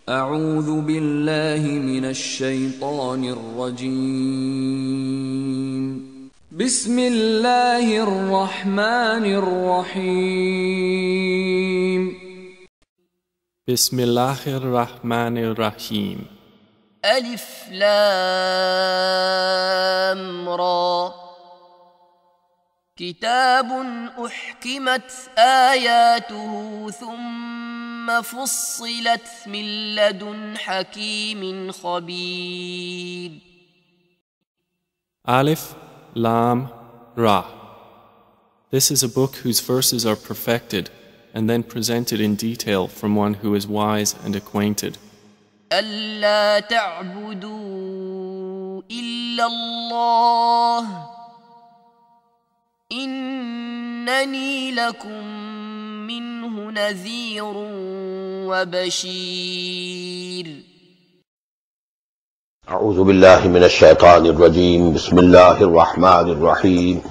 أعوذ بالله من الشيطان الرجيم. بسم الله الرحمن الرحيم. بسم الله الرحمن الرحيم. ألف لام را كتاب أحكمت آياته ثم فصلت من لدن حكيم خبير. Alif, Lam, Ra. This is a book whose verses are perfected and then presented in detail from one who is wise and acquainted. ألا تعبدوا إلا الله إنني لكم منه نذير وبشير. أعوذ بالله من الشيطان الرجيم. بسم الله الرحمن الرحيم.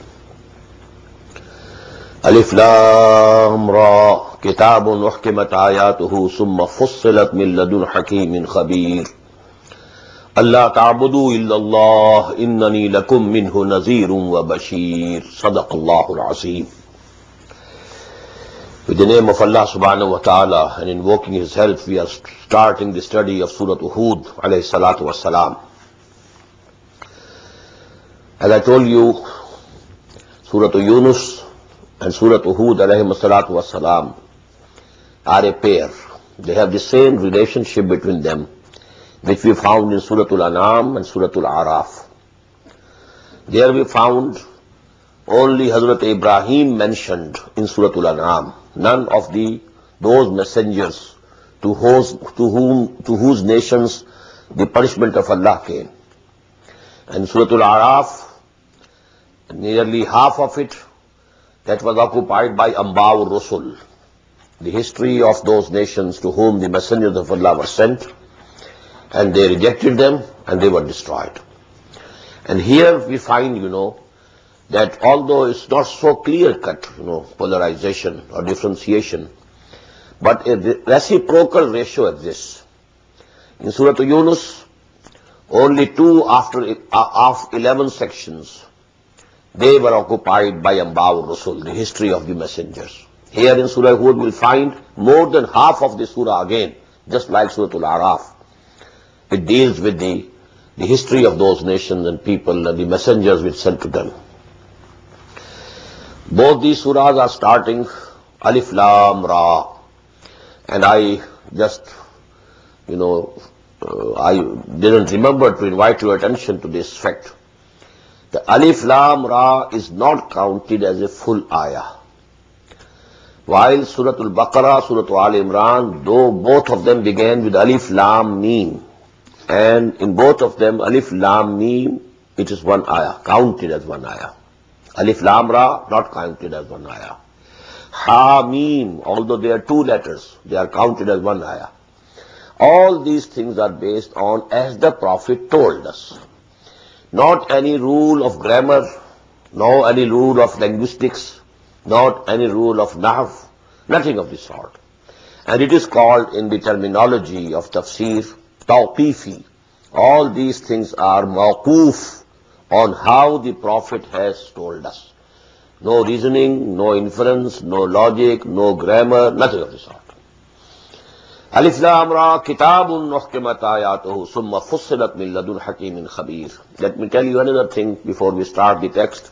ألف لام را كتاب أحكمت آياته ثم فصلت من لدن حكيم خبير. ألا تعبدوا إلا الله إنني لكم منه نذير وبشير. صدق الله العظيم. With the name of Allah subhanahu wa ta'ala and invoking His help, we are starting the study of Surah Hud alayhi salatu wassalam. As I told you, Surah Yunus and Surah Hud alayhi salatu wassalam are a pair. They have the same relationship between them, which we found in Surah Al-An'am and Surah Al-Araf. There we found only Hazrat Ibrahim mentioned in Surah Al-An'am, none of those messengers to whose nations the punishment of Allah came. And Surah Al-Araf, nearly half of it, that was occupied by Amba'ur Rusul, the history of those nations to whom the messengers of Allah were sent, and they rejected them and they were destroyed. And here we find, that although it's not so clear-cut, polarization or differentiation, but a reciprocal ratio exists. In Surah Yunus, only 2 of 11 sections, they were occupied by Amba'ur Rusul, the history of the messengers. Here in Surah Hud we'll find more than half of the surah again, just like Surah Al-Araf. It deals with the history of those nations and people and the messengers which sent to them. Both these surahs are starting Alif Lam Ra. And I just, I didn't remember to invite your attention to this fact. The Alif Lam Ra is not counted as a full ayah. While Surah Al-Baqarah, Surah Al-Imran, though both of them began with Alif Lam Mim, and in both of them, Alif Lam Mim, it is one ayah, counted as one ayah. Alif Lam Ra, not counted as one ayah. Ha Mim, although they are 2 letters, they are counted as one ayah. All these things are based on as the Prophet told us. Not any rule of grammar, no any rule of linguistics, not any rule of nahv, nothing of the sort. And it is called in the terminology of Tafseer, Tawqifi. All these things are mawquf on how the Prophet has told us. No reasoning, no inference, no logic, no grammar, nothing of the sort. Alif Lam Ra Kitabun Uhkimat Ayatuhu Summa Fussilat Min Ladun Hakimin Khabir. Let me tell you another thing before we start the text.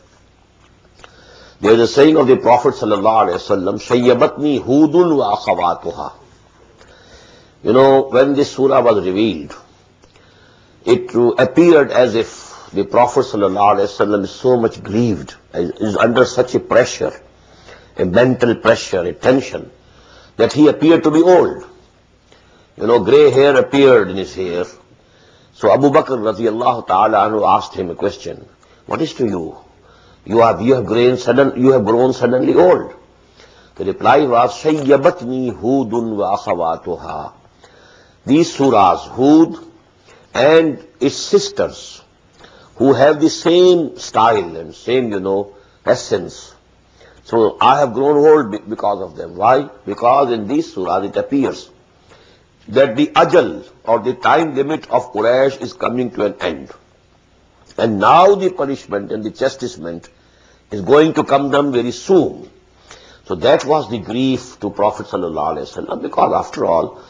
There is a saying of the Prophet sallallahu alaihi wasallam, Shayyabatni Hudun wa akhawatuha. When this surah was revealed, it appeared as if the Prophet ﷺ is so much grieved, is under such a pressure, a mental pressure, a tension, that he appeared to be old. Grey hair appeared in his hair. So Abu Bakr radiallahu ta'ala anhu asked him a question. What is to you? You have grown suddenly old. The reply was, Shayyabatni Hudun wa akhawatuha. These surahs, Hud and its sisters, who have the same style and same, essence. So I have grown old because of them. Why? Because in these surahs it appears that the ajal or the time limit of Quraysh is coming to an end. And now the punishment and the chastisement is going to come them very soon. So that was the grief to Prophet ﷺ, because after all,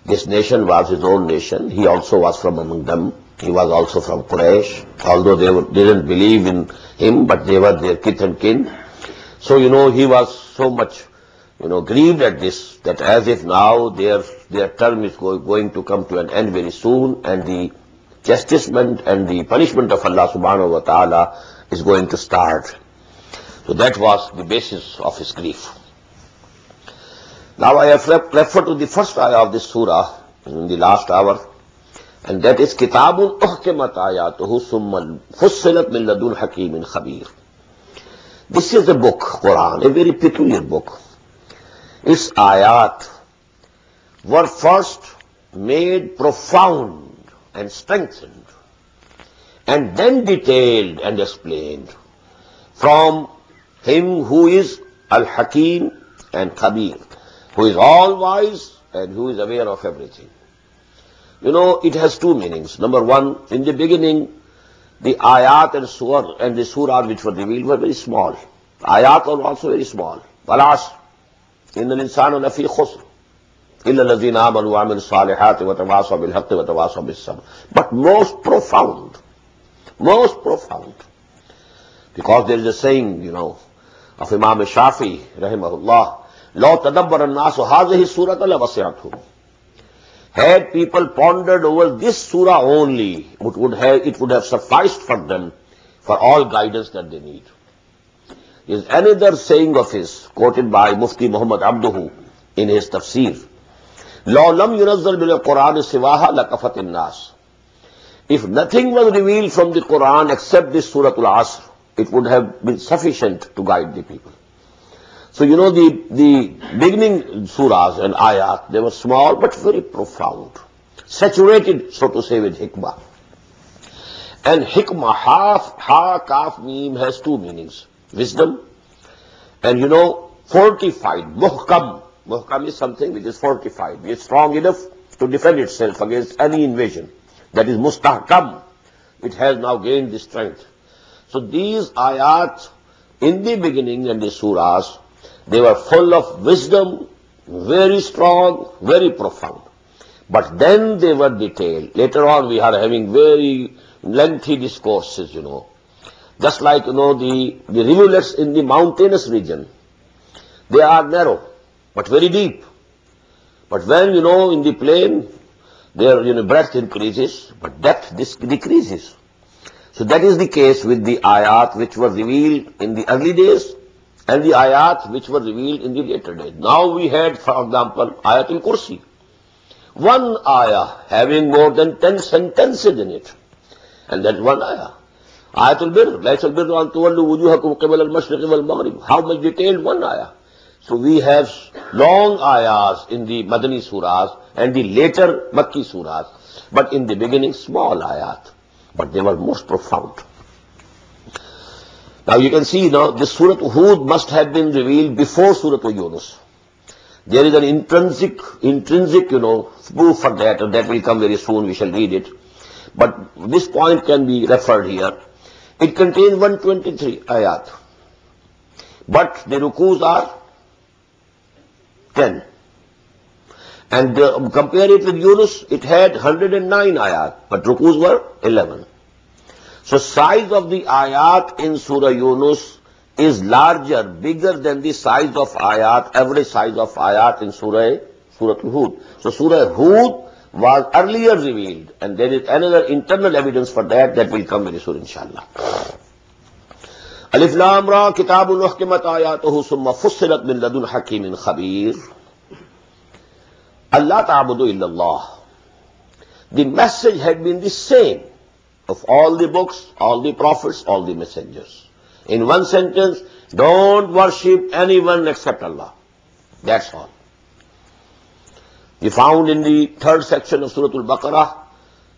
this nation was his own nation. He also was from among them. He was also from Quraysh, although they didn't believe in him, but they were their kith and kin. So, he was so much, grieved at this, that as if now their term is going to come to an end very soon, and the chastisement and the punishment of Allah subhanahu wa ta'ala is going to start. So that was the basis of his grief. Now I have referred to the first ayah of this surah in the last hour, and that is Kitabun Uhkimat Ayatuhu Summa Fussilat Min Ladun Hakimin Khabir. This is a book, Quran, a very peculiar book. Its ayat were first made profound and strengthened, and then detailed and explained from him who is Al-Hakim and Khabir, who is all-wise and who is aware of everything. It has two meanings. Number one, in the beginning, the ayat and surah and the surah which were revealed were very small. Ayat were also very small. Wal-asr, innal insana lafi khusr, illa allazina amanu wa amilu salihati wa tawasaw bil haqqi wa tawasaw bis sabr. But most profound. Most profound. Because there is a saying, of Imam Shafi, rahimahullah, law tadabbara an-nasu hadhihi surata la wasi'atuhum. Had people pondered over this surah only, it would have sufficed for them for all guidance that they need. Is another saying of his, quoted by Mufti Muhammad Abduhu in his Tafseer, law lam yunazzal bil Quran siwaha lakafat an-nas. If nothing was revealed from the Quran except this Surah Al-Asr, it would have been sufficient to guide the people. So, the beginning surahs and ayat, they were small but very profound, saturated, so to say, with hikmah. And hikmah, ha, kaf, mim, has two meanings. Wisdom and, fortified, muhkam. Muhkam is something which is fortified, which is strong enough to defend itself against any invasion. That is mustahkam. It has now gained the strength. So these ayat, in the beginning and the surahs, they were full of wisdom, very strong, very profound. But then they were detailed. Later on we are having very lengthy discourses, Just like, the rivulets in the mountainous region. They are narrow, but very deep. But when, in the plain, their, breadth increases, but depth decreases. So that is the case with the ayat which were revealed in the early days and the ayat which were revealed in the later days. Now we had, for example, Ayatul Kursi. One ayah having more than 10 sentences in it. And that is one ayah. Ayatul Bir, Laysal birru an tuwallu wujuhakum qibala al-mashriqi wal-maghrib. How much detailed one ayah. So we have long ayahs in the Madani surahs and the later Makki surahs. But in the beginning, small ayat. But they were most profound. Now you can see, this Surah Hud must have been revealed before Surah Yunus. There is an intrinsic, proof for that, and that will come very soon, we shall read it. But this point can be referred here. It contains 123 ayat. But the rukus are 10. And compare it with Yunus, it had 109 ayat, but rukus were 11. So size of the ayat in Surah Yunus is larger, bigger than the size of ayat, average size of ayat in Surah Hud. So Surah Hud was earlier revealed, and there is another internal evidence for that will come very soon, inshallah. Alif Lam Ra, Kitabun Uhkimat Ayatuhu Summa Fussilat Min Ladun Hakimin Khabir. Allah ta'budu illallah. The message had been the same of all the books, all the prophets, all the messengers. In one sentence, don't worship anyone except Allah. That's all. We found in the third section of Surah Al-Baqarah,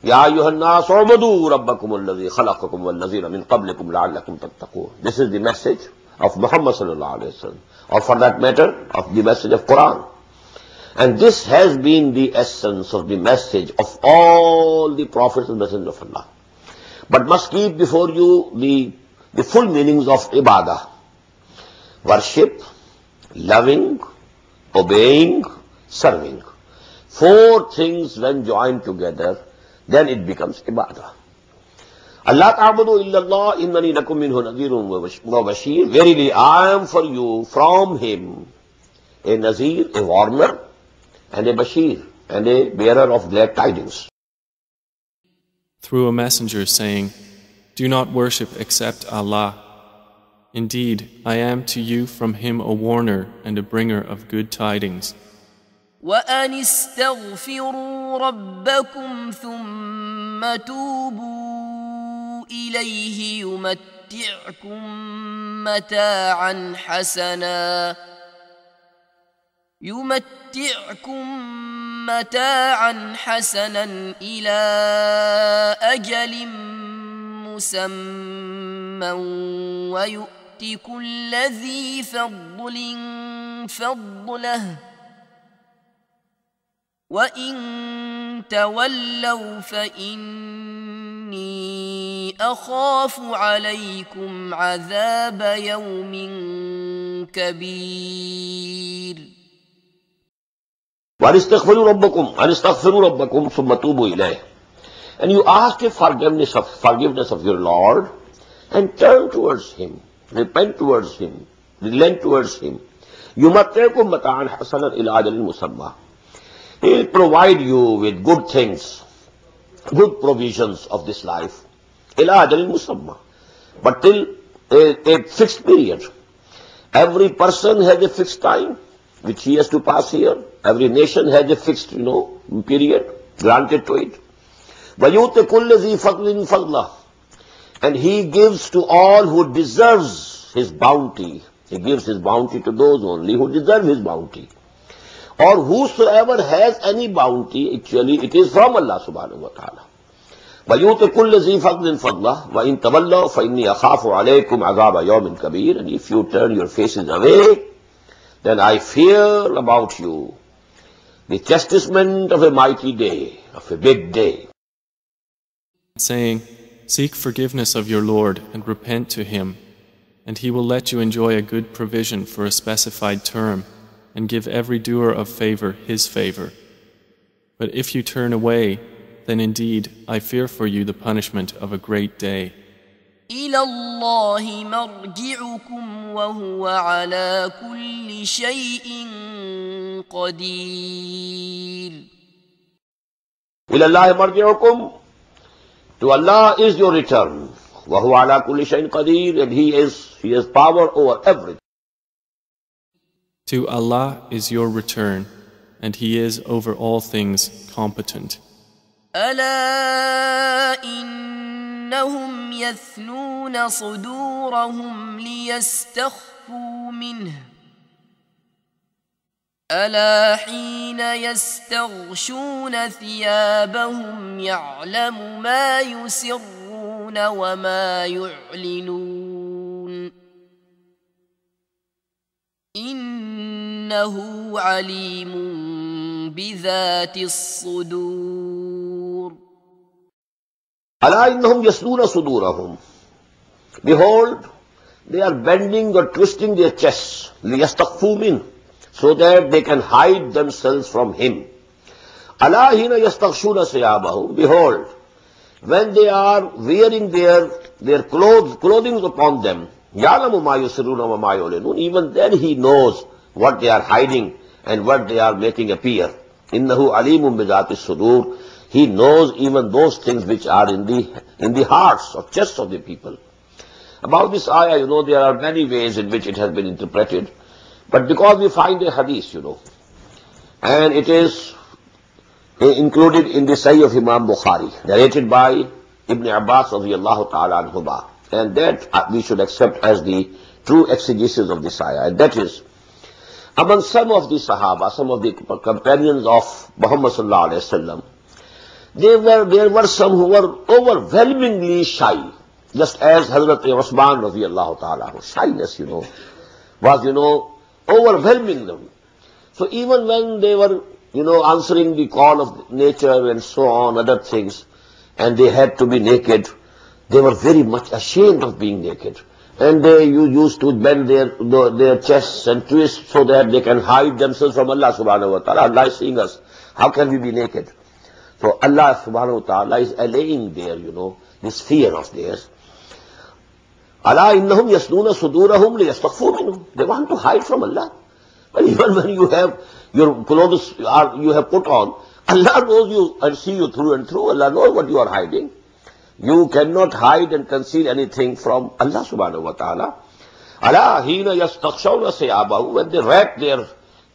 Ya ayyuhan nas u'budu rabbakum alladhi khalaqakum wallazina min qablikum la'allakum tattaqun. This is the message of Muhammad sallallahu alayhi wa sallam, or for that matter, of the message of Quran. And this has been the essence of the message of all the prophets and messengers of Allah. But must keep before you the full meanings of ibadah. Worship, loving, obeying, serving. 4 things when joined together, then it becomes ibadah. Allah ta'budu illallah innani lakum minhu nadhirun wa bashir. Verily I am for you from him a nazir, a warner, and a bashir, and a bearer of glad tidings. Through a messenger saying, "Do not worship except Allah. Indeed, I am to you from him a warner and a bringer of good tidings." وأن استغفروا ربكم ثم توبوا إليه يمتعكم متاعا حسنا إلى أجل مسمى ويؤت كل ذي فضل فضله وإن تولوا فإني أخاف عليكم عذاب يوم كبير. وَأَنِ اسْتَغْفِرُوا رَبَّكُمْ ثُمَّ تُوبُوا إِلَيْهِ. And you ask a forgiveness of your Lord and turn towards him, repent towards him, relent towards him. يُمَتِّعْكُمْ مَتَاعًا حَسَنًا إِلَىٰ أَجَلٍ مُّسَمًّى. He will provide you with good things, good provisions of this life. إِلَىٰ أَجَلٍ مُّسَمًّى. But till a fixed period. Every person has a fixed time which he has to pass here. Every nation has a fixed, period granted to it. وَيُؤْتِ كُلَّ ذِي فَضْلٍ فَضْلَهُ. And he gives to all who deserves his bounty. He gives his bounty to those only who deserve his bounty. Or whosoever has any bounty, actually it is from Allah subhanahu wa ta'ala. وَيُؤْتِ كُلَّ ذِي فَضْلٍ فَضْلَهُ وَإِن تَوَلَّوْا فَإِنِّي أَخَافُ عَلَيْكُمْ عَذَابَ يَوْمٍ كَبِيرٍ. And if you turn your faces away, then I fear about you the chastisement of a mighty day, of a big day. Saying, "Seek forgiveness of your Lord and repent to him, and he will let you enjoy a good provision for a specified term, and give every doer of favor his favor. But if you turn away, then indeed I fear for you the punishment of a great day." إلى الله مرجعكم وهو على كل شيء قدير. إلى الله مرجعكم. To Allah is your return. وهو على كل شيء قدير. And He has power over everything. To Allah is your return, and He is over all things competent. ألا إنهم يثنون صدورهم ليستخفوا منه ألا حين يستغشون ثيابهم يعلم ما يسرون وما يعلنون إنه عليم بذات الصدور. ألا إنهم يثنون صدورهم. Behold, they are bending or twisting their chests ليستخفوا منه, so that they can hide themselves from him. ألا حين يستغشون ثيابهم. Behold, when they are wearing their clothing upon them, يعلم ما يسرون وما يعلنون. Even then he knows what they are hiding and what they are making appear. إنه عليم بذات الصدور. He knows even those things which are in the hearts or chests of the people. About this ayah, there are many ways in which it has been interpreted. But because we find a hadith, and it is included in the Sahih of Imam Bukhari, narrated by Ibn Abbas radiyallahu ta'ala anhuma, and that we should accept as the true exegesis of this ayah. And that is, among some of the Sahaba, some of the companions of Muhammad sallallahu alayhi wa sallam, there were some who were overwhelmingly shy, just as Hazrat Usman radiyallahu ta'ala, shyness, was, overwhelming them. So even when they were, answering the call of nature and so on, other things, and they had to be naked, they were very much ashamed of being naked. And they used to bend their chests and twist so that they can hide themselves from Allah subhanahu wa ta'ala. Allah is seeing us. How can we be naked? So Allah subhanahu wa ta'ala is allaying their, this fear of theirs. Allah innahum yasnuna sudurahum liyastaghfu minhum. They want to hide from Allah. But even when you have your clothes you have put on, Allah knows you and see you through and through. Allah knows what you are hiding. You cannot hide and conceal anything from Allah subhanahu wa ta'ala. Allah hina yastaghshawna siyabahu, when they wrap their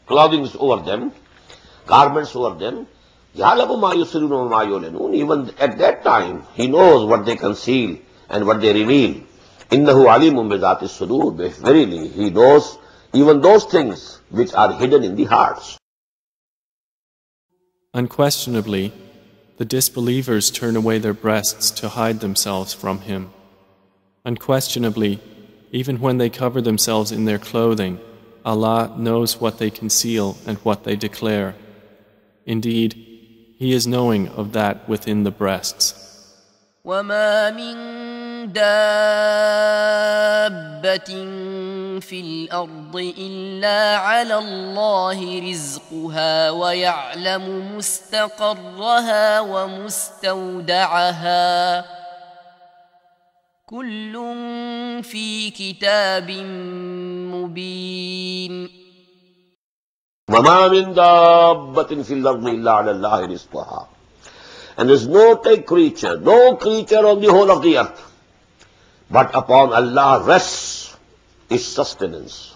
clothing over them, garments over them, ya'lamu ma yusirruna wa ma yu'linun. Even at that time, He knows what they conceal and what they reveal. Innahu alimun bi dhati sudur. Verily, He knows even those things which are hidden in the hearts. Unquestionably, the disbelievers turn away their breasts to hide themselves from Him. Unquestionably, even when they cover themselves in their clothing, Allah knows what they conceal and what they declare. Indeed, He is knowing of that within the breasts. وما من دابة في الأرض إلا على الله رزقها ويعلم مستقرها ومستودعها كل في كتاب مبين. وما من دابة في الأرض إلا على الله رزقها. And there is no creature on the whole of the earth, but upon Allah rests its sustenance.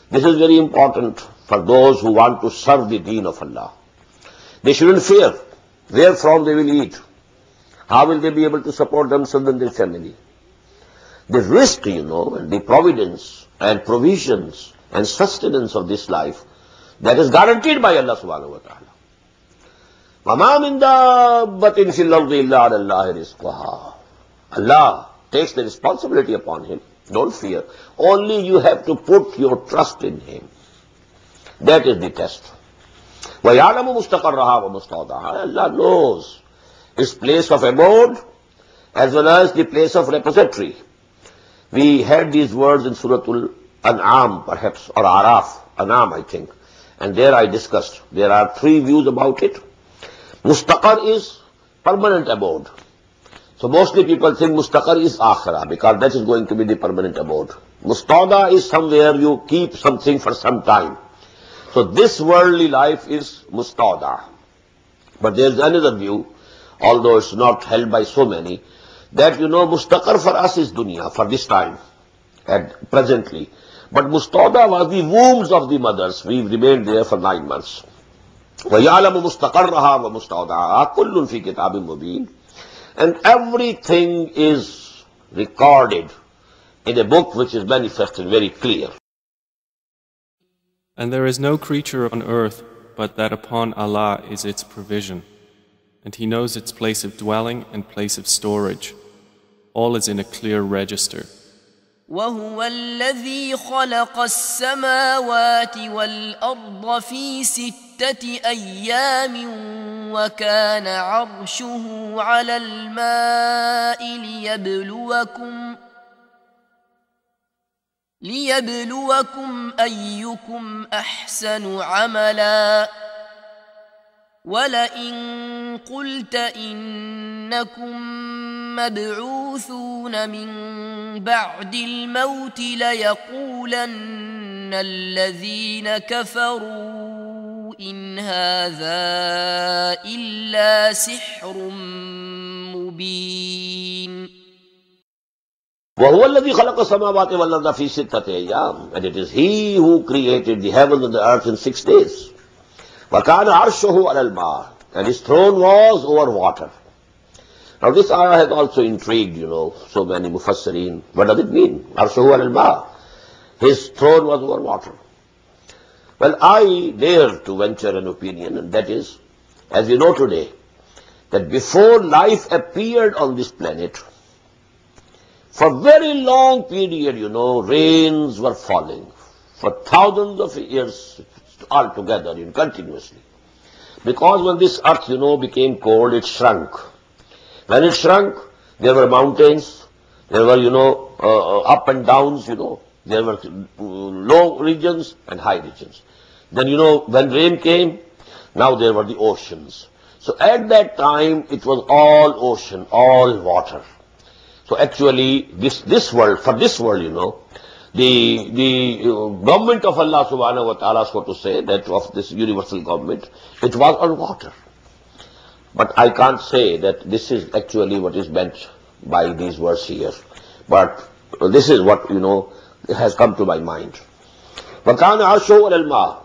This is very important for those who want to serve the deen of Allah. They shouldn't fear where from they will eat. How will they be able to support themselves and their family? The risk, and the providence and provisions and sustenance of this life, that is guaranteed by Allah subhanahu wa ta'ala. وَمَا مِن دَابَّةٍ فِي الْأَرْضِ إِلَّا عَلَى اللَّهِ رِزْقُهَا. Allah takes the responsibility upon Him. Don't fear. Only you have to put your trust in Him. That is the test. وَيَعْلَمُ مُسْتَقَرَّهَا وَمُسْتَوْدَعَهَا. Allah knows its place of abode as well as the place of repository. We had these words in Surah Al-An'am perhaps, or Araf, An'am I think. And there I discussed. There are three views about it. Mustaqar is permanent abode. So mostly people think Mustaqar is Akhirah, because that is going to be the permanent abode. Mustauda is somewhere you keep something for some time. So this worldly life is Mustauda. But there is another view, although it's not held by so many, that Mustaqar for us is dunya, for this time, and presently. But Mustauda was the wombs of the mothers. We remained there for 9 months. وَيَعْلَمُ مُسْتَقَرَّهَا وَمُسْتَوْدَعَهَا كُلٌّ فِي كِتَابٍ مُبِينٍ. And everything is recorded in a book which is manifest and very clear. And there is no creature on earth but that upon Allah is its provision, and He knows its place of dwelling and place of storage. All is in a clear register. وهو الذي خلق السماوات والأرض في 6 أيام وكان عرشه على الماء ليبلوكم أيكم أحسن عملا ولئن قلت إنكم مبعوثون من بعد الموت ليقولن الذين كفروا إن هذا إلا سحر مبين. وَهُوَ الَّذِي خَلَقَ السَّمَاوَاتِ وَالْأَرْضَ فِي 6 أَيَّامٍ. And it is He who created the heavens and the earth in 6 days. وَكَانَ عَرْشُهُ عَلَى الْمَاءِ. And His throne was over water. Now this ayah has also intrigued, so many mufassirin. What does it mean? Arshuhu al-ma. His throne was over water. Well, I dare to venture an opinion, and that is, as we know today, that before life appeared on this planet, for very long period, rains were falling. For thousands of years, all together, continuously. Because when this earth, became cold, it shrunk. When it shrunk, there were mountains, there were, up and downs, there were low regions and high regions. Then, when rain came, now there were the oceans. So at that time, it was all ocean, all water. So actually, this world, for this world, the government of Allah subhanahu wa ta'ala, so to say, that of this universal government, it was on water. But I can't say that this is actually what is meant by these words here. But this is what, has come to my mind. وَكَانَ عَرْشُهُ عَلَى الْمَاءِ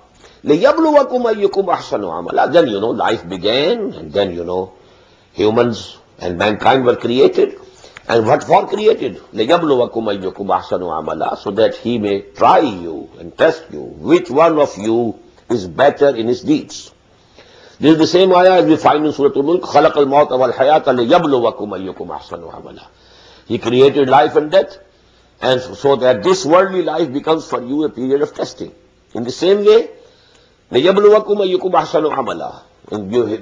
لِيَبْلُوَكُمْ أَيُّكُمْ أَحْسَنُ عَمَلًا. Then, life began, and then, humans and mankind were created. And what for created? لِيَبْلُوَكُمْ أَيُّكُمْ أَحْسَنُ عَمَلًا, so that he may try you and test you, which one of you is better in his deeds. This is the same ayah as we find in Surah Al-Mulk, خَلَقَ الْمَوْتَ وَالْحَيَاةَ لِيَبْلُوَكُمْ أَيُّكُمْ أَحْسَنُ عَمَلًا. He created life and death, and so that this worldly life becomes for you a period of testing. In the same way, لِيَبْلُوَكُمْ أَيُّكُمْ أَحْسَنُ عَمَلًا.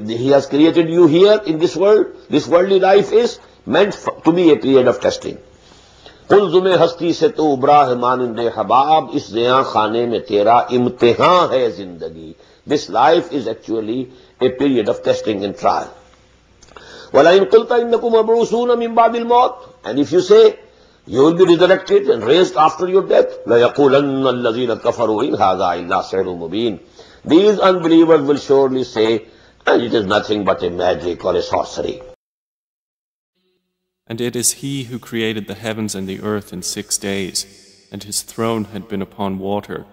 He has created you here in this world. This worldly life is meant to be a period of testing. قُلْزُمِ ہستی سے تو ابرا ہے مانند حباب اس زیاں خانے میں تیرا امتحان ہے زندگی. This life is actually a period of testing and trial. وَلَئِنْ قُلْتَ إِنَّكُمْ مَبْعُوثُونَ مِنْ بَعْدِ الْمَوْتِ, and if you say you will be resurrected and raised after your death, لَيَقُولَنَّ الَّذِينَ كَفَرُوا إِنْ هَذَا إِلَّا سِحْرٌ مُبِينٌ. These unbelievers will surely say, and it is nothing but a magic or a sorcery. And it is He who created the heavens and the earth in 6 days, and His throne had been upon water,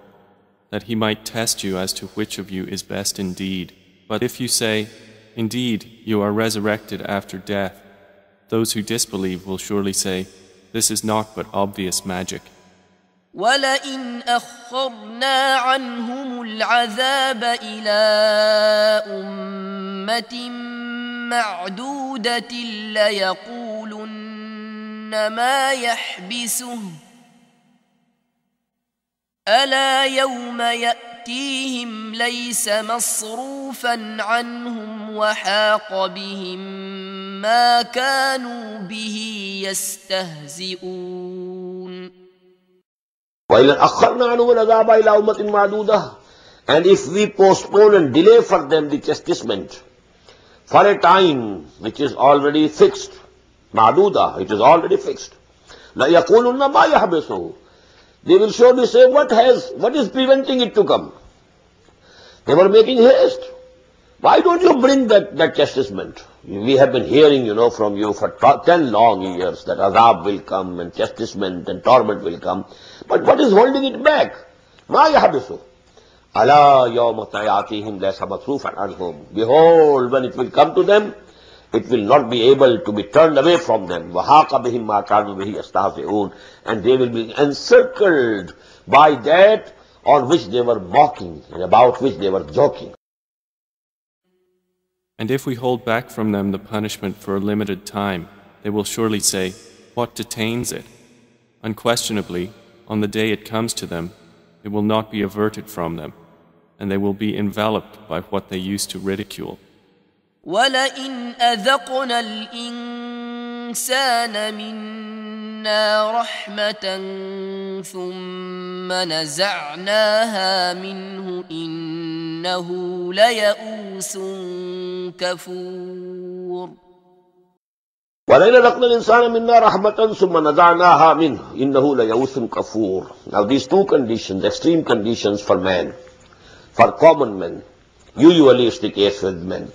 that He might test you as to which of you is best indeed. But if you say, indeed, you are resurrected after death, those who disbelieve will surely say, this is naught but obvious magic. وَلَئِنْ أَخَّرْنَا عَنْهُمُ الْعَذَابَ إِلَىٰ أُمَّةٍ مَّعْدُودَةٍ لَيَقُولُنَّ مَا يَحْبِسُهُ أَلَا يَوْمَ يَأْتِيهِمْ لَيْسَ مَصْرُوفًا عَنْهُمْ وَحَاقَ بِهِم مَّا كَانُوا بِهِ يَسْتَهْزِئُونَ. وَإِلَّا أَخَّرْنَا عَنْهُمُ الْعَذَابَ إِلَىٰ أُمَّةٍ مَّعْدُودَةٍ, and if we postpone and delay for them the chastisement for a time which is already fixed, ma'duda, it is already fixed, لَيَقُولُنَّ مَا يَحْبِسُهُ, they will surely say, what is preventing it to come? They were making haste. Why don't you bring that chastisement? We have been hearing, from you for 10 long years that azab will come and chastisement and torment will come. But what is holding it back? مَا يَحْبِسُهُ أَلَا يَوْمَ تَيَاتِهِمْ لَيْسَ مَصْرُوفًا عَنْهُمْ. Behold, when it will come to them, it will not be able to be turned away from them. وَحَاقَ بِهِمْ مَا كَانُوا بِهِ يَسْتَهْزِئُونَ, and they will be encircled by that on which they were mocking and about which they were joking. And if we hold back from them the punishment for a limited time, they will surely say, what detains it? Unquestionably, on the day it comes to them, it will not be averted from them, and they will be enveloped by what they used to ridicule. وَلَئِنْ أَذَقْنَا الْإِنسَانَ مِنَّا رَحْمَةً ثُمَّ نَزَعْنَاهَا مِنْهُ إِنَّهُ لَيَئُوسٌ كَفُورٌ. وَلَئِنْ أَذَقْنَا الْإِنسَانَ مِنَّا رَحْمَةً ثُمَّ نَزَعْنَاهَا مِنْهُ إِنَّهُ لَيَئُوسٌ كَفُورٌ. Now these two conditions, extreme conditions for man, for common men, usually it's the case with men.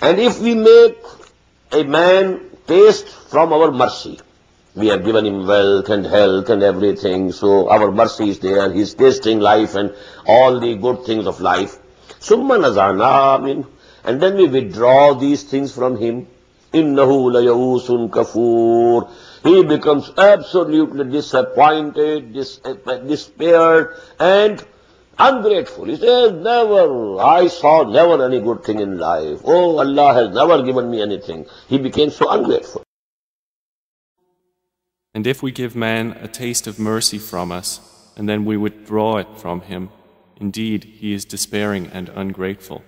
And if we make a man taste from our mercy, we have given him wealth and health and everything, so our mercy is there, he's tasting life and all the good things of life. ثُمَّ نَزَعْنَاهَا مِنْهُ, and then we withdraw these things from him. إِنَّهُ لَيَئُوسٌ كَفُورٌ. He becomes absolutely disappointed, despaired, and ungrateful. He says, I saw never any good thing in life. Oh, Allah has never given me anything. He became so ungrateful. And if we give man a taste of mercy from us, and then we withdraw it from him, Indeed, he is despairing and ungrateful.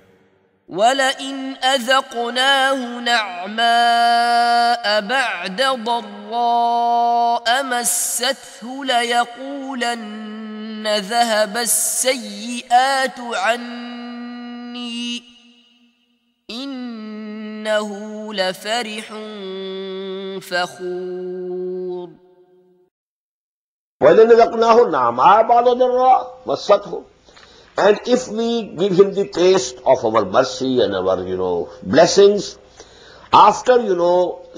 ولئن أذقناه نعماء بعد ضراء مسته ليقولن ذهب السيئات عني إنه لفرح فخور. وَإِنَّ ذَقْنَاهُ نَعْمَاءَ بَعْدَ ضَرَّاءَ مَسَّتْهُ. And if we give him the taste of our mercy and our, blessings, after,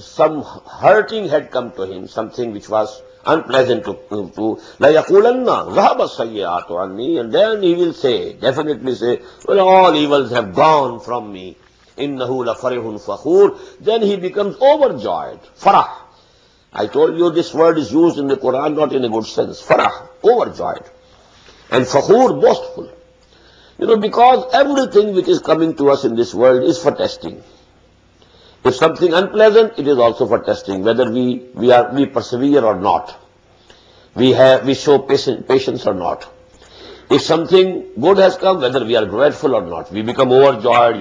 some hurting had come to him, something which was unpleasant to لَيَقُولَنَّ ذَهَبَ السَّيِّئَاتُ عَنِّي. And then he will say, definitely say, well, all evils have gone from me. إِنَّهُ لَفَرِحٌ فَخُورٌ. Then he becomes overjoyed. Farah. I told you this word is used in the Quran not in a good sense. Farah, overjoyed. And fakhur, boastful. Because everything which is coming to us in this world is for testing. If something unpleasant, it is also for testing, whether we persevere or not. We show patience or not. If something good has come, whether we are grateful or not, we become overjoyed,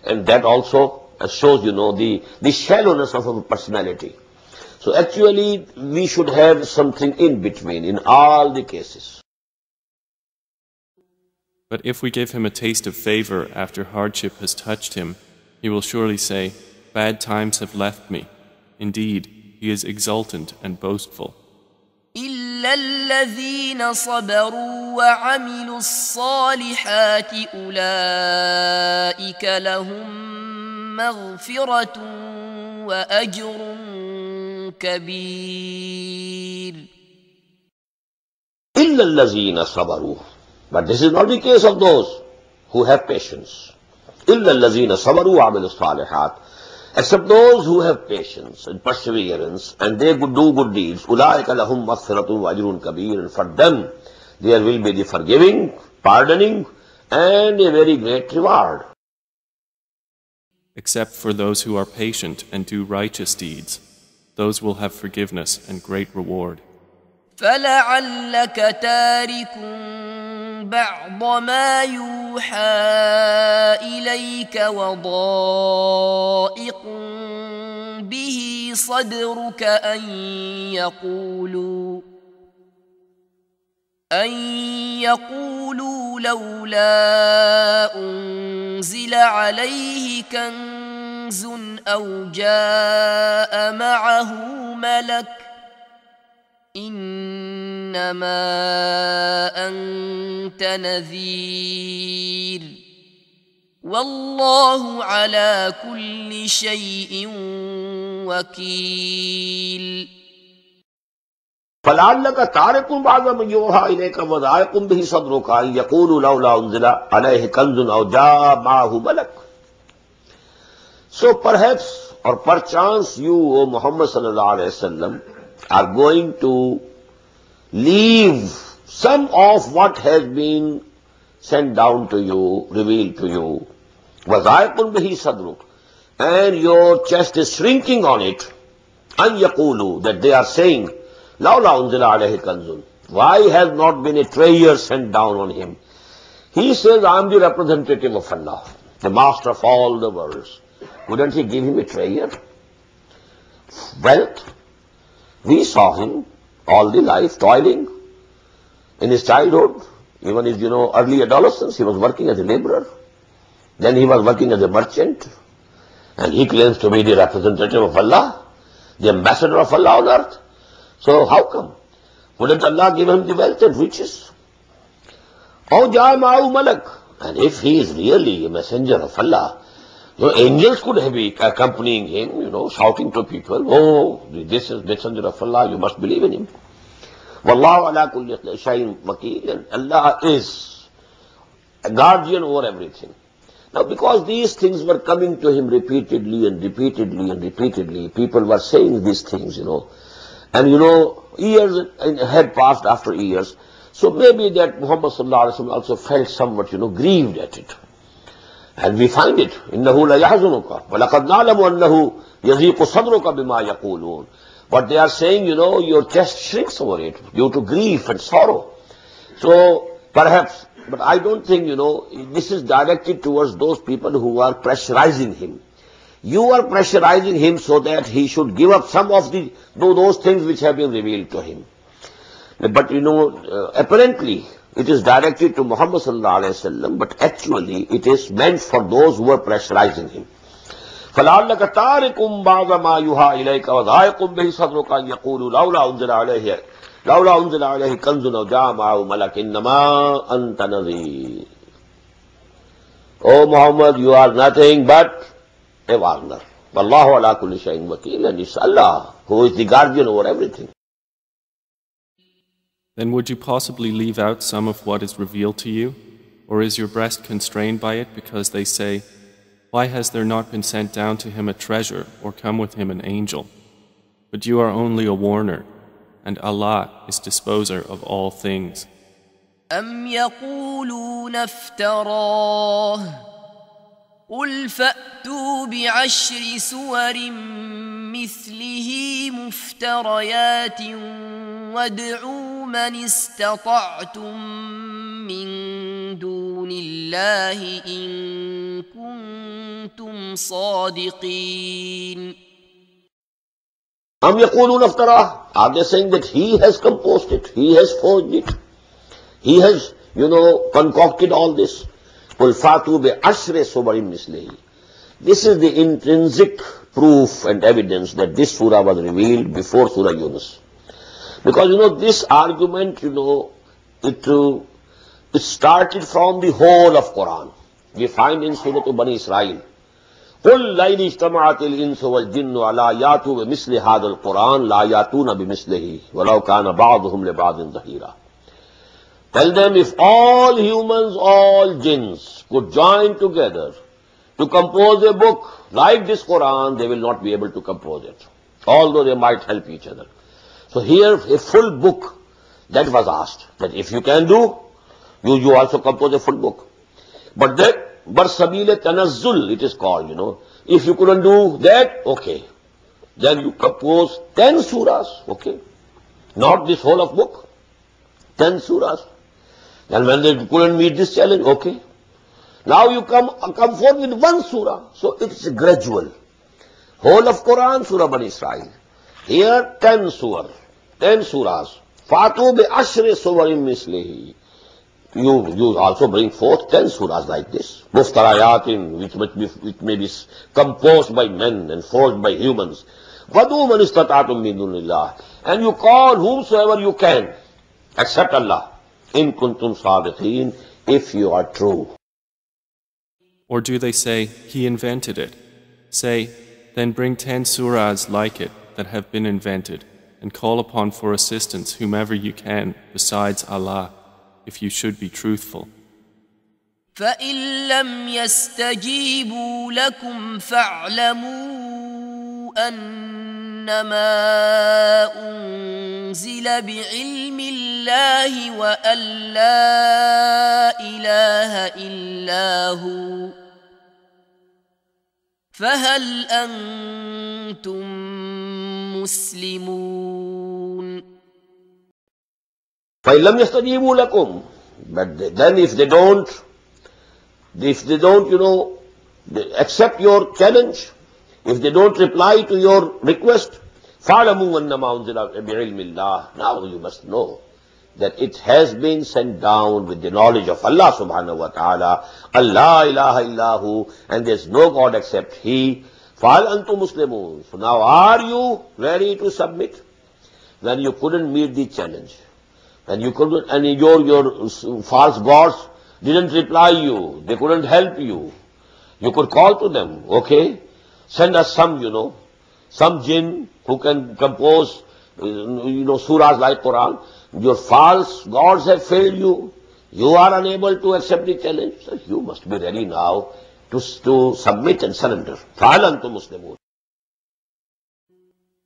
and that also shows, the shallowness of our personality. So actually, we should have something in between in all the cases. But if we give him a taste of favor after hardship has touched him, he will surely say, bad times have left me. Indeed, he is exultant and boastful. إلا الذين صبروا وعملوا الصالحات أولئك لهم مغفرة وأجر كبير. إلا الذين صبروا. But this is not the case of those who have patience. إلا الذين صبروا وعملوا الصالحات. Except those who have patience and perseverance and they do good deeds. أولئك لهم مغفرة وأجر كبير. And for them there will be the forgiving, pardoning, and a very great reward. Except for those who are patient and do righteous deeds. Those will have forgiveness and great reward. فلعلك تارك بعض ما يوحى إليك وضائق به صدرك أن يقولوا لولا أنزل عليه كنز أو جاء معه ملك إنما أنت نذير والله على كل شيء وكيل. فلعلك تارك بعض ما يوحى إليك وضائق به صدرك أن يقولوا لولا أنزل عليه كنز أو جاء معه ملك. So perhaps or perchance you, O Muhammad sallallahu alayhi wa sallam, are going to leave some of what has been sent down to you, revealed to you. وَضَائِقٌ بِهِ صَدْرُكَ. And your chest is shrinking on it. أَن يَقُولُوا, that they are saying, لَوْلَا أُنزِلَ عَلَيْهِ كَنْزٌ. Why has not been a treasure sent down on him? He says, I am the representative of Allah, the master of all the worlds. Wouldn't he give him a treasure? Wealth? We saw him all the life toiling. In his childhood, even his, early adolescence, he was working as a laborer. Then he was working as a merchant. And he claims to be the representative of Allah, the ambassador of Allah on earth. So how come? Wouldn't Allah give him the wealth and riches? Oh, Ja'ama'u Malak. And if he is really a messenger of Allah, angels could be accompanying him, shouting to people, oh, this is messenger of Allah, you must believe in him. Wallahu ala kulli shay'in wakeel. And Allah is a guardian over everything. Now, because these things were coming to him repeatedly and repeatedly and repeatedly, people were saying these things, And years had passed after years. So maybe that Muhammad sallallahu alaihi wasallam also felt somewhat, grieved at it. And we find it. إِنَّهُ لَيَحْزُنُكَ وَلَقَدْ نَعْلَمُ أَنَّهُ يَضِيقُ صَدْرُكَ بِمَا يَقُولُونَ. But they are saying, your chest shrinks over it due to grief and sorrow. So perhaps But I don't think, this is directed towards those people who are pressurizing him. You are pressurizing him so that he should give up some of those things which have been revealed to him. But apparently it is directed to Muhammad sallallahu alaihi wasallam, but actually it is meant for those who are pressurizing him. فَلَعَلَّكَ تَارِكٌ بَعْضَ مَا يُوحَى إِلَيْكَ وَضَائِقٌ بِهِ صَدْرُكَ أَن يَقُولُوا لولا أنزل عليه كنز أو جاء معه ملك إنما أنت نذير. Oh Muhammad, you are nothing but a warner. Wallahu ala kulli shay'in wakeel, and it's Allah who is the guardian over everything. Then would you possibly leave out some of what is revealed to you? Or is your breast constrained by it because they say, why has there not been sent down to him a treasure or come with him an angel? But you are only a warner, and Allah is disposer of all things. أم يقولون افتراه قل فأتوا بعشر سور مثله مفتريات وادعوا من استطعتم من دون الله إن كنتم صادقين. Am yaqulun aftarah? Are they saying that he has composed it, he has forged it, he has, concocted all this? Qul fatu bi ashri suwarin mislihi. This is the intrinsic proof and evidence that this surah was revealed before Surah Yunus. Because, this argument, it started from the whole of Quran. We find in Surah Bani Israel, قل لئن اجتمعت الإنس والجن على يأتوا بمثل هذا القرآن لا يأتون بمثله ولو كان بعضهم لبعض ظهيرا. Tell them, if all humans, all jinns could join together to compose a book like this Quran, they will not be able to compose it, although they might help each other. So here, a full book, that was asked, that if you can do, you also compose a full book. But that, Barsabile Tanazzul, it is called, If you couldn't do that, okay. Then you compose 10 surahs, okay. Not this whole of book. 10 surahs. And when they couldn't meet this challenge, okay. Now you come forth with one surah. So it's gradual. Whole of Quran, Surah Bani Israel. Here 10 surahs. Fatu bi ashri suwarin mislihi. You also bring forth 10 surahs like this. Muftarayatin, which may be composed by men and forged by humans. Wadu man istata'tum min dunillah. And you call whomsoever you can, except Allah. In kuntum sadiqeen, if you are true. Or do they say, he invented it? Say, then bring 10 surahs like it that have been invented, and call upon for assistance whomever you can besides Allah, if you should be truthful. فإن لم يستجيبوا لكم فاعلموا أنما أنزل بعلم الله وأن لا إله إلا هو فهل أنتم مسلمون. فَإِن لَمْ يَسْتَجِيبُوا لَكُمْ. But then if they don't, accept your challenge, if they don't reply to your request, فَعْلَمُوا أَنَّمَا أُنزِلَ بِعِلْمِ اللَّهِ. Now you must know that it has been sent down with the knowledge of Allah subhanahu wa ta'ala. Allah ilaha illahu, and there's no God except He. فَهَلْ أَنْتُمْ مُسْلِمُونَ. So now are you ready to submit? When you couldn't meet the challenge, and you couldn't, and your false gods didn't reply you, they couldn't help you. You could call to them, okay, send us some jinn who can compose, surahs like Quran. Your false gods have failed you. You are unable to accept the challenge. So you must be ready now to submit and surrender.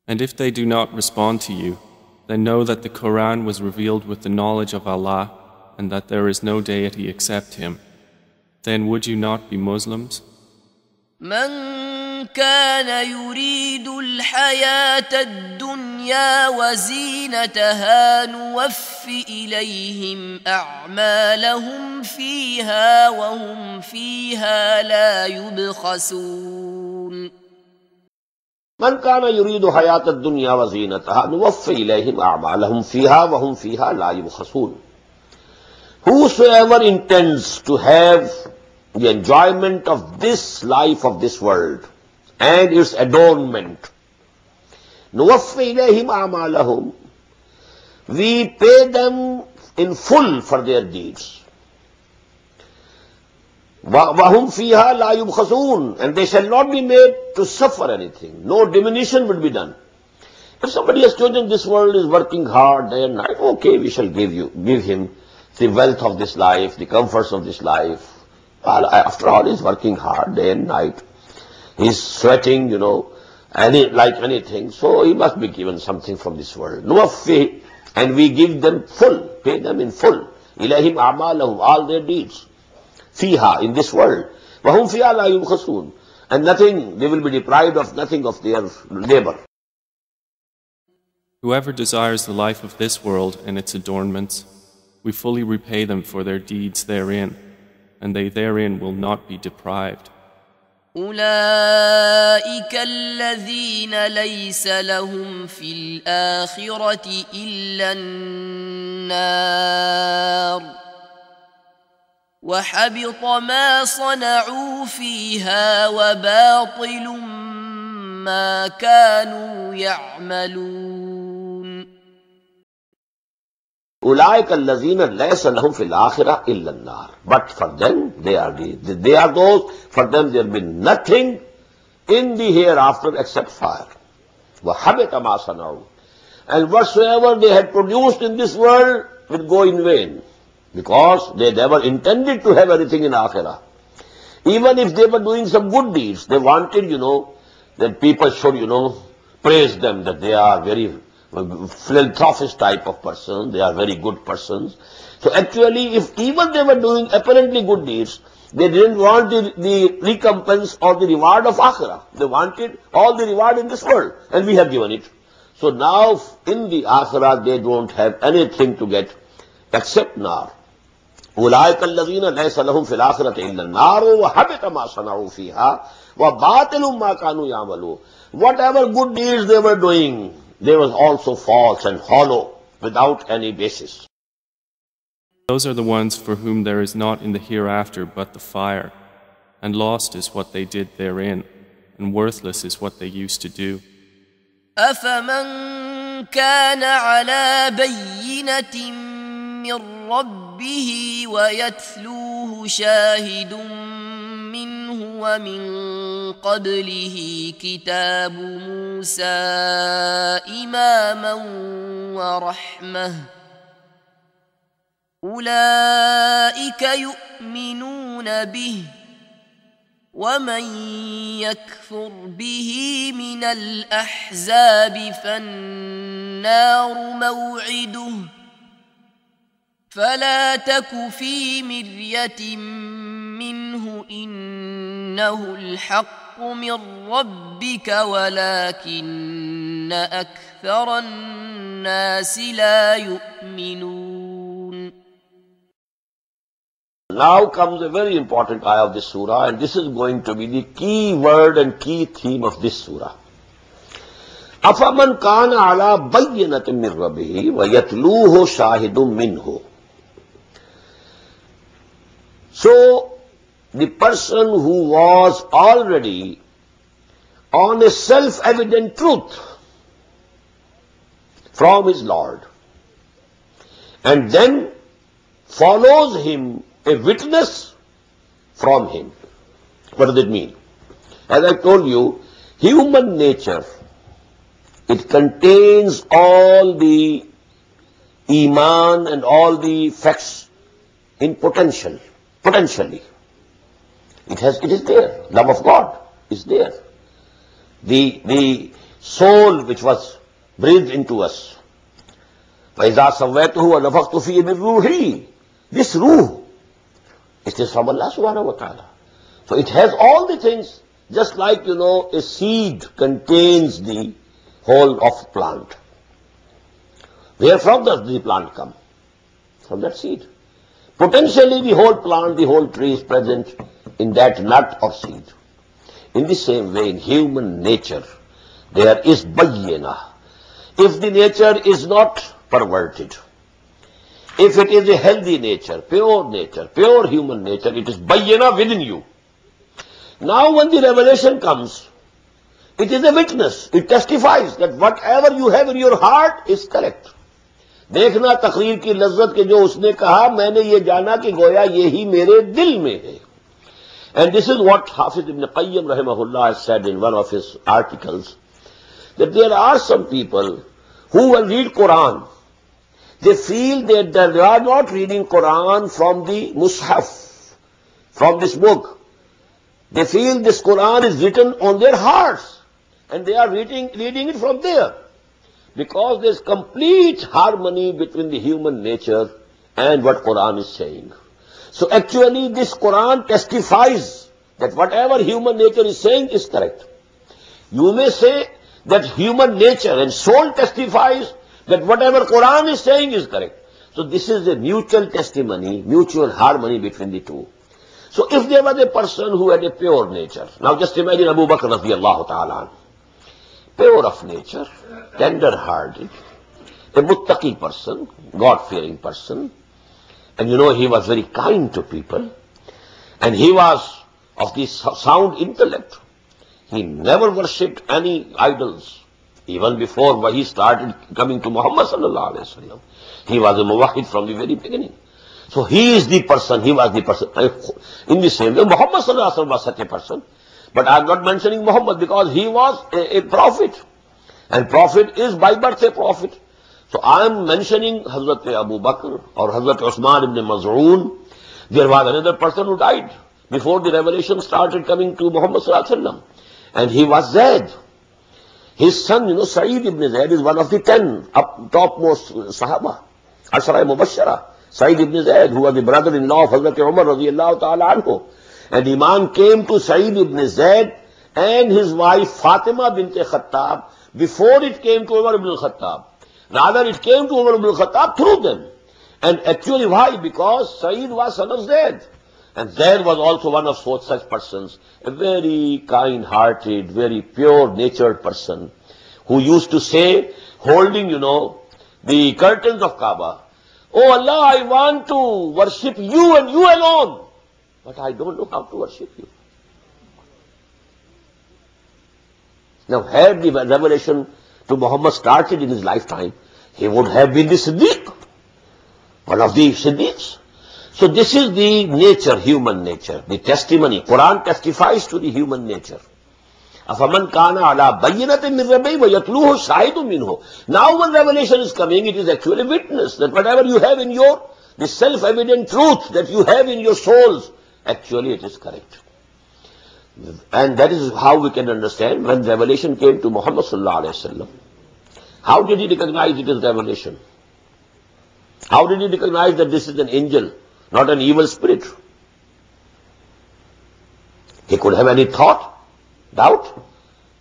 And if they do not respond to you, then know that the Quran was revealed with the knowledge of Allah and that there is no deity except Him. Then would you not be Muslims? من كان يريد الحياة الدنيا وزينتها نوف إليهم أعمالهم فيها وهم فيها لا يبخسون من كان يريد حياة الدنيا وزينتها نوف إليهم أعمالهم فيها وهم فيها لا يبخسون. Whosoever intends to have the enjoyment of this life of this world and its adornment, نوف إليهم أعمالهم, we pay them in full for their deeds. وَهُمْ فِيهَا لَا يُبْخَسُونَ, and they shall not be made to suffer anything. No diminution will be done. If somebody has chosen this world, is working hard day and night, okay, we shall give him the wealth of this life, the comforts of this life. After all, he's working hard day and night. He's sweating, like anything. So he must be given something from this world. نُوَفِّهِ, and we give them full, pay them in full. إِلَيْهِمْ أَعْمَالَهُمْ, all their deeds. فِيهَا, in this world. وَهُمْ فِيهَا لَا يُبْخَسُونَ, and nothing, they will be deprived of nothing of their labor. Whoever desires the life of this world and its adornments, we fully repay them for their deeds therein, and they therein will not be deprived. أولئك الذين ليس لهم في الآخرة إلا النار وحبط ما صنعوا فيها وباطل ما كانوا يعملون. أولئك الذين ليس لهم في الآخرة إلا النار. But for them, they are those, for them there will be nothing in the hereafter except fire. وَحَبِطَ مَا صَنَعُوا, and whatsoever they had produced in this world will go in vain, because they never intended to have anything in Akhirah. Even if they were doing some good deeds, they wanted, that people should, praise them, that they are very philanthropist type of person, they are very good persons. So actually, if even they were doing apparently good deeds, they didn't want the recompense or the reward of Akhirah. They wanted all the reward in this world, and we have given it. So now, in the Akhirah, they don't have anything to get except nar. أولئك الذين ليس لهم في الآخرة إلا النار وحبط ما صنعوا فيها وباطل ما كانوا يعملون. Whatever good deeds they were doing, they was also false and hollow, without any basis. Those are the ones for whom there is not in the hereafter but the fire, and lost is what they did therein, and worthless is what they used to do. أفمن كان على بينة من ربه ويتلوه شاهد منه ومن قبله كتاب موسى إماما ورحمة أولئك يؤمنون به ومن يكفر به من الأحزاب فالنار موعده فلا تك في مرية منه إنه الحق من ربك ولكن أكثر الناس لا يؤمنون. Now comes a very important ayah of this surah, and this is going to be the key word and key theme of this surah. أَفَمَنْ كَانَ عَلَى بَيِّنَةٍ مِّن رَبِّهِ وَيَتْلُوهُ شَاهِدٌ مِّنْهُ. So, the person who was already on a self-evident truth from his Lord, and then follows him a witness from him. What does it mean? As I told you, human nature, it contains all the iman and all the facts in potentially. It is there. Love of God is there. The soul which was breathed into us. وَإِذَا سَوَّيْتُهُ وَنَفَخْتُ فِيهِ مِنْ رُوحِي. This ruh, it is from Allah subhanahu wa ta'ala. So it has all the things Just like, a seed contains the whole of plant. Where from does the plant come? From that seed. Potentially the whole plant, the whole tree is present in that nut or seed. In the same way, in human nature, there is bayyina. If the nature is not perverted, if it is a healthy nature, pure human nature, it is bayyina within you. Now when the revelation comes, it is a witness. It testifies that whatever you have in your heart is correct. देखना तकरीर की लज्जत के जो उसने कहा, मैंने ये जाना कि गोया यही मेरे दिल में है. And this is what Hafiz ibn Qayyim rahimahullah has said in one of his articles, that there are some people who will read Quran. They feel that they are not reading Quran from the Mus'haf, from this book. They feel this Quran is written on their hearts, and they are reading it from there. Because there is complete harmony between the human nature and what Quran is saying. So actually this Quran testifies that whatever human nature is saying is correct. You may say that human nature and soul testifies that whatever Quran is saying is correct. So this is a mutual testimony, mutual harmony between the two. So if there was a person who had a pure nature, now just imagine Abu Bakr radiyallahu ta'ala, pure of nature, tender-hearted, a muttaqi person, God-fearing person, and he was very kind to people, and he was of the sound intellect. He never worshipped any idols, even before he started coming to Muhammad sallallahu alaihi wasallam. He was a muwahhid from the very beginning. So he was the person. In the same way, Muhammad sallallahu alaihi wasallam was such a person. But I am not mentioning Muhammad because he was a prophet. And prophet is by birth a prophet. So I am mentioning Hazrat Abu Bakr or Hazrat Usman ibn Maz'un. There was another person who died before the revelation started coming to Muhammad sallallahu alaihi wasallam. And he was Zaid. His son, Sa'id ibn Zaid is one of the 10 topmost Sahaba. Ashra Mubashshara. Sa'id ibn Zaid, who was the brother-in-law of Hazrat Umar radiyallahu ta'ala anhu. And Iman came to Sa'id ibn Zaid and his wife Fatima bint Khattab before it came to Umar ibn Khattab. Rather, it came to Umar ibn Khattab through them. And actually why? Because Sa'id was son of Zaid. And Zaid was also one of such persons, a very kind-hearted, very pure-natured person, who used to say, holding, the curtains of Kaaba, "Oh Allah, I want to worship you and you alone, but I don't know how to worship you." Now, had the revelation to Muhammad started in his lifetime, he would have been the Siddiq, one of the Siddiqs. So this is the nature, human nature, the testimony. Quran testifies to the human nature. أَفَمَنْ كَانَ عَلَى بَيِّنَةٍ مِّن رَبِّهِ وَيَتْلُوهُ شَاهِدٌ مِّنْهُ. Now when revelation is coming, it is actually witness that whatever you have in the self-evident truth that you have in your souls, actually it is correct. And that is how we can understand when revelation came to Muhammad sallallahu alaihi wasallam. How did he recognize it as revelation? How did he recognize that this is an angel, not an evil spirit? He could have any thought, doubt.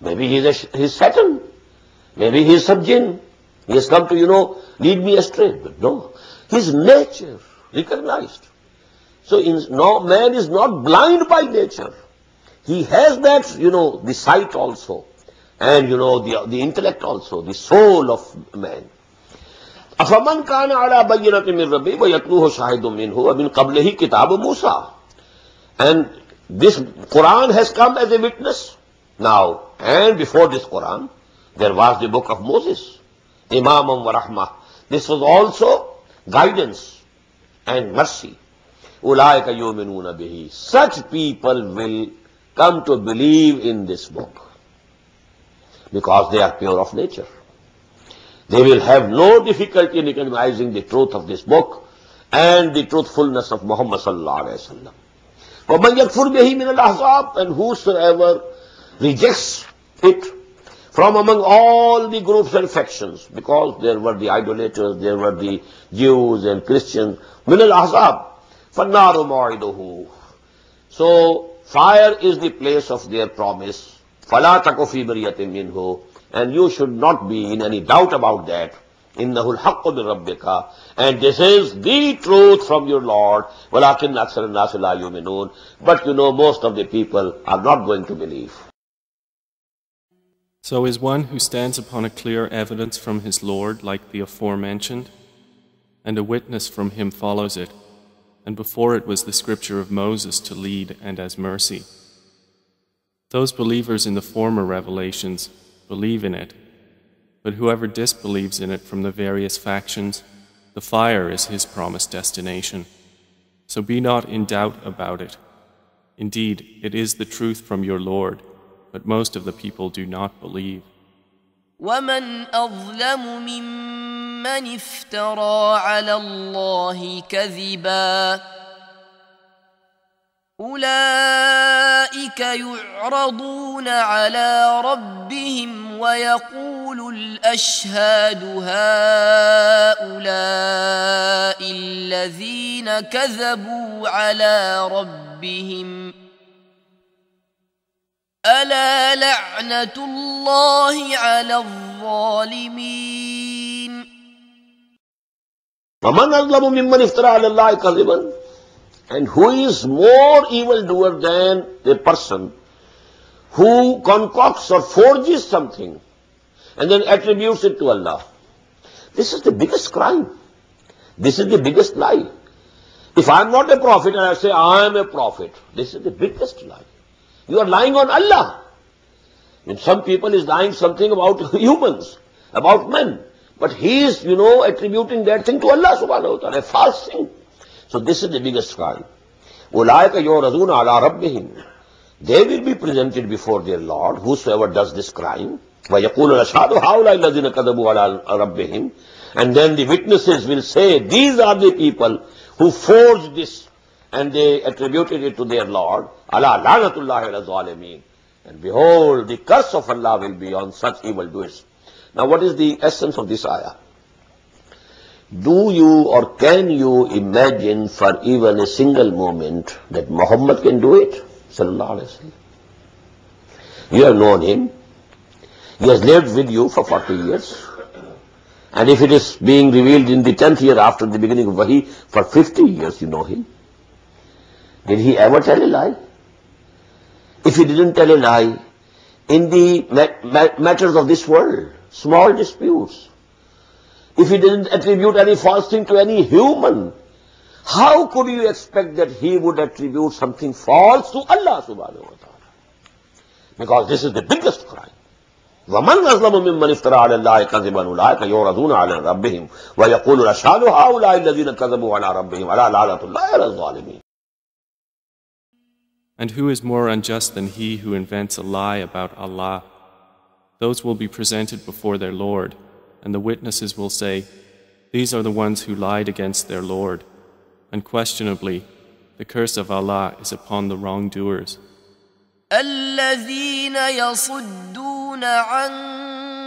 Maybe he's Satan. Maybe he's some jinn. He has come to, lead me astray. But no, his nature recognized. So man is not blind by nature. He has that, the sight also, and, the intellect also, the soul of man. أَفَمَنْ كَانَ عَلَى بَيِّنَةٍ مِّن رَبِّهِ وَيَتْلُوهُ شَاهِدٌ مِّنْهُ وَمِنْ قَبْلِهِ كِتَابُ مُوسَى. And this Quran has come as a witness now. And before this Quran, there was the book of Moses, Imamam wa Rahmah. This was also guidance and mercy. أُولَٰئِكَ يُؤْمِنُونَ بِهِ. Such people will come to believe in this book because they are pure of nature. They will have no difficulty in recognizing the truth of this book and the truthfulness of Muhammad sallallahu alaihi wasallam. وَمَنْ يَكْفُرْ بِهِ مِنَ الْأَحْزَابِ. And whosoever rejects it from among all the groups and factions, because there were the idolaters, there were the Jews and Christians, مِنَ الْأَحْزَابِ فَالنَّارُ مَوْعِدُهُ. So fire is the place of their promise. فَلَا تَكُ فِي مِرْيَةٍ مِّنْهُ, and you should not be in any doubt about that. إِنَّهُ الْحَقُّ مِنْ رَبِّكَ, and this is the truth from your Lord. وَلَكِنَّ أَكْثَرَ النَّاسِ لَا يُؤْمِنُونَ, but most of the people are not going to believe. So is one who stands upon a clear evidence from his Lord like the aforementioned, and a witness from him follows it, and before it was the scripture of Moses to lead and as mercy. Those believers in the former revelations believe in it, but whoever disbelieves in it from the various factions, the fire is his promised destination. So be not in doubt about it. Indeed, it is the truth from your Lord, but most of the people do not believe. ومن أظلم ممن افترى على الله كذبا أولئك يعرضون على ربهم ويقول الأشهاد هؤلاء الذين كذبوا على ربهم ألا لعنة الله على الظالمين. وَمَنْ أَظْلَمُ مِمَّنِ افْتَرَى عَلَى اللَّهِ كَذِبًا, and who is more evildoer than the person who concocts or forges something and then attributes it to Allah. This is the biggest crime. This is the biggest lie. If I am not a prophet and I say I am a prophet, this is the biggest lie. You are lying on Allah. And some people is lying something about humans, about men. But he is, attributing that thing to Allah subhanahu wa ta'ala, a false thing. So this is the biggest crime. أُولَٰئِكَ يُعْرَضُونَ عَلَىٰ رَبِّهِمْ, they will be presented before their Lord, whosoever does this crime. وَيَقُولُ الْأَشْهَادُ هَؤُلَاءِ الَّذِينَ كَذَبُوا عَلَىٰ رَبِّهِمْ, and then the witnesses will say, these are the people who forged this, and they attributed it to their Lord. أَلَا لَعْنَةُ اللَّهِ عَلَى الظَّالِمِينَ, and behold, the curse of Allah will be on such evildoers. Now what is the essence of this ayah? Do you or can you imagine for even a single moment that Muhammad can do it? Sallallahu Alaihi Wasallam. You have known him. He has lived with you for 40 years. And if it is being revealed in the 10th year after the beginning of Wahi, for 50 years you know him. Did he ever tell a lie? If he didn't tell a lie, in the matters of this world, small disputes, if he didn't attribute any false thing to any human, how could you expect that he would attribute something false to Allah subhanahu wa ta'ala? Because this is the biggest crime. وَمَنْ أَظْلَمُ مِمَّنِ افْتَرَىٰ عَلَى اللَّهِ كَذِبًا أُولَٰئِكَ يُعْرَضُونَ عَلَىٰ رَبِّهِمْ وَيَقُولُ الْأَشْهَادُ هَؤُلَاءِ الَّذِينَ كَذَبُوا عَلَىٰ رَبِّهِمْ أَلَا لَعْنَةُ اللَّهِ عَلَى الظَّالِمِينَ. And who is more unjust than he who invents a lie about Allah? Those will be presented before their Lord, and the witnesses will say, these are the ones who lied against their Lord. Unquestionably, the curse of Allah is upon the wrongdoers. الذين يصدون عن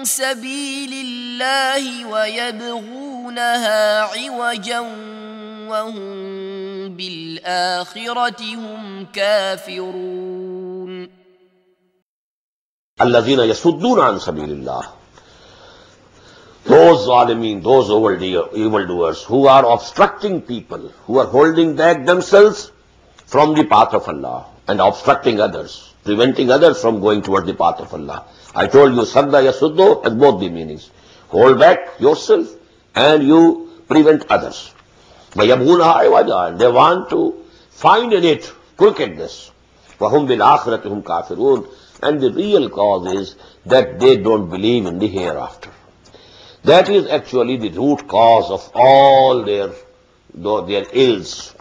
سبيل الله ويبغونها عوجا وهم بالآخرة هم كافرون. الذين يصدون عن سبيل الله, those zalimin, those evildoers who are obstructing people, who are holding back themselves from the path of Allah and obstructing others, preventing others from going towards the path of Allah. I told you, sadda yasuddo has both the meanings. Hold back yourself and you prevent others. وَيَبْغُونَهَا عِوَجًا, and they want to find in it crookedness. وَهُمْ بِالْآخِرَةِ هُمْ كَافِرُونَ, and the real cause is that they don't believe in the hereafter. That is actually the root cause of all their ills.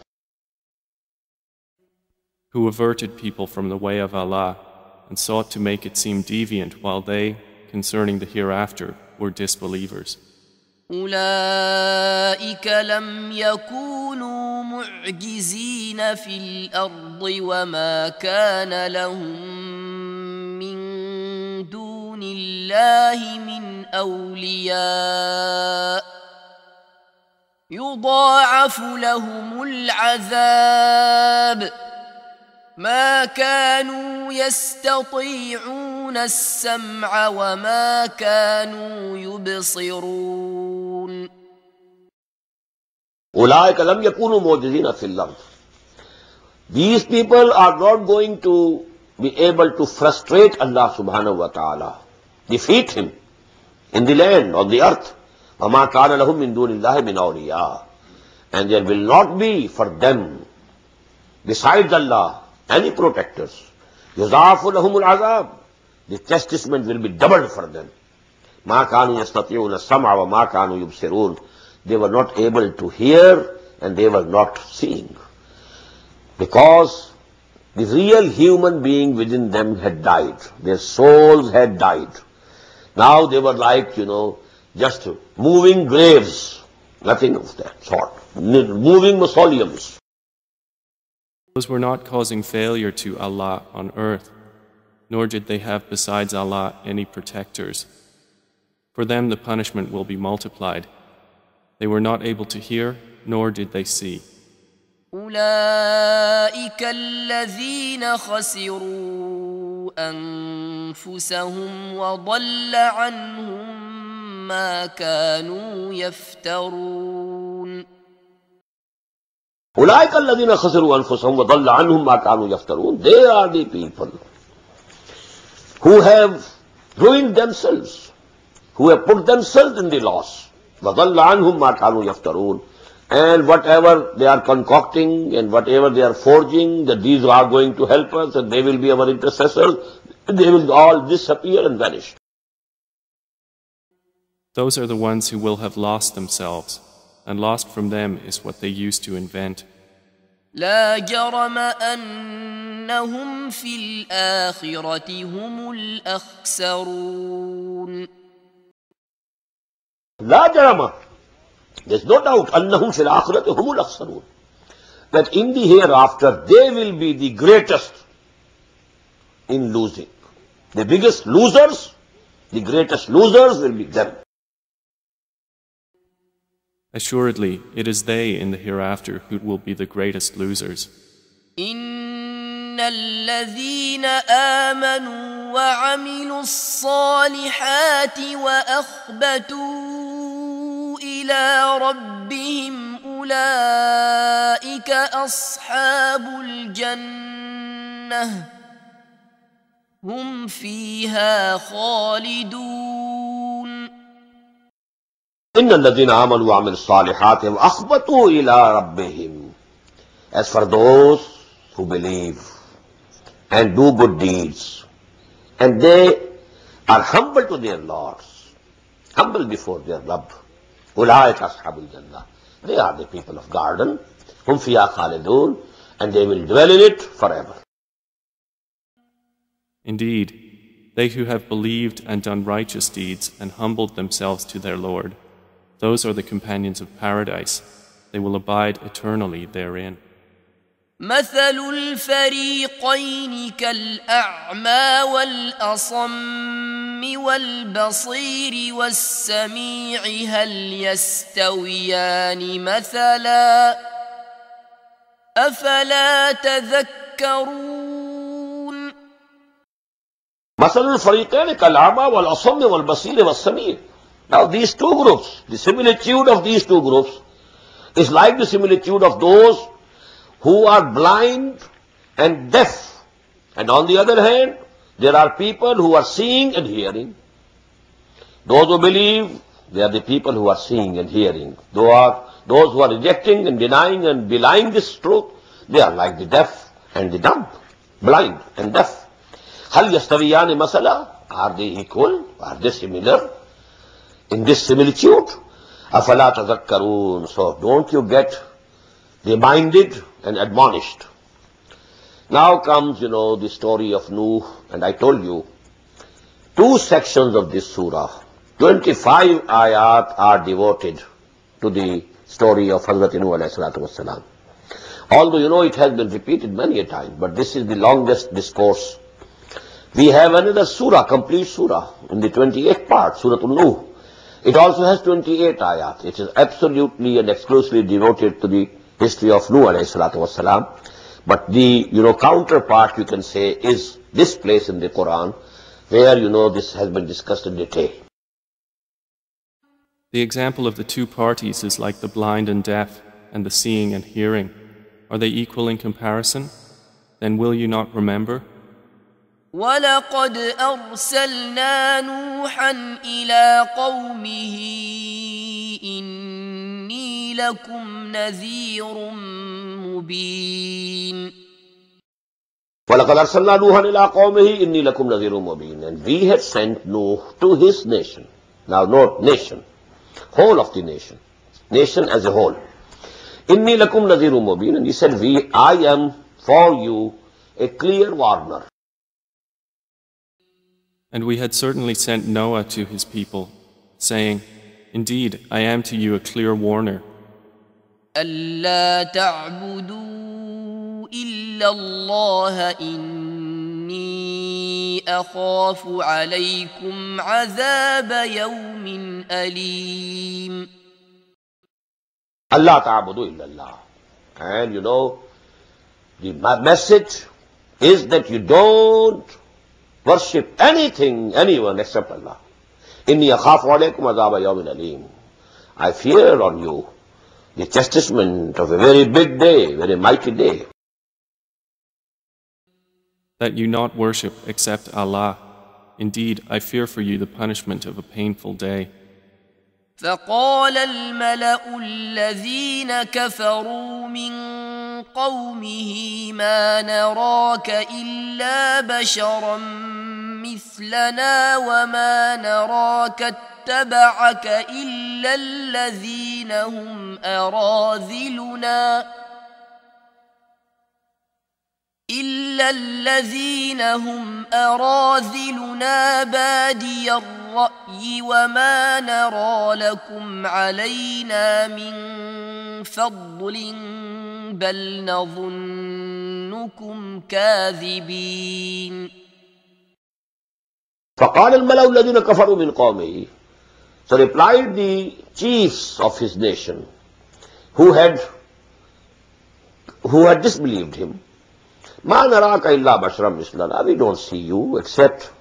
Who averted people from the way of Allah and sought to make it seem deviant while they, concerning the hereafter, were disbelievers. أولئك لم يكونوا معجزين في الأرض وما كان لهم من دون الله من أولياء يضاعف لهم العذاب ما كانوا يستطيعون السمع وما كانوا يبصرون أولئك لم يكونوا معجزين في الأرض. These people are not going to be able to frustrate Allah subhanahu wa ta'ala, defeat him in the land, on the earth. وَمَا كَانَ لَهُم مِّن دُونِ اللَّهِ مِنْ أَوْلِيَاءَ. And there will not be for them, besides Allah, any protectors. يُضَاعَفُ لَهُمُ الْعَذَابُ. The chastisement will be doubled for them. مَا كَانُوا يَسْتَطِيعُونَ السَّمْعَ وَمَا كَانُوا يُبْصِرُونَ. They were not able to hear and they were not seeing. Because the real human being within them had died. Their souls had died. Now they were like, just moving graves. Nothing of that sort. Moving mausoleums. Those were not causing failure to Allah on earth, nor did they have besides Allah any protectors. For them the punishment will be multiplied. They were not able to hear, nor did they see. أولئك الذين خسروا أنفسهم وضل عنهم ما كانوا يفترون أولئك الذين خسروا أنفسهم وضل عنهم ما كانوا يفترون. They are the people who have ruined themselves, who have put themselves in the loss. وضل عنهم ما كانوا يفترون. And whatever they are concocting and whatever they are forging, that these are going to help us and they will be our intercessors, they will all disappear and vanish. Those are the ones who will have lost themselves, and lost from them is what they used to invent. لا جرم أنهم في الآخرة هم الأخسرون. لا جرم. There's no doubt أنهم في الآخرة هم الأخسرون. That in the hereafter they will be the greatest in losing. The biggest losers, the greatest losers will be them. Assuredly, it is they in the hereafter who will be the greatest losers. إن الذين آمنوا وعملوا الصالحات وأخبتوا إلى ربهم أولئك أصحاب الجنة هم فيها خالدون. إن الذين آمنوا وعملوا الصالحات وأخبتوا إلى ربهم. As for those who believe and do good deeds, and they are humble to their lords, humble before their Rabb, أولئك أصحاب الجنة. They are the people of garden, هم فيها خالدون, and they will dwell in it forever. Indeed, they who have believed and done righteous deeds and humbled themselves to their Lord, those are the companions of paradise. They will abide eternally therein. مثل الفريقين كالأعمى والأصم والبصير والسميع هل يستويان مثلا أفلا تذكرون. مثل الفريقين كالأعمى والأصم والبصير والسميع. Now these two groups, the similitude of these two groups is like the similitude of those who are blind and deaf. And on the other hand, there are people who are seeing and hearing. Those who believe, they are the people who are seeing and hearing. Those who are rejecting and denying and belying this truth, they are like the deaf and the dumb, blind and deaf. هل يستويان مثلا? Are they equal? Are they similar in this similitude? أفلا تذكرون. So don't you get reminded and admonished. Now comes, the story of Nuh, and I told you, 2 sections of this surah, 25 ayat are devoted to the story of Hazrat Nuh alayhi salatu wassalam. Although, it has been repeated many a time, but this is the longest discourse. We have another surah, complete surah, in the 28th part, Surah Nuh. It also has 28 ayat. It is absolutely and exclusively devoted to the history of Nuh alayhi salatu wassalam. But the, counterpart you can say is this place in the Quran where, this has been discussed in detail. The example of the two parties is like the blind and deaf and the seeing and hearing. Are they equal in comparison? Then will you not remember? ولقد أرسلنا نوحا إلى قومه إني لكم نذير مبين. وَلَقَدْ أَرْسَلْنَا نُوحًا إِلَىٰ قَوْمِهِ إِنِّي لَكُمْ نَذِيرٌ مُبِينٌ. And we had sent Nuh to his nation. Now note, nation. Whole of the nation. Nation as a whole. إِنِّي لَكُمْ نَذِيرٌ مُبِينٌ. And he said, I am for you a clear warner. And we had certainly sent Noah to his people, saying, Indeed, I am to you a clear warner. ألا تعبدوا إلا الله إني أخاف عليكم عذاب يوم أليم. Allah ta'budu illallah. And the message is that you don't worship anything, anyone except Allah. Inni akhafu alaykum azaba yawmin alim. I fear on you the chastisement of a very big day, very mighty day. That you not worship except Allah. Indeed, I fear for you the punishment of a painful day. فقال الملأ الذين كفروا من قومه ما نراك إلا بشرا مثلنا وما نراك اتبعك إلا الذين هم أراذلنا بادي الرأي وما نرى لكم علينا من فضل بل نظنكم كاذبين. فقال الملأ الذين كفروا من قومه. So replied the chiefs of his nation who had disbelieved him. مَا نَرَاكَ إِلَّا بَشْرًا مِثْلَنَا. We don't see you except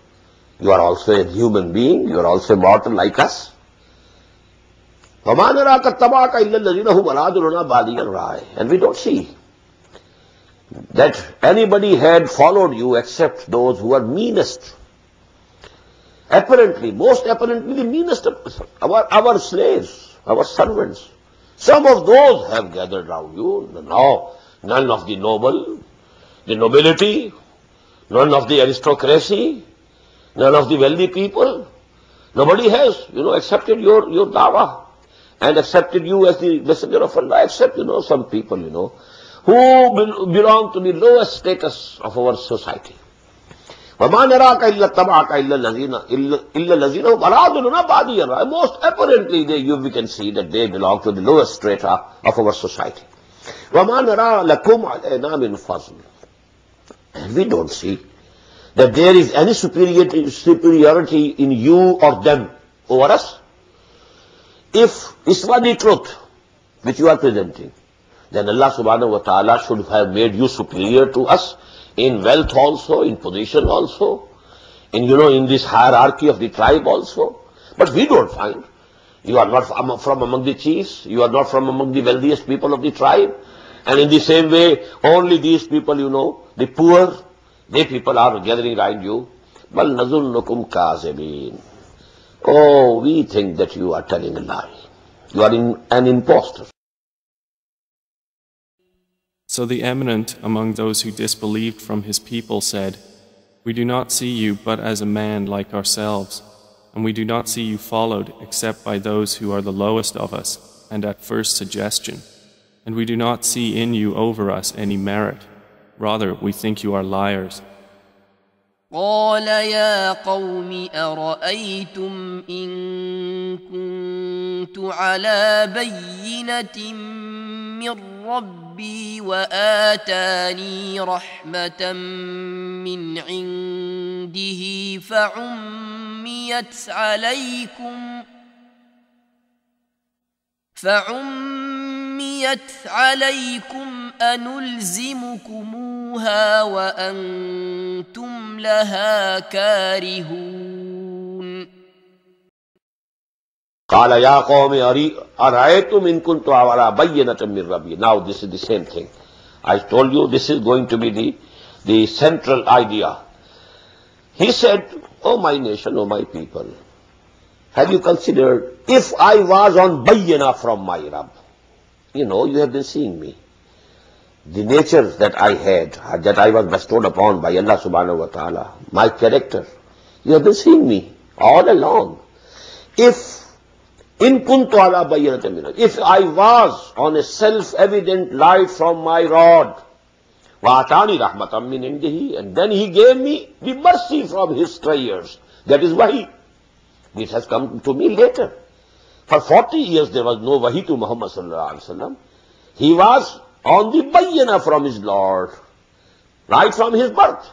you are also a human being, you are also mortal like us. وَمَا نَرَاكَ اتَّبَعَكَ إِلَّا الَّذِينَ هُمْ أَرَاذِلُنَا بَادِيَ الرَّأْيِ. And we don't see that anybody had followed you except those who are meanest. Apparently, most apparently the meanest of our slaves, our servants. Some of those have gathered round you. Now, none of the noble, the nobility, none of the aristocracy, none of the wealthy people. Nobody has, accepted your dawah and accepted you as the messenger of Allah, except, some people, who belong to the lowest status of our society. وَمَا نَرَاكَ إِلَّا اتَّبَعَكَ إِلَّا الَّذِينَ هُمْ أَرَاذِلُنَا بَادِيَ الرَّأْيِ. Most apparently, we can see that they belong to the lowest strata of our society. وَمَا نَرَى لَكُمْ عَلَيْنَا مِنْ فَضْلٍ. And we don't see that there is any superiority in you or them over us. If Isra the truth which you are presenting, then Allah subhanahu wa ta'ala should have made you superior to us in wealth also, in position also, in this hierarchy of the tribe also. But we don't find. You are not from among the chiefs, you are not from among the wealthiest people of the tribe. And in the same way, only these people, the poor, they people are gathering around you. بَلْ نَظُنُّكُمْ كَاذِبِينَ. Oh, we think that you are telling a lie. You are an impostor. So the eminent among those who disbelieved from his people said, We do not see you but as a man like ourselves, and we do not see you followed except by those who are the lowest of us, and at first suggestion. And we do not see in you over us any merit. Rather, we think you are liars. قال يا قوم أرأيتم إن كنت على بينة من ربي وآتاني رحمة من عنده فعميت عميت عليكم أنلزمكموها وأنتم لها كارهون قال يا قوم أرأيتم إن كنت على بينة من ربي. Now this is the same thing. I told you this is going to be the central idea. He said, "O my nation, O my people, have you considered if I was on bayyana from my Rabb? You know, you have been seeing me. The nature that I had, that I was bestowed upon by Allah subhanahu wa ta'ala, my character, you have been seeing me all along. If in kuntu ala bayyanatin min rabbi, if I was on a self-evident light from my Lord, wa atani rahmatan min indihi, and then he gave me the mercy from his prayers. That is wahi. This has come to me later. For 40 years there was no wahi to Muhammad sallallahu alaihi wasallam. He was on the bayyana from his Lord, right from his birth.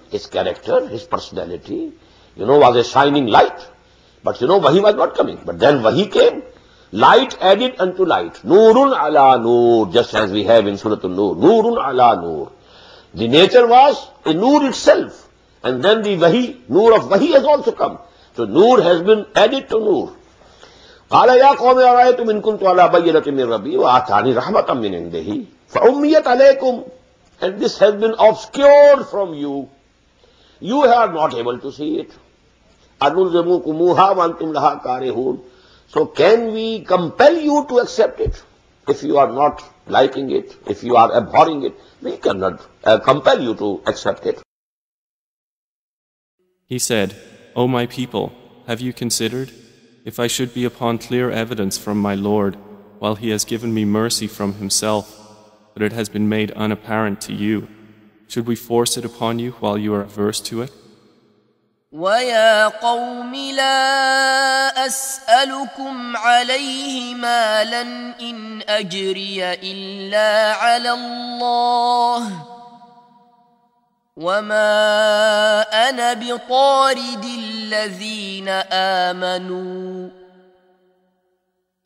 His character, his personality, was a shining light. But wahi was not coming. But then wahi came. Light added unto light. Nurun ala nur, just as we have in Surah An-Nur. Nurun ala nur. The nature was a nur itself. And then the wahi, nur of wahi has also come. So nur has been added to nur. قال يا قوم أرأيتم إن كنت على بينة من ربي وآتاني رحمة من عنده فأميت عليكم, and this has been obscured from you. You are not able to see it. أنلزمكموها وأنتم لها كارهون. So can we compel you to accept it? If you are not liking it, if you are abhorring it, we cannot compel you to accept it. He said, O my people, have you considered? If I should be upon clear evidence from my Lord, while He has given me mercy from Himself, but it has been made unapparent to you, should we force it upon you while you are averse to it? ويا قوم لا أسألكم عليه مالا إن أجري إلا على الله وما أنا بطارد الذين آمنوا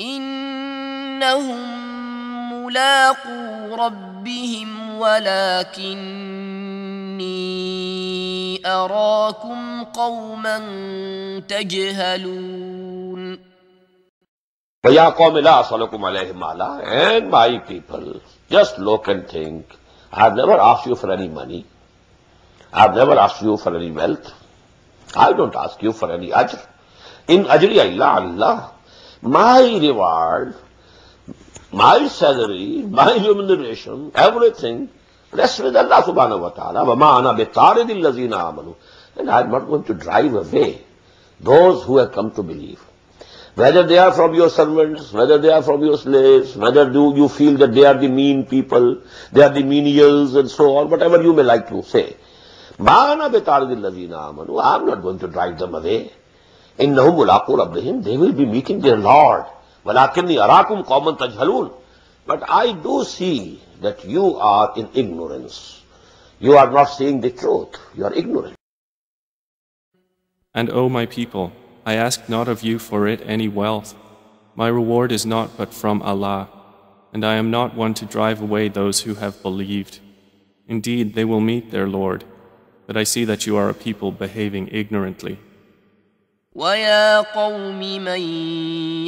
إنهم ملاقو ربهم ولكني أراكم قوما تجهلون. وَيَا قَوْمِ لَا أَسْأَلُكُمْ عَلَيْهِ مَالًا, and my people, just look and think. I have never asked you for any money. I have never asked you for any wealth. I don't ask you for any ajr. In ajriya illa Allah. My reward, my salary, my remuneration, everything rests with Allah subhanahu wa ta'ala. وَمَا أَنَا بِطَارِدِ الَّذِينَ آمَنُوا. And I am not going to drive away those who have come to believe. Whether they are from your servants, whether they are from your slaves, whether do you feel that they are the mean people, they are the menials and so on, whatever you may like to say. I'm not going to drive them away. إِنَّهُمْ مُلَاقُو رَبِّهِمْ, they will be meeting their Lord. وَلَكِنِّي أَرَاكُمْ قَوْمًا تَجْهَلُونَ. But I do see that you are in ignorance. You are not seeing the truth. You are ignorant. And O my people, I ask not of you for it any wealth. My reward is not but from Allah, and I am not one to drive away those who have believed. Indeed, they will meet their Lord, but I see that you are a people behaving ignorantly. وَيَا قَوْمِ مَنْ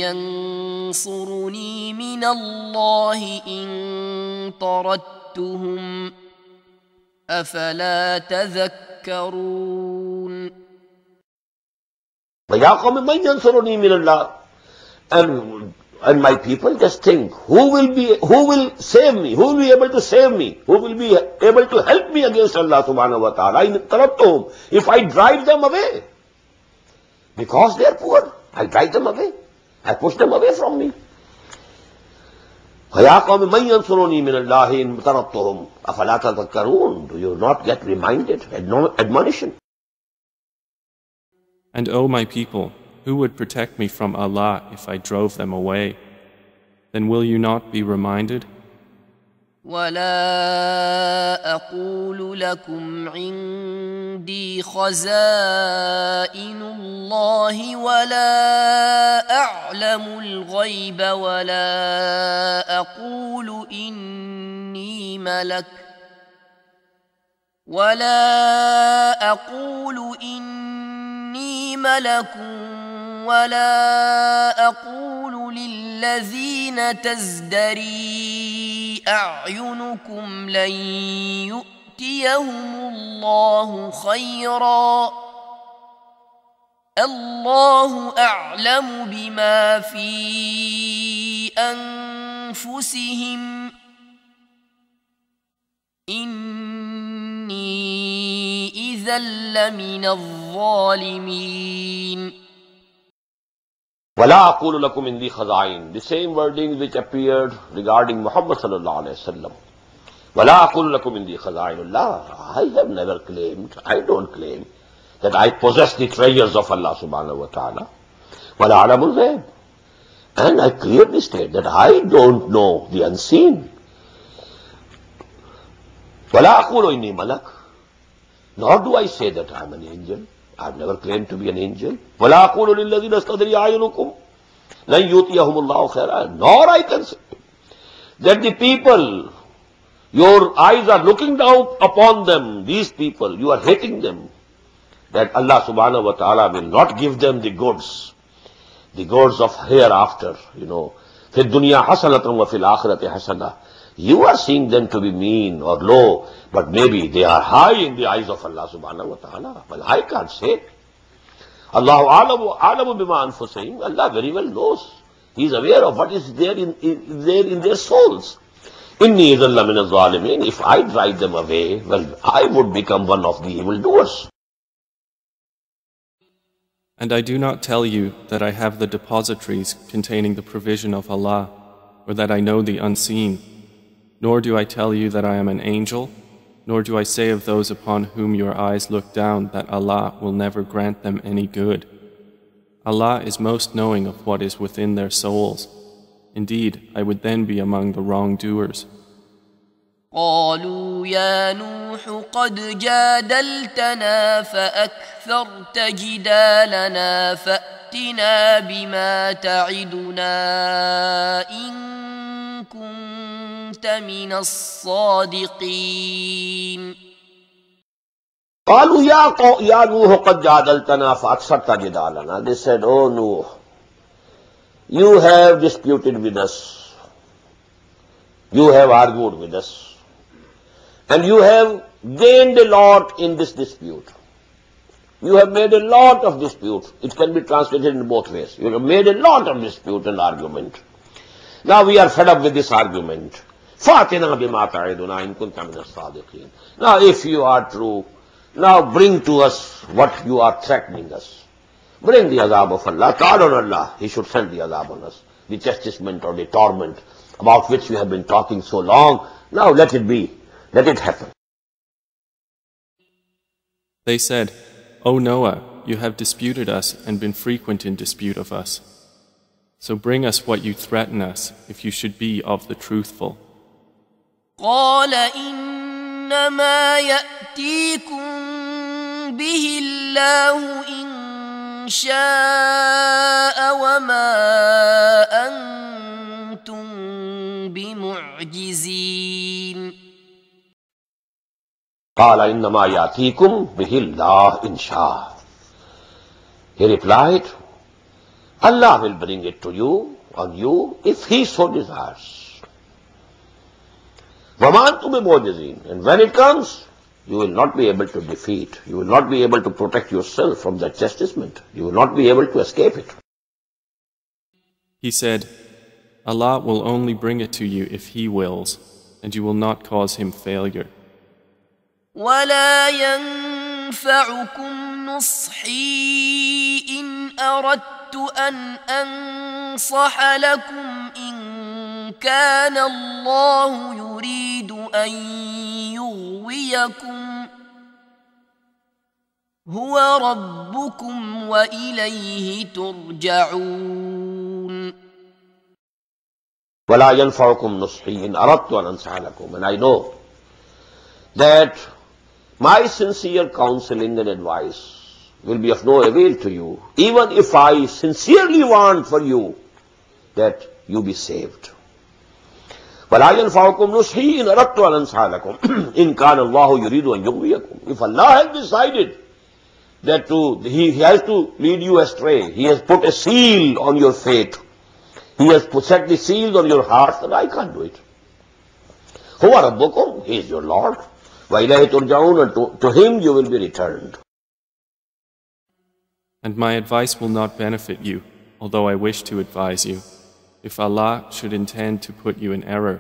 يَنْصُرُنِي مِنَ اللَّهِ إِنْ طَرَدتُّهُمْ أَفَلَا تَذَكَّرُونَ. وَيَا قَوْمِ مَنْ يَنْصُرُنِي مِنَ اللَّهِ, and my people, just think, who will save me? Who will be able to save me? Who will be able to help me against Allah subhanahu wa ta'ala? In tarattuhum, if I drive them away, because they are poor, I drive them away. I push them away from me. وَيَا قَوْمِ مَنْ يَنْصُرُنِي مِنَ اللَّهِ إِنْ تَرَدتُّهُمْ أَفَلَا تَذَكَّرُونَ. Do you not get reminded, admonition? And O my people, who would protect me from Allah if I drove them away? Then will you not be reminded? ولا أقول لكم عندي خزائن الله ولا أعلم الغيب ولا أقول إني ملك ولا أقول للذين تزدري أعينكم لن يؤتيهم الله خيرا الله أعلم بما في أنفسهم إني إذا لمن الظالمين. وَلَا أَقُولُ لَكُمْ إِنِّي خَزَائِنُ, the same wordings which appeared regarding Muhammad sallallahu alayhi wa sallam. وَلَا أَقُولُ لَكُمْ إِنِّي خَزَائِنُ اللَّهِ, I have never claimed, I don't claim that I possess the treasures of Allah subhanahu wa ta'ala. وَلَا أَعْلَمُ الْغَيْبِ, and I clearly state that I don't know the unseen. وَلَا أَقُولُ إِنِّي مَلَكٌ, nor do I say that I am an angel. I have never claimed to be an angel. وَلَا أَقُولُ لِلَّذِينَ اسْتَدْرِي أَعْيُنُكُمْ لَنْ يُؤْتِيَهُمُ اللَّهُ خَيْرًا, nor I can say that the people, your eyes are looking down upon them, these people, you are hating them, that Allah subhanahu wa ta'ala will not give them the goods of hereafter, فِي الدُّنْيَا حَسَنَةً وَفِي الْآخِرَةِ حَسَنَةً. You are seeing them to be mean or low, but maybe they are high in the eyes of Allah subhanahu wa ta'ala. Well, I can't say. Allahu a'lamu bima anfusihim. Allah very well knows. He is aware of what is there in their souls. Inni idhan lamina zalimin. If I drive them away, well, I would become one of the evildoers. And I do not tell you that I have the depositories containing the provision of Allah, or that I know the unseen. Nor do I tell you that I am an angel, nor do I say of those upon whom your eyes look down that Allah will never grant them any good. Allah is most knowing of what is within their souls. Indeed, I would then be among the wrongdoers. قالوا يا نوح قد جادلتنا فأكثرت جدالنا فأتنا بما تعدنا إن كنت من الصادقين. قالوا يا نوح قد جادلتنا فأكثرت جدالنا. They said, oh Nuh, you have disputed with us, you have argued with us, and you have gained a lot in this dispute. You have made a lot of dispute. It can be translated in both ways. You have made a lot of dispute and argument. Now we are fed up with this argument. فَأْتِنَا بِمَا تَعِدُنَا إِن كُنْتَ مِنَ الصَّادِقِينَ. Now if you are true, now bring to us what you are threatening us. Bring the azab of Allah. Call on Allah. He should send the azab on us. The chastisement or the torment about which you have been talking so long. Now let it be. Let it happen. They said, O Noah, you have disputed us and been frequent in dispute of us. So bring us what you threaten us, if you should be of the truthful. قال إنما يأتيكم به الله إن شاء وما أنتم بمعجزين. قال إنما يأتيكم به الله إن شاء. He replied, Allah will bring it to you, on you, if He so desires. وَمَا أَنْتُمْ بِمُعْجِزِينَ. And when it comes, you will not be able to defeat, you will not be able to protect yourself from that chastisement. You will not be able to escape it. He said, Allah will only bring it to you if He wills, and you will not cause Him failure. ولا ينفعكم نصحي إن أردت أن أنصح لكم إن كان الله يريد أن يغويكم هو ربكم وإليه ترجعون. وَلَا يَنْفَعُكُمْ نُصْحِي إِنْ أَرَدْتُ أَنْ أَنْصَحَ لَكُمْ. And I know that my sincere counseling and advice will be of no avail to you, even if I sincerely want for you that you be saved. وَلَا يَنْفَعُكُمْ نُصْحِي إِنْ أَرَدْتُ أَنْ أَنْصَحَ لَكُمْ إِنْ كَانَ اللَّهُ يُرِيدُ أَنْ يُغْوِيَكُمْ. If Allah has decided that He has to lead you astray, He has put a seal on your fate, He has set the seals on your heart, then I can't do it. هُوَ رَبُّكُمْ, He is your Lord. وَإِلَيْهِ تُرْجَعُونَ, and to Him you will be returned. And my advice will not benefit you, although I wish to advise you. If Allah should intend to put you in error,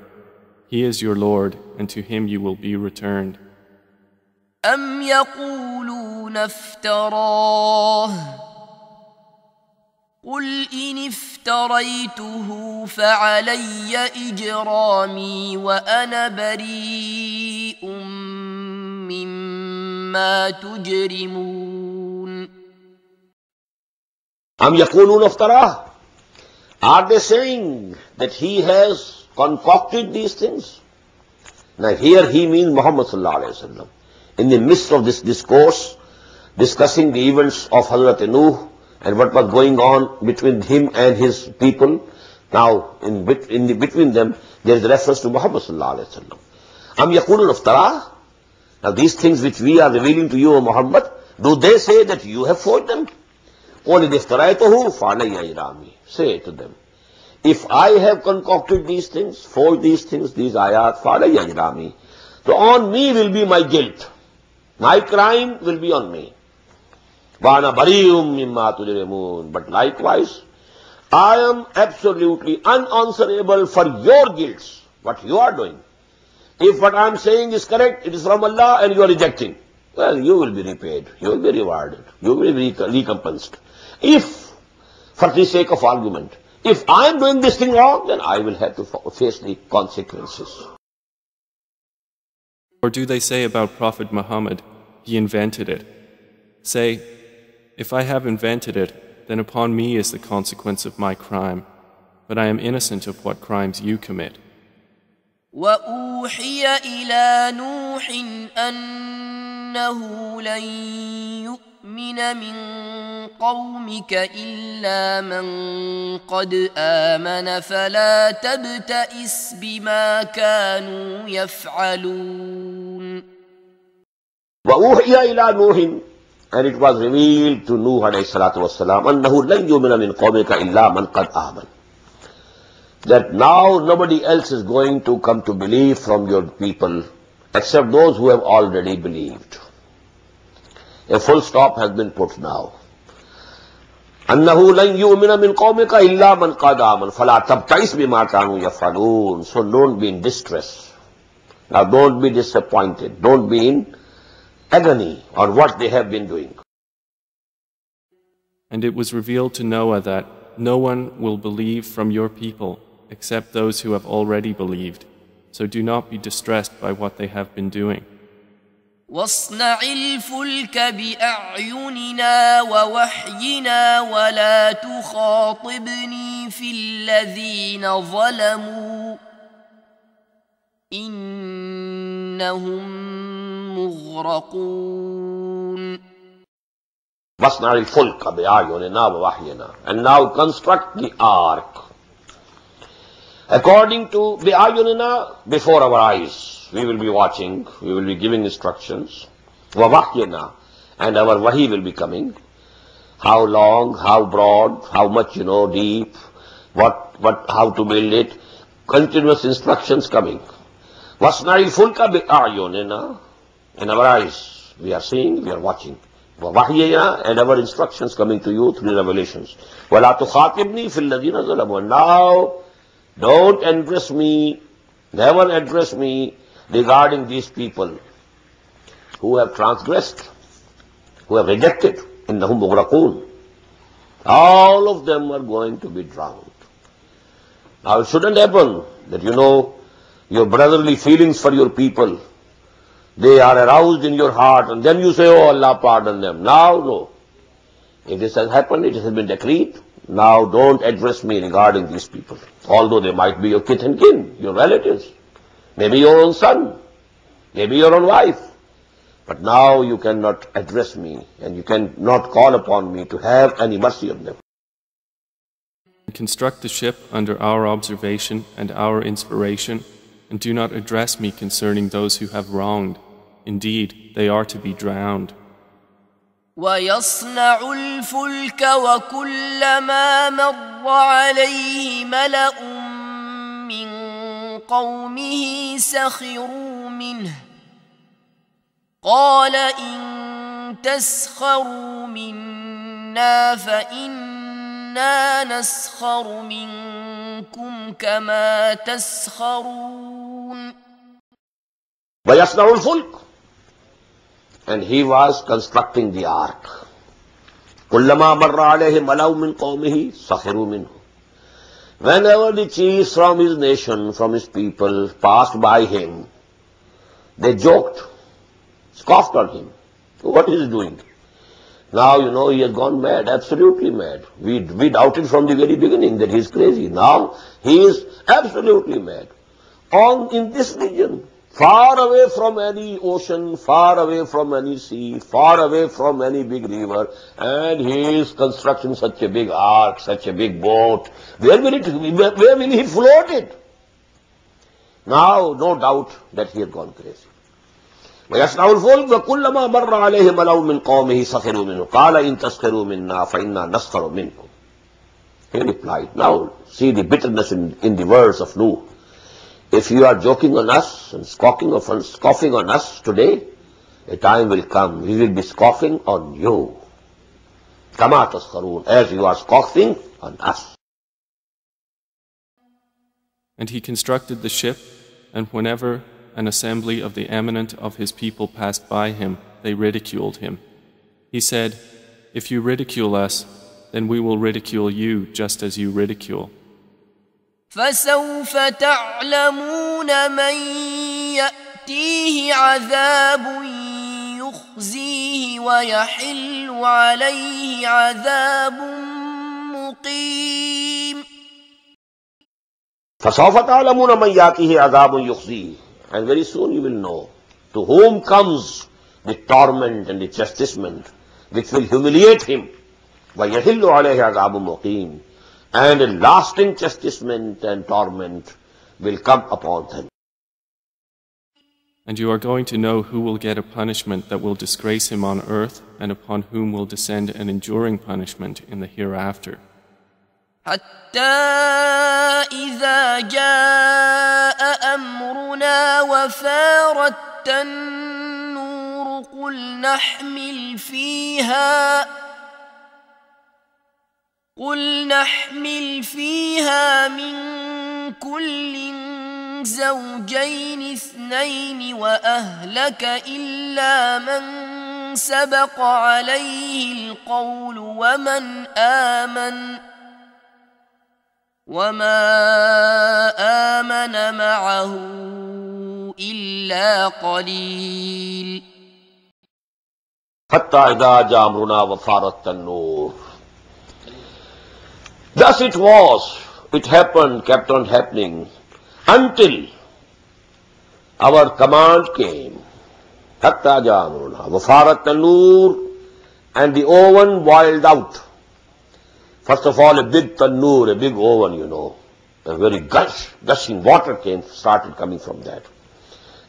He is your Lord, and to Him you will be returned. أَمْ يَقُولُونَ افْتَرَاهُ قُلْ إِنِ افْتَرَيْتُهُ فَعَلَيَّ إِجْرَامِي وَأَنَا بَرِيءٌ مِّمَّا تُجْرِمُونَ. أَمْ يَقُولُونَ افْتَرَاهُ. Are they saying that he has concocted these things? Now here he means Muhammad sallallahu alayhi wa sallam. In the midst of this discourse, discussing the events of Hazrat Nuh and what was going on between him and his people, now in between them there is a reference to Muhammad sallallahu alayhi wa sallam. Am yaqulun iftara. Now these things which we are revealing to you, O Muhammad, do they say that you have forged them? Only iftaraytuhu fa'alayya irami. Say to them, if I have concocted these things, forged these things, these ayat, fa'alayya irami, so on me will be my guilt. My crime will be on me. وَأَنَا بَرِيءٌ مِّمَّا تُجْرِمُونَ. But likewise, I am absolutely unanswerable for your guilts, what you are doing. If what I am saying is correct, it is from Allah and you are rejecting, well, you will be repaid, you will be rewarded, you will be recompensed. If, for the sake of argument, if I am doing this thing wrong, then I will have to face the consequences. Or do they say about Prophet Muhammad, he invented it? Say, if I have invented it, then upon me is the consequence of my crime, but I am innocent of what crimes you commit. وَأُوحِيَ إِلَى نُوحٍ أَنَّهُ لَن يُؤْمِنَ مِن قَوْمِكَ إِلَّا مَن قَدْ آمَنَ فَلَا تَبْتَئِسْ بِمَا كَانُوا يَفْعَلُونَ. وَأُوحِيَ إِلَى نُوحٍ, and it was revealed to Nuh alayhi salatu wassalam, أَنَّهُ لَن يُؤْمِنَ مِن قَوْمِكَ إِلَّا مَن قَدْ آمَنَ. That now nobody else is going to come to believe from your people except those who have already believed. A full stop has been put now. أَنَّهُ لَن يُؤْمِنَ مِن قَوْمِكَ إِلَّا مَنْ قَدْ آمَنَ فَلَا تَبْتَئِسْ بِمَا كَانُوا يَفْعَلُونَ. So don't be in distress. Now don't be disappointed. Don't be in agony on what they have been doing. And it was revealed to Noah that no one will believe from your people except those who have already believed. So do not be distressed by what they have been doing. وَاصْنَعِ الْفُلْكَ بِأَعْيُنِنَا وَوَحْيِنَا وَلَا تُخَاطِبْنِي فِي الَّذِينَ ظَلَمُوا إِنَّهُمْ مُغْرَقُونَ. وَاصْنَعِ الْفُلْكَ بِأَعْيُنِنَا وَوَحْيِنَا. And now construct the ark according to بِأَعْيُنِنَا, before our eyes. We will be watching, we will be giving instructions. وَوَحْيِنَا, and our wahi will be coming. How long, how broad, how much, deep, how to build it. Continuous instructions coming. وَاصْنَعِ الْفُلْكَ بِأَعْيُنِنَا. In our eyes, we are seeing, we are watching. وَوَحْيِنَا, and our instructions coming to you through revelations. وَلَا تُخَاطِبْنِي فِي الَّذِينَ ظَلَمُوا. Now, don't address me, never address me regarding these people who have transgressed, who have rejected. إِنَّهُمْ مُغْرَقُونَ. All of them are going to be drowned. Now it shouldn't happen that your brotherly feelings for your people, they are aroused in your heart and then you say, oh Allah pardon them. Now, no. If this has happened, it has been decreed, now don't address me regarding these people, although they might be your kith and kin, your relatives, maybe your own son, maybe your own wife. But now you cannot address me, and you cannot call upon me to have any mercy on them. Construct the ship under our observation and our inspiration, and do not address me concerning those who have wronged. Indeed, they are to be drowned. ويصنع الفلك وكلما مر عليه ملأ من قومه سخروا منه قال إن تسخروا منا فإنا نسخر منكم كما تسخرون. وَيَصْنَعُ الْفُلْكَ, and he was constructing the ark. كُلَّمَا مَرَّ عَلَيْهِ مَلَوْ مِنْ قَوْمِهِ سَخِرُوا مِنْهُ. Whenever the chiefs from his nation, from his people, passed by him, they joked, scoffed on him. What is he doing? Now, he has gone mad, absolutely mad. We doubted from the very beginning that he is crazy. Now, he is absolutely mad. In this region, far away from any ocean, far away from any sea, far away from any big river, and he is constructing such a big ark, such a big boat. Where will he float it? Now, no doubt that he has gone crazy. وَيَصْنَعُ الْفُلْكَ وَكُلَّمَا مَرَّ عَلَيْهِ مَلَوْ مِنْ قَوْمِهِ سَخِرُوا مِنْهُ قَالَ إِنْ تَسْخِرُوا مِنَّا فَإِنَّا نَسْخَرُ مِنْكُمْ. He replied, now see the bitterness in the words of Nuh. If you are joking on us and scoffing on us today, a time will come, we will be scoffing on you. كَمَا تَسْخَرُونَ, as you are scoffing on us. And he constructed the ship, and whenever an assembly of the eminent of his people passed by him, they ridiculed him. He said, if you ridicule us, then we will ridicule you just as you ridicule. فسوف تعلمون من يأتيه عذاب يخزيه ويحل عليه عذاب مقيم. فسوف تعلمون من يأتيه عذاب يخزيه, and very soon you will know to whom comes the torment and the chastisement which will humiliate him. وَيَحِلُّ عَلَيْهِ عَذَابٌ مُقِيمٌ, and a lasting chastisement and torment will come upon them. And you are going to know who will get a punishment that will disgrace him on earth, and upon whom will descend an enduring punishment in the hereafter. حتى إذا جاء أمرنا وفارت النور قل نحمل فيها من كل زوجين اثنين وأهلك إلا من سبق عليه القول وما آمن معه إلا قليل. حتى إذا جاء أمرنا وفارت النور. Thus it happened, kept on happening, until our command came. حتى جاء أمرنا وفارت النور, and the oven boiled out. First of all, a big tannoor, a big oven, a very gushing water started coming from that.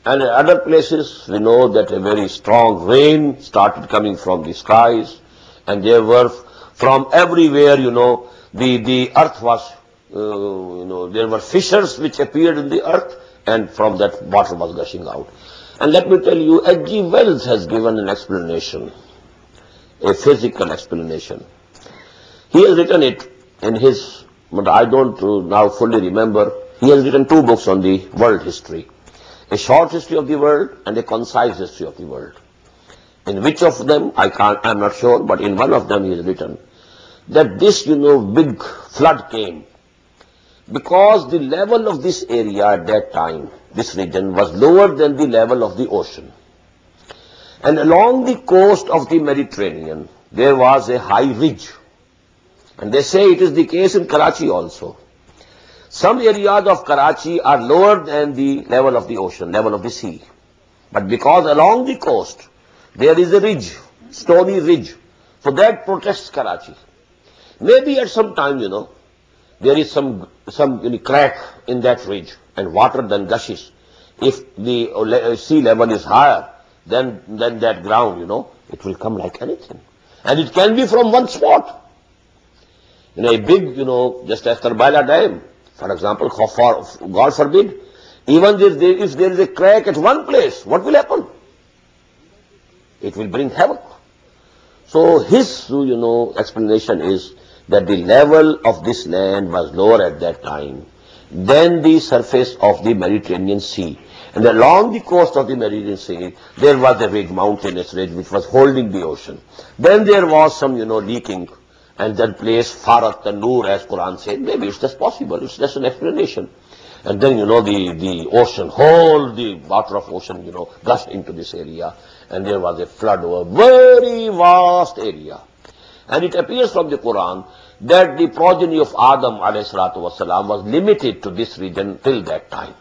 And in other places, we know that a very strong rain started coming from the skies, and there were from everywhere, the earth was, there were fissures which appeared in the earth, and from that water was gushing out. And let me tell you, H.G. Wells has given an explanation, a physical explanation. He has written it in his, but I don't now fully remember. He has written 2 books on the world history. A short history of the world and a concise history of the world. In which of them, I'm not sure, but in one of them he has written that this, big flood came because the level of this area at that time, this region, was lower than the level of the ocean. And along the coast of the Mediterranean, there was a high ridge. And they say it is the case in Karachi also. Some areas of Karachi are lower than the level of the ocean, level of the sea. But because along the coast there is a ridge, stony ridge, so that protects Karachi. Maybe at some time, there is some crack in that ridge and water then gushes. If the sea level is higher than that ground, it will come like anything. And it can be from one spot. A big, just as Karbala Dam, for example, God forbid, even if there is a crack at one place, what will happen? It will bring havoc. So his, explanation is that the level of this land was lower at that time than the surface of the Mediterranean Sea. And along the coast of the Mediterranean Sea, there was a ridge, mountainous ridge, which was holding the ocean. Then there was some, leaking, and that place, Farat Tanur, as Quran said, maybe it's just possible, it's just an explanation. And then, the ocean, the water of ocean, gushed into this area, and there was a flood over a very vast area. And it appears from the Quran that the progeny of Adam ﷺ was limited to this region till that time.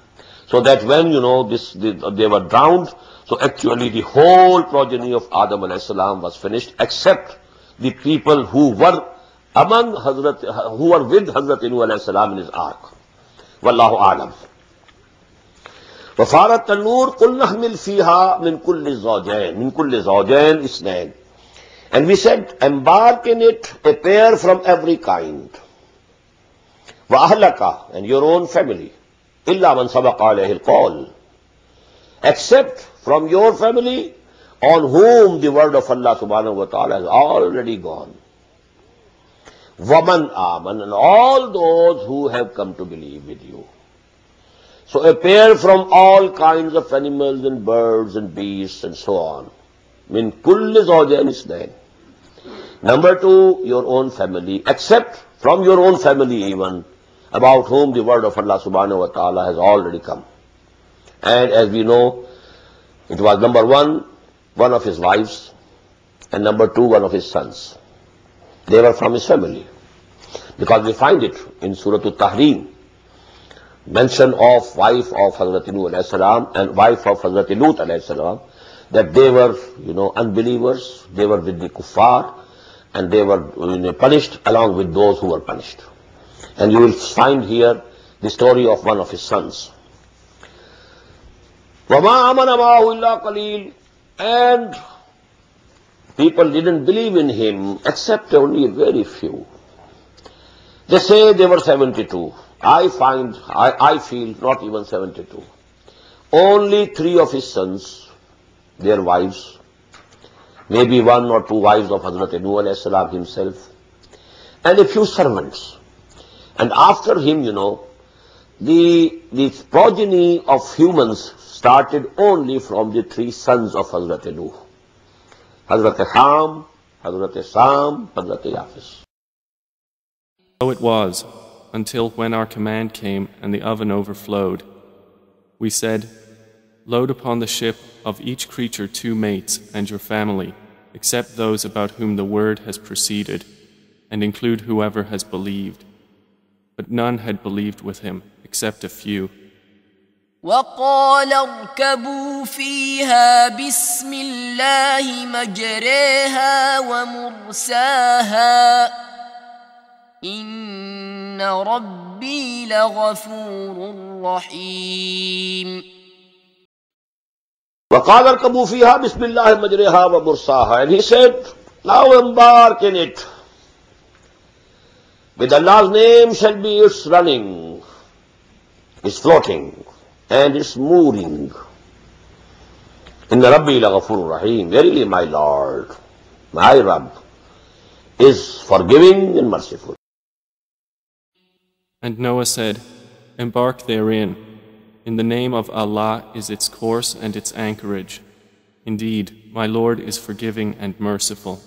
So that when, they were drowned, so actually the whole progeny of Adam ﷺ was finished, except the people who were with Hazrat Nuh ﷺ in his ark. Wallahu alam. وَفَارَتْ النُّورِ قُلْ نَحْمِلْ فِيهَا مِنْ كُلِّ زَوْجَيْنِ اثْنَيْنِ. And we said, embark in it a pair from every kind. وَأَهْلَكَ, and your own family. إِلَّا مَنْ سَبَقَ عَلَيْهِ الْقَوْلِ, except from your family on whom the word of Allah subhanahu wa ta'ala has already gone. وَمَنْ آمَنَ, and all those who have come to believe with you. So a pair from all kinds of animals and birds and beasts and so on. Min kulli zawjayn isnayn. Number two, your own family, except from your own family even, about whom the word of Allah subhanahu wa ta'ala has already come. And as we know, it was number one of his wives, and number two, one of his sons. They were from his family. Because we find it in Surah Al-Tahrim, mention of wife of Hazrat Nuh alayhi salam and wife of Hazrat Lut alayhi salam, that they were, unbelievers, they were with the kuffar, and they were punished along with those who were punished. And you will find here the story of one of his sons. وَمَا آمَنَ مَعَهُ إِلَّا قَلِيلٌ, and people didn't believe in him except only a very few. They say they were 72. I feel not even 72. Only 3 of his sons, their wives, maybe 1 or 2 wives of Hazrat Nuh alayhi salam himself, and a few servants. And after him, the progeny of humans started only from the 3 sons of Hazrat Nuh. Hazrat Ham, Hazrat Sam, Hazrat Yafis. So it was, until when our command came and the oven overflowed. We said, load upon the ship of each creature 2 mates and your family, except those about whom the word has proceeded, and include whoever has believed. But none had believed with him, except a few. وقال اركبوا فيها بسم الله مجريها ومرساها إن ربي لغفور رحيم. وَقَالَ ارْكَبُوا فِيهَا بِسْمِ اللَّهِ مَجْرَاهَا وَمُرْسَاهَا, and he said, now embark in it. With Allah's name shall be its running, its floating, and its mooring. Inna Rabbi laghafurur rahim. Verily my Lord, my Rabb, is forgiving and merciful. And Noah said, embark therein. In the name of Allah is its course and its anchorage. Indeed, my Lord is forgiving and merciful.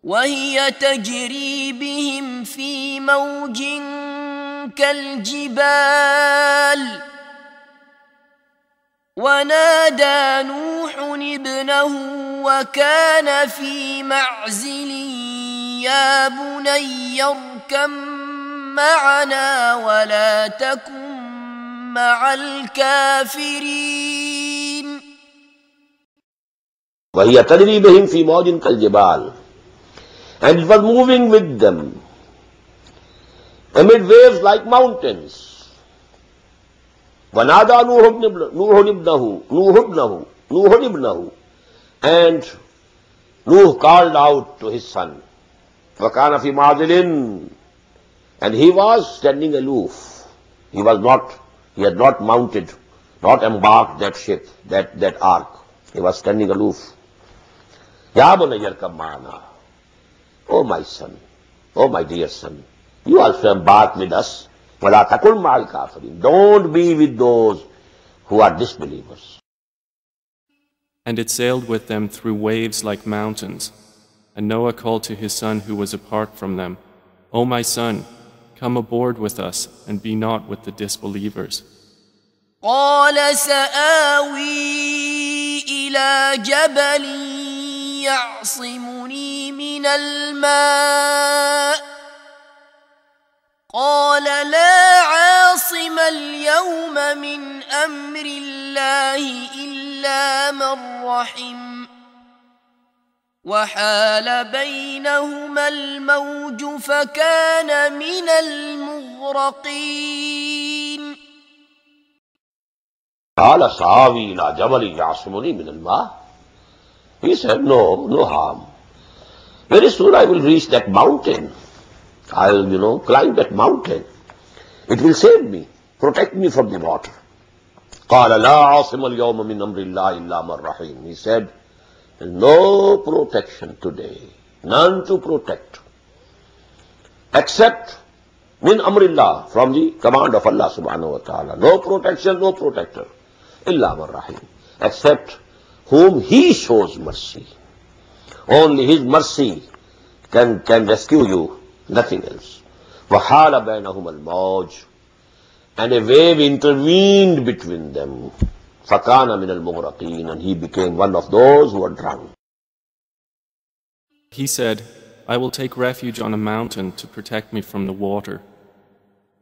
وهي تجري بهم في موج كالجبال ونادى نوح ابنه وكان في معزل يا بني اركب معنا ولا تكن مع الكافرين. وهي تجري بهم في موج كالجبال, and it was moving with them amid waves like mountains. وَنَادَى نُوحٌ ابْنَهُ, and Nuh called out to his son. وَكَانَ فِي مَعْزِلٍ, and he was standing aloof. He had not mounted, not embarked that ship, that ark. He was standing aloof. يَا بُنَيَّ ارْكَب مَعَنَا, oh my son, oh my dear son, you also embark with us. وَلَا تَكُنْ مَعَ الْكَافِرِينَ, don't be with those who are disbelievers. And it sailed with them through waves like mountains. And Noah called to his son who was apart from them, O my son, come aboard with us and be not with the disbelievers. قال سآوي إلى جبل يعصمني من الماء قال لا عاصم اليوم من أمر الله إلا من رحم وحال بينهما الموج فكان من المغرقين. قال سآوي إلى جبل يعصمني من الماء. He said, no harm. Very soon I will reach that mountain. I'll, climb that mountain. It will save me, protect me from the water. قال لا عاصم اليوم من أمر الله إلا من رحم. He said, there's no protection today, none to protect, except min amrillah, from the command of Allah subhanahu wa ta'ala. No protection, no protector, illa man rahim, except whom He shows mercy. Only His mercy can rescue you, nothing else. وَحَالَ بَيْنَهُمَ الْمَوْجُ, and a wave intervened between them. فَكَانَ مِنَ الْمُغْرَقِينَ, and he became one of those who were drowned. He said, I will take refuge on a mountain to protect me from the water.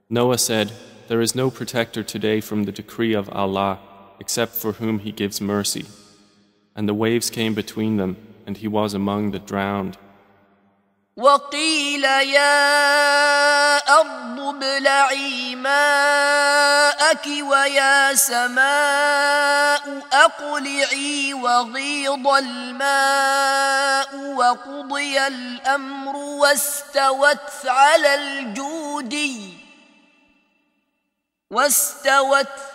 Noah said, there is no protector today from the decree of Allah except for whom He gives mercy. And the waves came between them, and he was among the drowned. وقيل يا أرض ابلعي ماءك ويا سماء أقلعي وغيض الماء وقضي الأمر واستوت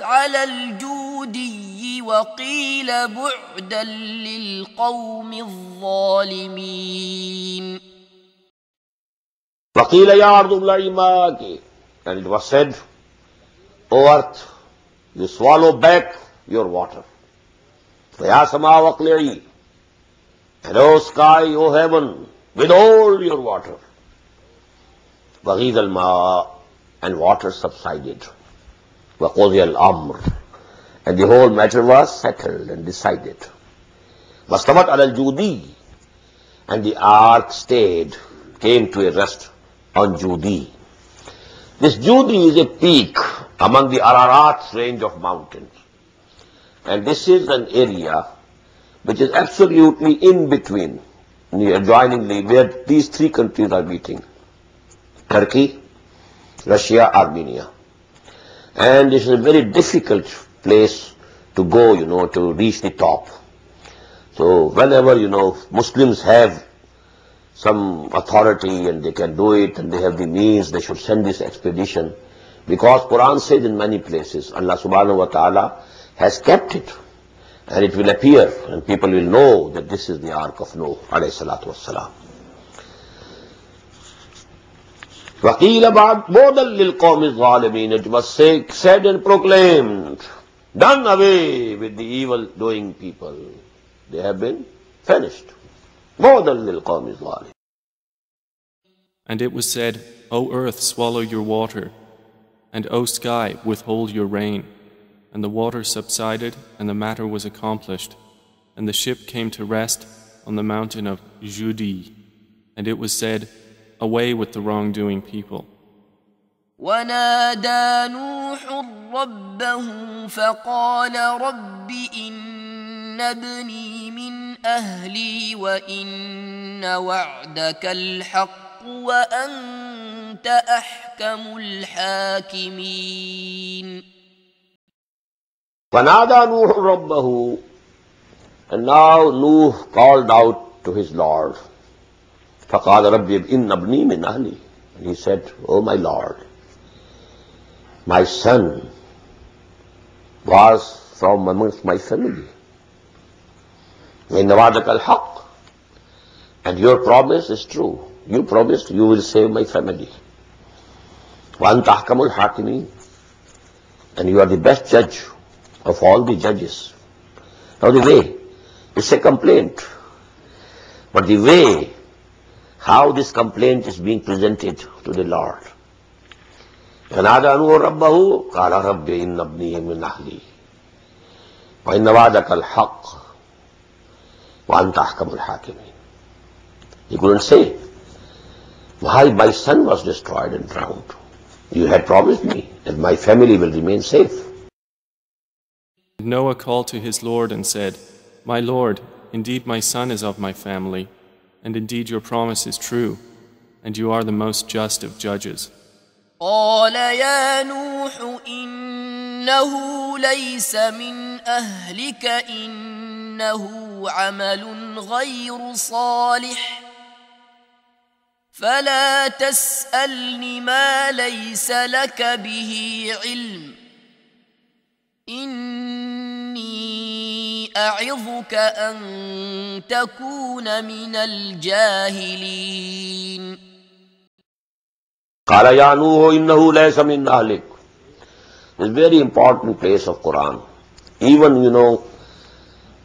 على الجودي وقيل بعدا للقوم الظالمين. وَقِيلَ يَا أَرْضُ ابْلَعِي مَاءَكِ, and it was said, O earth, you swallow back your water. وَيَا سَمَاءُ أَقْلِعِي, and O sky, O heaven, withhold your water. وَغِيضَ الْمَاءِ, and water subsided. وَقُضِيَ الْأَمْرُ, and the whole matter was settled and decided. وَاسْتَوَتْ عَلَى الْجُودِي, and the ark came to a rest on Judi. This Judi is a peak among the Ararat range of mountains. And this is an area which is absolutely in between, adjoiningly, where these three countries are meeting. Turkey, Russia, Armenia. And this is a very difficult place to go, to reach the top. So whenever, Muslims have some authority and they can do it and they have the means, they should send this expedition, because Quran says in many places Allah subhanahu wa ta'ala has kept it, and it will appear and people will know that this is the ark of Noah alayhi salatu wassalam. وَقِيلَ بَعْدًا لِلْقَوْمِ الظَّالِمِينَ, it was said and proclaimed, done away with the evil doing people, they have been finished. And it was said, O earth, swallow your water, and O sky, withhold your rain. And the water subsided, and the matter was accomplished, and the ship came to rest on the mountain of Judi. And it was said, away with the wrongdoing people. ونادى نوح ربه فقال رب إن ابني من أهلي وإن وعدك الحق وأنت أحكم الحاكمين. فنادى نوح ربه, and now Nuh called out to his Lord. فقال رب إن ابني من أهلي, and he said, oh my Lord, my son was from amongst my family. إن وعدك الحق, and your promise is true. You promised you will save my family. وأنت أحكم الحاكمين, and you are the best judge of all the judges. Now the way, it's a complaint, but the way how this complaint is being presented to the Lord. فنادى نوح ربه قال رب إن ابني من أهلي وإن وعدك الحق وأنت أحكم الحاكمين. He couldn't say, why my son was destroyed and drowned. You had promised me that my family will remain safe. Noah called to his Lord and said, my Lord, indeed my son is of my family, and indeed your promise is true, and you are the most just of judges. قال يا نوح إنه ليس من أهلك إنه عمل غير صالح فلا تسألني ما ليس لك به علم إني أعظك أن تكون من الجاهلين. قال يا نوح إنه ليس من أهلك. It's a very important place of Quran. Even,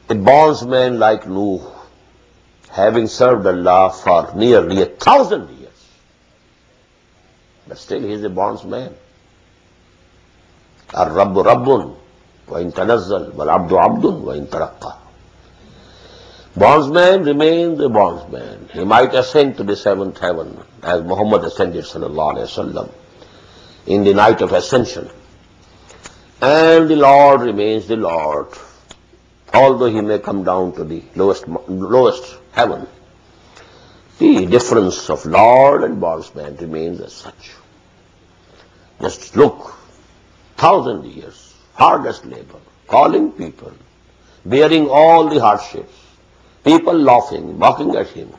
a bondsman like Nuh, having served Allah for nearly 1,000 years, but still he is a bondsman. الرب رب وإن تنزل والعبد عبد وإن ترقى. Bondsman remains a bondsman. He might ascend to the seventh heaven, as Muhammad ascended sallallahu alayhi wasallam in the night of ascension. And the Lord remains the Lord, although he may come down to the lowest heaven. The difference of Lord and bondsman remains as such. Just look, 1,000 years, hardest labor, calling people, bearing all the hardships, people laughing, mocking at him.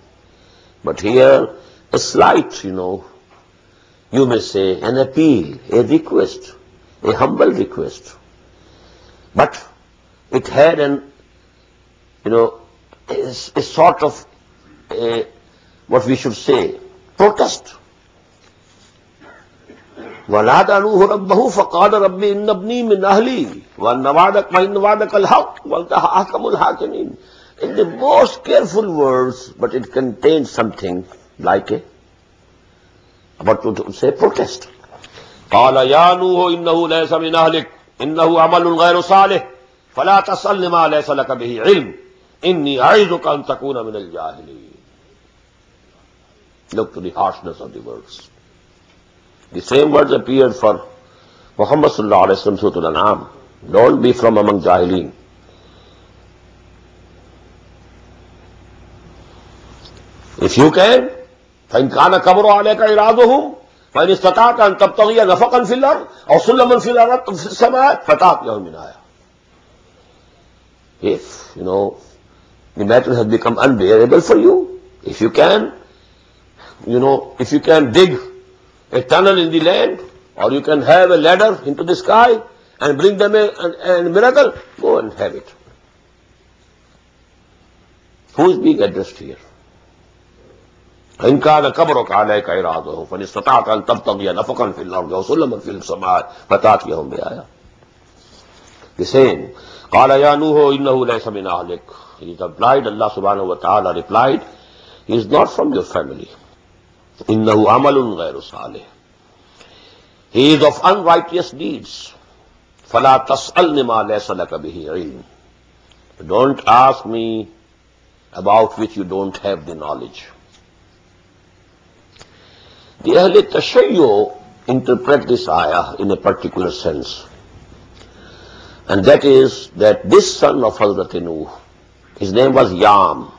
But here, a slight, you may say, an appeal, a request, a humble request. But it had a sort of, what we should say, protest. ونادى نوح ربه فقال رب إن ابني من أهلي وإن وعدك الحق وأنت أحكم الحاكمين. In the most careful words, but it contains something like what to say, protest. قال يا نوح إنه ليس من أهلك إنه عمل غير صالح فلا تسألني ما ليس لك به علم إني أعظك أن تكون من الجاهلين. Look to the harshness of the words. The same words appeared for Muhammad sallallahu alayhi wa sallam, Surah Al-An'am. Don't be from among Jahileen. If you can, فإن كان كبر عليك إعراضهم فإن استطعت أن تبتغي نفقا في الأرض أو سلما في الأرض في السماء فتأتيهم من آية. If, the matter has become unbearable for you, if you can, if you can dig a tunnel in the land, or you can have a ladder into the sky and bring them a miracle, go and have it. Who is being addressed here? إن كان كبرك عليك إعراضهم فإن استطعت أن تبتغي نفقا في الأرض أو سلما في السماء فتأتيهم بآية. The same. قال يا نوح إنه ليس من أهلك. He replied, Allah subhanahu wa ta'ala replied, he is not from your family. إنه عمل غير صالح. He is of unrighteous deeds. فلا تسألني ما ليس لك به علم. Don't ask me about which you don't have the knowledge. The Ahl Tashayyu interpret this ayah in a particular sense. And that is that this son of Hazrat Nuh, his name was Yam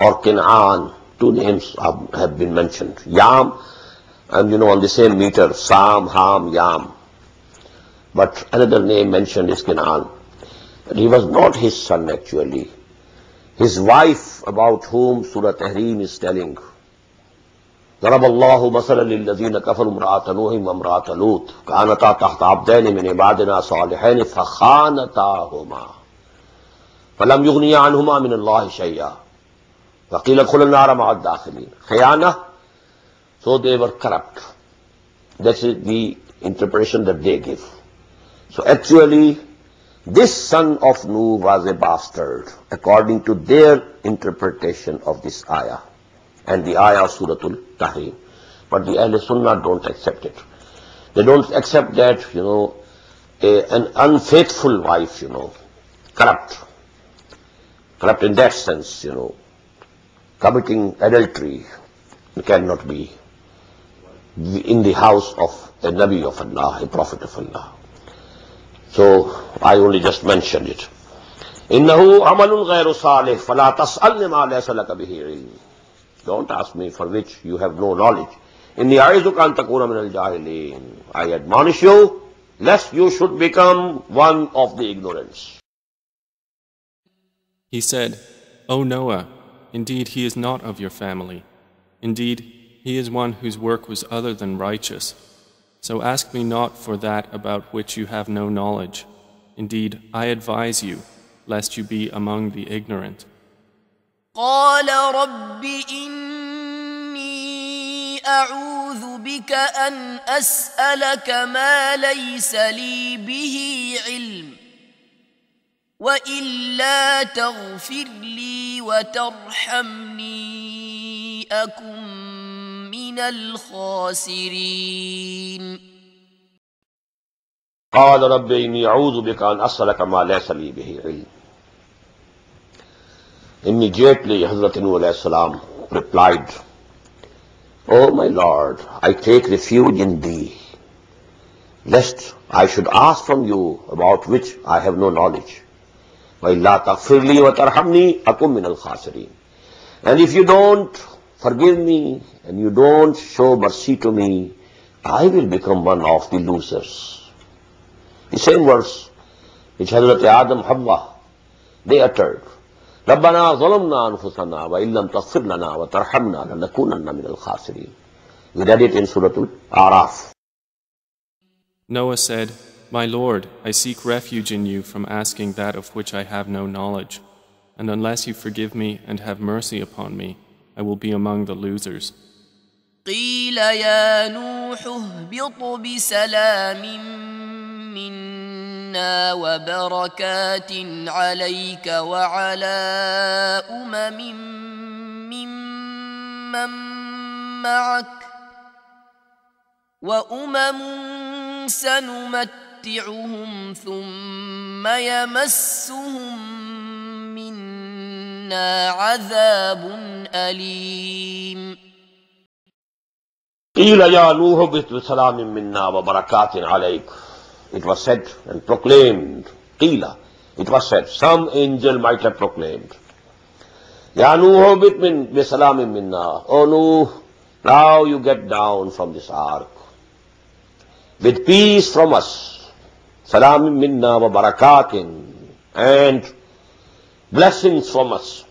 or Kin'an. Two names have been mentioned. Yam, and on the same meter, Sam, Ham, Yam. But another name mentioned is Kin'an. But he was not his son actually. His wife, about whom Surah Tahrim is telling, ضرب الله مثلا للذين كفروا امرأة نوح وامرأة لوط كانتا تحت عبدين من عبادنا صالحين فخانتاهما فلم يغنيا عنهما من الله شيئا وقيل ادخلا النار مع الداخلين. Khiyana, so they were corrupt. That's the interpretation that they give. So actually, this son of Nuh was a bastard, according to their interpretation of this ayah and the ayah of Suratul Tahrim. But the Ahl Sunnah don't accept it. They don't accept that, an unfaithful wife, corrupt in that sense, committing adultery cannot be in the house of a Nabi of Allah, a Prophet of Allah. So I only just mentioned it. إِنَّهُ عَمَلٌ غَيْرُ صَالِحٍ فَلَا تَسْأَلْنِ مَا لَيْسَ لَكَ بِهِ عِلْمٍ. Don't ask me for which you have no knowledge. إِنِّي أَعِظُكَ أَن تَكُونَ مِنَ الْجَاهِلِينَ. I admonish you, lest you should become one of the ignorants. He said, O Noah, indeed he is not of your family. Indeed, he is one whose work was other than righteous. So ask me not for that about which you have no knowledge. Indeed, I advise you, lest you be among the ignorant. قال رب إني أعوذ بك أن أسألك ما ليس لي به علم وإلا تغفر لي وترحمني أكن من الخاسرين. قال رب إني أعوذ بك أن أسألك ما ليس لي به علم. Immediately Hazrat Nuh alayhi salam replied, O my Lord, I take refuge in thee, lest I should ask from you about which I have no knowledge. وَإِلَّا تَغْفِرْ لِي وَتَرْحَمْنِي أَكُنْ مِنَ الْخَاسِرِينَ. And if you don't forgive me and you don't show mercy to me, I will become one of the losers. The same verse which Hazrat Adam Hawwa, they uttered. رَبَّنَا ظَلَمْنَا أَنفُسَنَا وَإِن لَّمْ تَغْفِرْ لَنَا وَتَرْحَمْنَا لَنَكُونَنَّ مِنَ الْخَاسِرِينَ. We read it in Suratul Araf. Noah said, My Lord, I seek refuge in you from asking that of which I have no knowledge, and unless you forgive me and have mercy upon me, I will be among the losers. قيل يا نوح اهبط بسلام منا وبركات عليك وعلى ممن معك وأمم سنمتعهم ثم يمسهم منا عذاب أليم. قِيلَ يَا نُوحُ اهْبِطْ بِسَلَامٍ مِنَّا وَبَرَكَاتٍ عَلَيْكَ. It was said and proclaimed. Qila. It was said. Some angel might have proclaimed. Ya Nuh bit min bisalamin minna. O Nuh, now you get down from this ark with peace from us. Salamin minna wa barakatin, and blessings from us.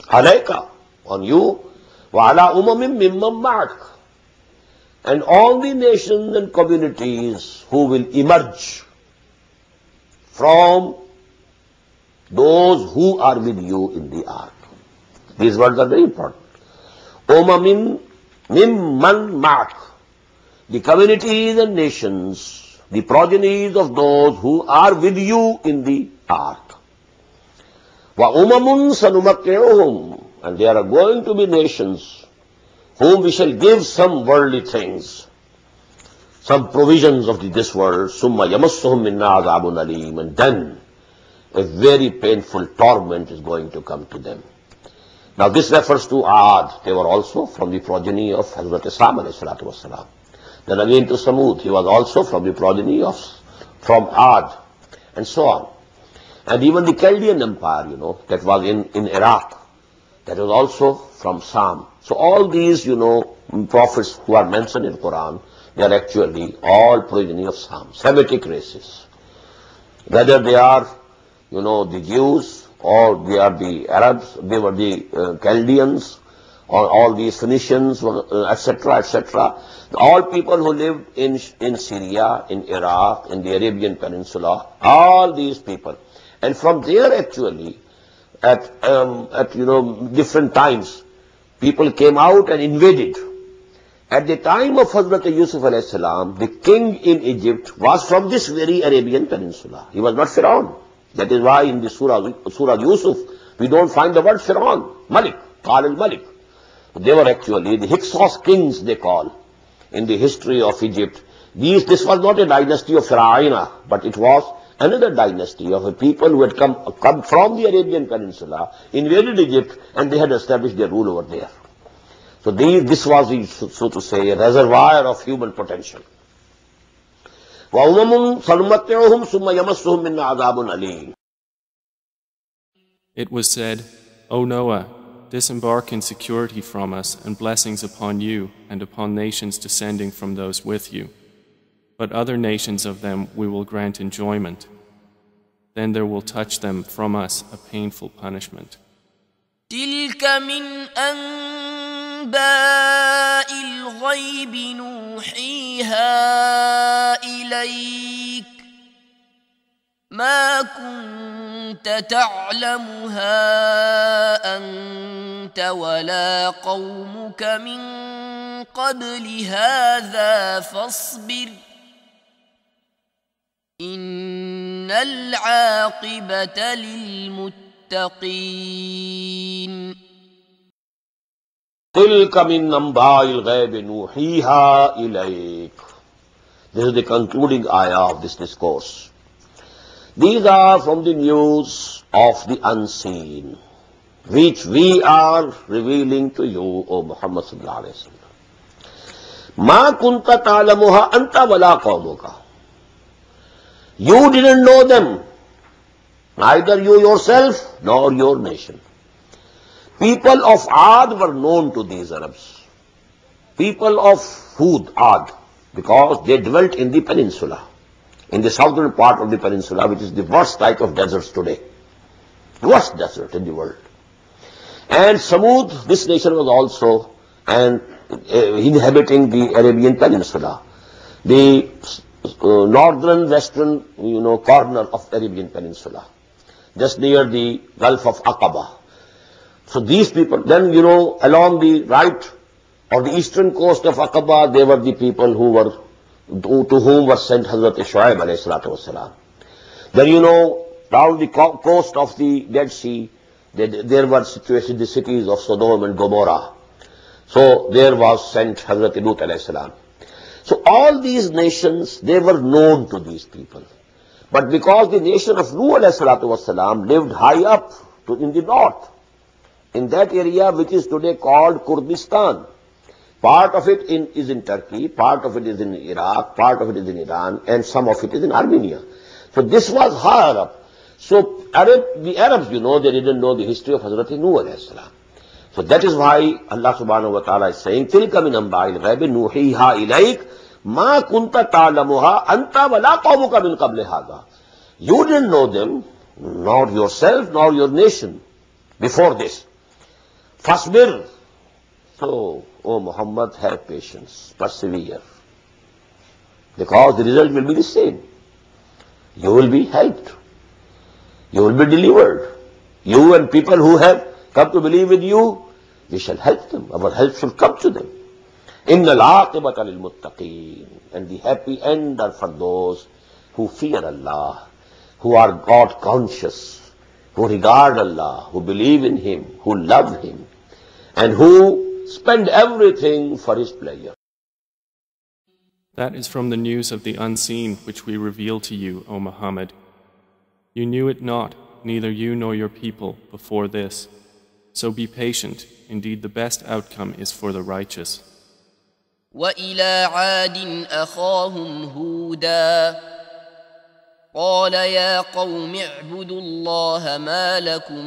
Alayka, on you, wa ala umamin mimman ma'ak, and all the nations and communities who will emerge from those who are with you in the ark. These words are very important. Umamin mimman ma'ak, the communities and nations, the progenies of those who are with you in the ark. Wa umamun sanumatti'uhum, and there are going to be nations whom we shall give some worldly things, some provisions of this world. Summa yamassuhum minna azabun alim, and then a very painful torment is going to come to them. Now this refers to Ad. They were also from the progeny of Hazrat Sam alayhi salatu wasalam. Then again to Samud. He was also from the progeny from Ad. And so on. And even the Chaldean Empire, that was in Iraq. That was also from Sam. So all these, prophets who are mentioned in Quran, they are actually all progeny of Sam, Semitic races. Whether they are, the Jews or they are the Arabs, they were the Chaldeans or all the Phoenicians, etc., etc. All people who lived in Syria, in Iraq, in the Arabian Peninsula, all these people. And from there actually, at different times, people came out and invaded. At the time of Hazrat Yusuf alayhi salam, the king in Egypt was from this very Arabian Peninsula. He was not Pharaoh. That is why in the Surah Yusuf, we don't find the word Pharaoh, Malik, Qal al-Malik. They were actually the Hyksos kings, they call, in the history of Egypt. This was not a dynasty of Pharaoh, but it was another dynasty of a people who had come from the Arabian Peninsula, invaded Egypt, and they had established their rule over there. So this was, so to say, a reservoir of human potential. It was said, O Noah, disembark in security from us and blessings upon you and upon nations descending from those with you. But other nations of them we will grant enjoyment. Then there will touch them from us a painful punishment. تلك من أنباء الغيب نوحيها إليك ما كنت تعلمها أنت ولا قومك من قبل هذا فاصبر إن العاقبة للمتقين. تلك من أنباء الغيب نوحيها إليك. This is the concluding ayah of this discourse. These are from the news of the unseen, which we are revealing to you, O Muhammad sallallahu alaihi wasallam. Ma kunta ta'lamuha anta wala qawmuka. You didn't know them, neither you yourself nor your nation. People of Ad were known to these Arabs. People of Hud, Ad, because they dwelt in the peninsula, in the southern part of the peninsula, which is the worst type of deserts today. Worst desert in the world. And Samud, this nation was also inhabiting the Arabian Peninsula, the northern western corner of Arabian Peninsula, just near the Gulf of Aqaba. So these people, then along the right or the eastern coast of Aqaba, they were the people to whom were sent Hazrat Shuaib alayhi salatu wasalam. Then down the coast of the Dead Sea, there were situated the cities of Sodom and Gomorrah. So there was sent Hazrat Lut alayhi salam. So all these nations, they were known to these people. But because the nation of Nuh alayhi salatu wasalam lived high up in the north, in that area which is today called Kurdistan, part of it is in Turkey, part of it is in Iraq, part of it is in Iran, and some of it is in Armenia. So this was higher up. So the Arabs, they didn't know the history of Hazrat Nuh alayhi salam. So that is why Allah subhanahu wa ta'ala is saying, تِلْكَ مِنْ أَنْبَاءِ الْغَيْبِ نُوحِيهَا إِلَيْكَ مَا كُنْتَ تَعْلَمُهَا أَنْتَ وَلَا قَوْمُكَ مِنْ قَبْلِ هَذَا. You didn't know them, nor yourself, nor your nation, before this. فَاصْبِرْ. So, O Muhammad, have patience, persevere. Because the result will be the same. You will be helped. You will be delivered. You and people who have come to believe in you, we shall help them. Our help shall come to them. إِنَّ الْعَاقِبَةَ لِلْمُتَّقِينَ. And the happy end are for those who fear Allah, who are God conscious, who regard Allah, who believe in Him, who love Him, and who spend everything for His pleasure. That is from the news of the unseen which we reveal to you, O Muhammad. You knew it not, neither you nor your people, before this. So be patient, indeed the best outcome is for the righteous. وإلى عاد أخاهم هودا قال يا قوم اعبدوا الله ما لكم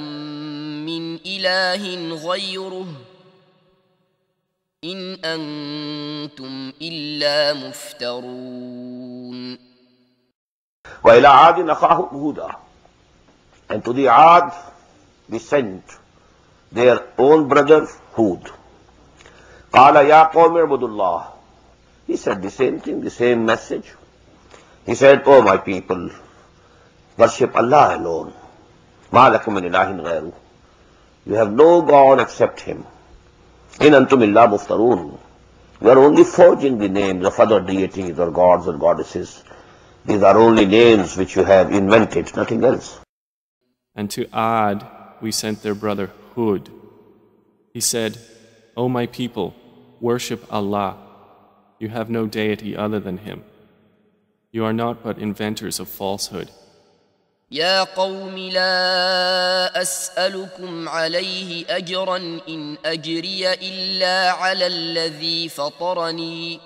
من إله غيره إن أنتم إلا مفترون. وإلى عاد أخاهم هودا, and to the Ad we sent their own brother Hud. قال يا قوم اعبدوا الله. He said the same thing, the same message. He said, "Oh my people, worship Allah alone. ما لكم من إله غيره. You have no God except Him. إن أنتم إلا مفترون. You are only forging the names of other deities or gods or goddesses. These are only names which you have invented, nothing else." And to Ad we sent their brother Hud. He said, O my people, worship Allah. You have no deity other than Him. You are not but inventors of falsehood. يا قوم لا أسألكم عليه أجرا إن أجري إلا على الذي فطرني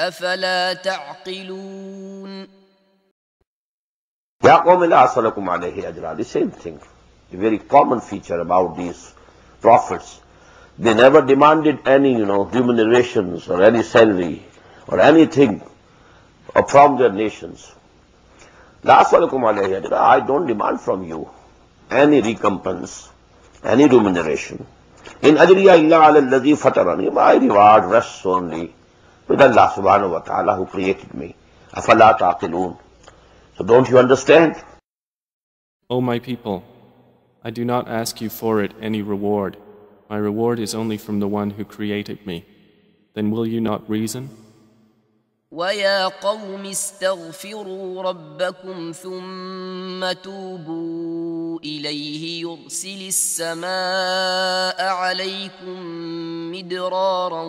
أفلا تعقلون. يا قوم لا أسألكم عليه أجرا. The same thing, a very common feature about these prophets. They never demanded any, remunerations or any salary or anything from their nations. لا أسألكم عليه أجرا. I don't demand from you any recompense, any remuneration. إن أجري إلا على الذي فطرني. My reward rests only with Allah subhanahu wa ta'ala who created me. أفلا تعقلون. So don't you understand? O my people, I do not ask you for it any reward. My reward is only from the one who created me. Then will you not reason? ويا قوم استغفروا ربكم ثم توبوا إليه يرسل السماء عليكم مدرارا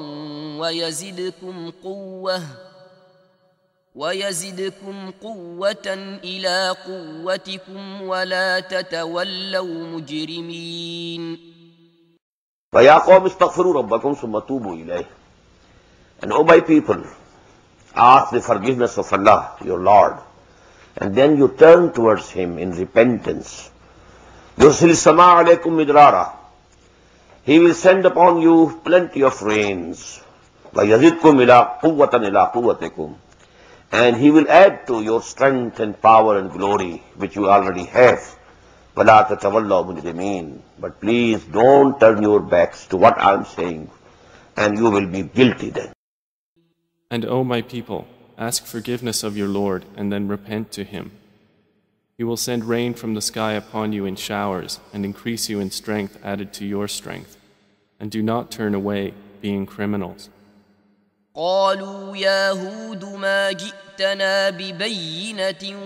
ويزدكم قوة إلى قوتكم ولا تتولوا مجرمين. وَيَا قَوْمِ اسْتَغْفِرُوا رَبَّكُمْ ثُمَّ تُوبُوا إِلَيْهِ. And O my people, ask the forgiveness of Allah, your Lord, and then you turn towards Him in repentance. يُرْسِلِ السَّمَاءَ عَلَيْكُمْ مِدْرَارًا. He will send upon you plenty of rains. وَيَزِدْكُمْ إِلَىٰ قُوَّةً إِلَىٰ قُوَّتِكُمْ. And He will add to your strength and power and glory, which you already have. وَلَا تَتَوَلَّوْا مُجْرِمِينَ. But please don't turn your backs to what I am saying, and you will be guilty then. And O my people, ask forgiveness of your Lord and then repent to Him. He will send rain from the sky upon you in showers and increase you in strength added to your strength. And do not turn away, being criminals. قالوا يا هود ما جئتنا ببينة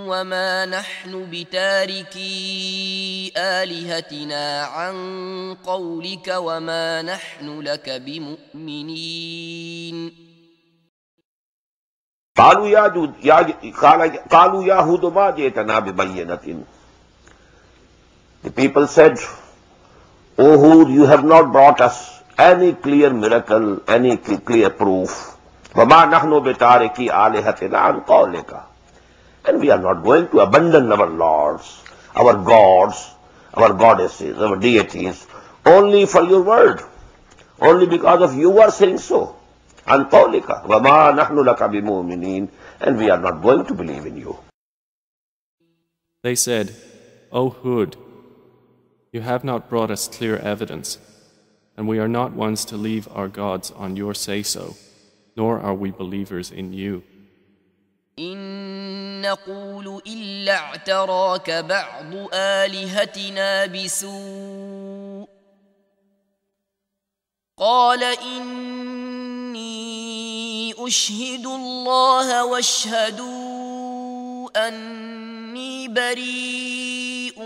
وما نحن بتاركي آلهتنا عن قولك وما نحن لك بمؤمنين. قالوا يا هود ما جئتنا ببينة. The people said, O Hud, you have not brought us any clear miracle, any clear proof. وَمَا نَحْنُ بِتَارِكِي آلِهَتِنَا عَنْ قَوْلِكَ. And we are not going to abandon our lords, our gods, our goddesses, our deities, only for your word, only because of you are saying so. عَنْ قَوْلِكَ وَمَا نَحْنُ لَكَ بِمُؤْمِنِينَ. And we are not going to believe in you. They said, O Hud, you have not brought us clear evidence, and we are not ones to leave our gods on your say-so, nor are we believers in you. إن نقول إلا اعتراك بعض آلهتنا بسوء قال إني أشهد الله واشهدوا أني بريء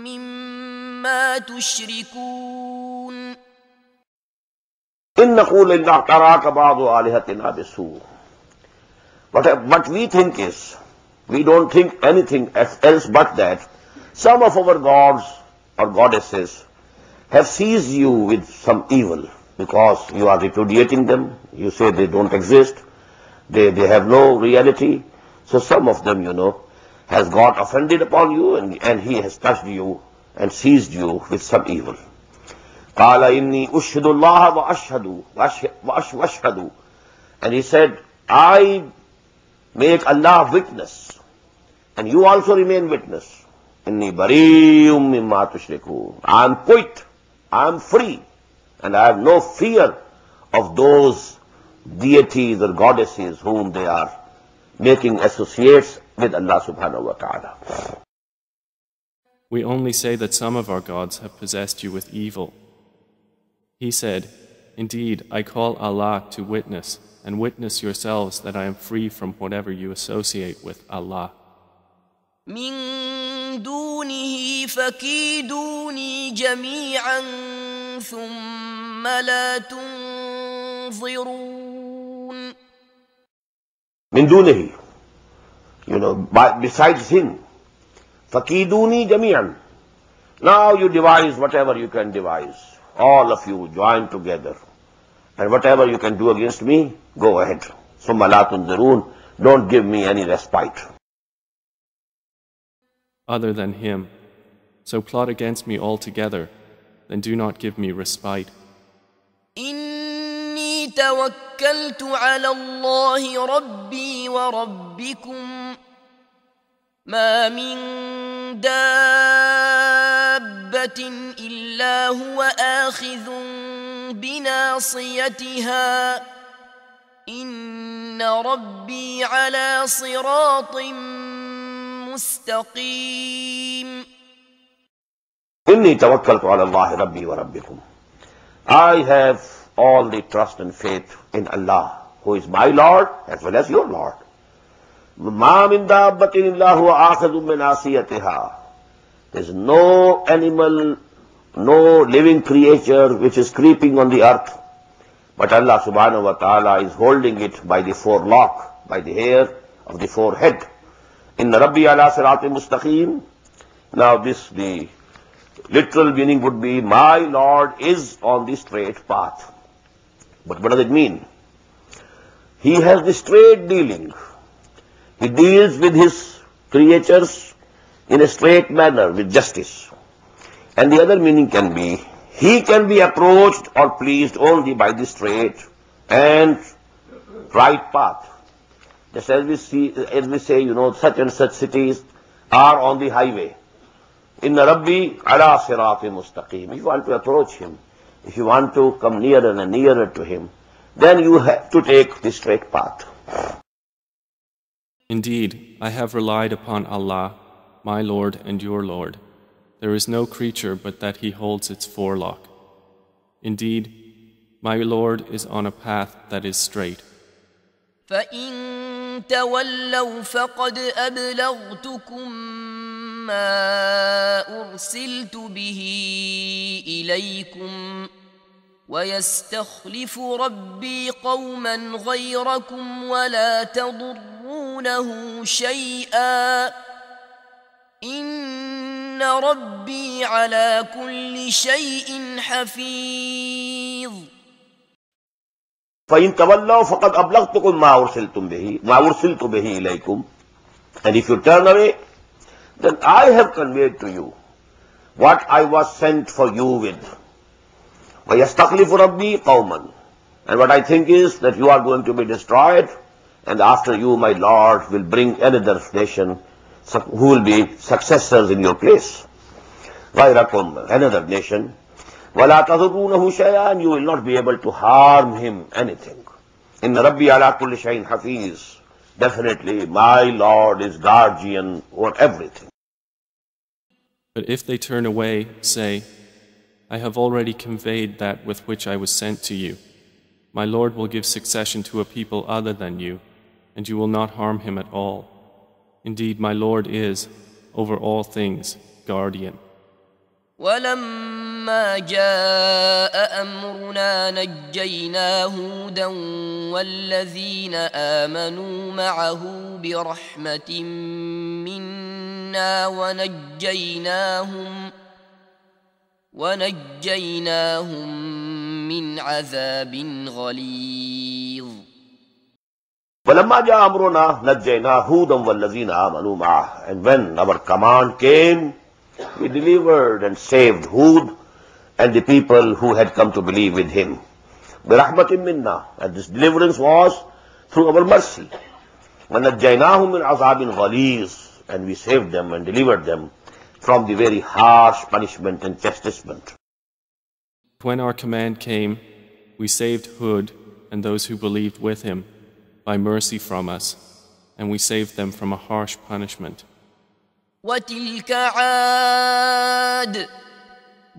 مما تشركون. إن نقول إلا اعتراك بعض آلهتنا بسوء. What we think is, we don't think anything else but that some of our gods or goddesses have seized you with some evil because you are repudiating them. You say they don't exist. They have no reality. So some of them, has got offended upon you and he has touched you and seized you with some evil. قَالَ إِنِّي أُشْهِدُ اللَّهَ وَأَشْهَدُ. And he said, I make Allah witness, and you also remain witness. إِنِّي بَرِيٌّ مِّمَّا تُشْرِكُونَ. I am quit, I am free, and I have no fear of those deities or goddesses whom they are making associates with Allah subhanahu wa ta'ala. We only say that some of our gods have possessed you with evil. He said, Indeed, I call Allah to witness, and witness yourselves that I am free from whatever you associate with Allah. من دونه فكيدوني جميعا ثم لا تنظرون. من دونه, besides him. فكيدوني جميعا. Now you devise whatever you can devise. All of you join together. And whatever you can do against me, go ahead. ثم لا تنظرون. Don't give me any respite. Other than him. So plot against me altogether, then do not give me respite. إني توكلت على الله ربي وربكم ما من دابة إلا هو آخذ بناصيتها إن ربي على صراط مستقيم. إني توكلت على الله ربي وربكم. I have all the trust and faith in Allah, who is my Lord as well as your Lord. ما من دابة إلا هو آخذ بناصيتها. There is no animal, no living creature which is creeping on the earth, but Allah subhanahu wa ta'ala is holding it by the forelock, by the hair of the forehead. Inna Rabbi ala sirati mustaqim. Now the literal meaning would be, my Lord is on the straight path. But what does it mean? He has the straight dealing. He deals with his creatures in a straight manner, with justice. And the other meaning can be, he can be approached or pleased only by the straight and right path. Just as we say, such and such cities are on the highway. Inna Rabbi ala sirati mustaqim. If you want to approach him, if you want to come nearer and nearer to him, then you have to take the straight path. Indeed, I have relied upon Allah, my Lord and your Lord. There is no creature but that he holds its forelock. Indeed, my Lord is on a path that is straight. فإن تولوا فقد أبلغتكم ما أرسلت به إليكم ويستخلف ربي قوما غيركم ولا تضرونه شيئا إن ربي على كل شيء حفيظ. فَإِن تَوَلَّوْا فَقَدْ أَبْلَغْتُكُمْ مَا أُرْسِلْتُ بِهِ إِلَيْكُمْ. And if you turn away, then I have conveyed to you what I was sent for you with. وَيَسْتَخْلِفُ رَبِّي قَوْمًا. And what I think is that you are going to be destroyed, and after you, my Lord, will bring another nation who will be successors in your place. غَيْرَكُمْ, another nation. وَلَا تَضُرُّونَهُ شَيْئًا, you will not be able to harm him anything. إِنَّ رَبِّي عَلَى كُلِّ شَيْءٍ حَفِيظٌ. Definitely, my Lord is guardian over everything. But if they turn away, say, I have already conveyed that with which I was sent to you. My Lord will give succession to a people other than you, and you will not harm him at all. Indeed, my Lord is, over all things, guardian. ولما جاء أمرنا نجينا هودا والذين آمنوا معه برحمة منا ونجيناهم من عذاب غليظ. فَلَمَّا جَاءَ أَمْرُنَا نَجَّيْنَا هُودًا وَالَّذِينَ آمَنُوا مَعَهُ. And when our command came, we delivered and saved Hud and the people who had come to believe with him. بِرَحْمَةٍ مِنَّا. And this deliverance was through our mercy. وَنَجَّيْنَاهُمْ مِنْ عَذَابٍ غَلِيظٍ. And we saved them and delivered them from the very harsh punishment and chastisement. When our command came, we saved Hud and those who believed with him by mercy from us, and we saved them from a harsh punishment. وتلك عاد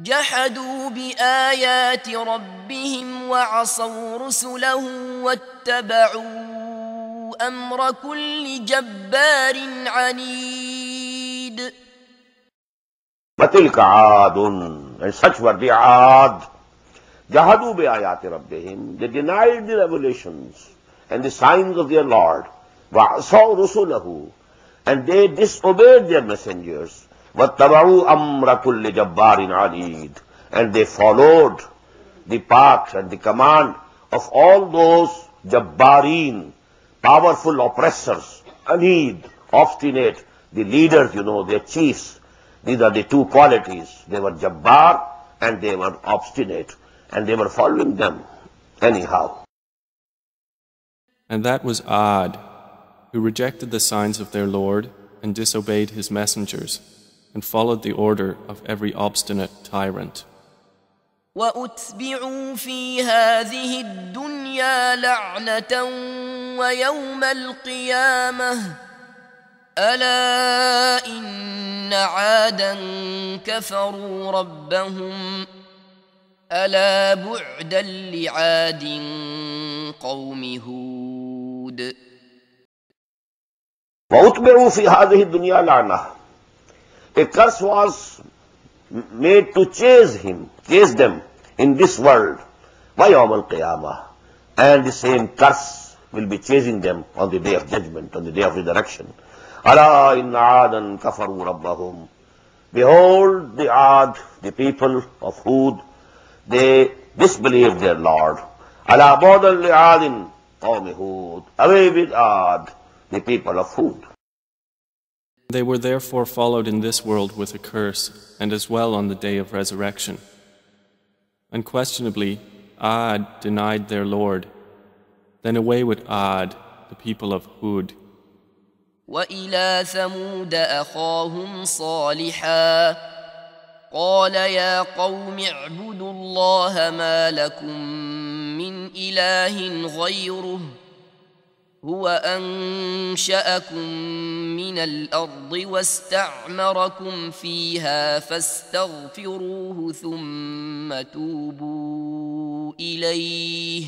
جحدوا بآيات ربهم وعصوا رسله واتبعوا أمر كل جبار عنيد. وَتِلْكَ عَادٌ. And such were the Aad. جَحَدُوا بِآيَاتِ رَبِّهِمْ. They denied the revelations and the signs of their Lord. وَعَصَوْا رُسُلَهُ. And they disobeyed their messengers. وَاتَّبَعُوا أَمْرَ كُلِّ جَبَّارٍ عَنِيدٍ. And they followed the path and the command of all those Jabbareen, powerful oppressors, Anid, obstinate, the leaders, their chiefs. These are the two qualities. They were Jabbar and they were obstinate, and they were following them anyhow. And that was Ad, who rejected the signs of their Lord and disobeyed his messengers, and followed the order of every obstinate tyrant. وأتبعوا في هذه الدنيا لعنة ويوم القيامة ألا إن عادا كفروا ربهم ألا بعدا لعاد قوم هود. وَأُتْبِعُوا فِي هَذِهِ الدُّنْيَا لَعْنَةً. A curse was made to chase them in this world. وَيَوْمَ الْقِيَامَةِ. And the same curse will be chasing them on the day of judgment, on the day of resurrection. أَلَا إِنَّ عَادًا كَفَرُوا رَبَّهُمْ. Behold, the Ad, the people of Hud, they disbelieved their Lord. أَلَا بُعْدًا لِعَادٍ قَوْمِ هُودٍ. Away with Ad, the people of Hud. They were therefore followed in this world with a curse, and as well on the day of resurrection. Unquestionably, Ad denied their Lord. Then away with Ad, the people of Hud. وإلى ثمود أخاهم صالحا قال يا قوم اعبدوا الله ما لكم من إله غيره هو أنشأكم من الأرض واستعمركم فيها فاستغفروه ثم توبوا إليه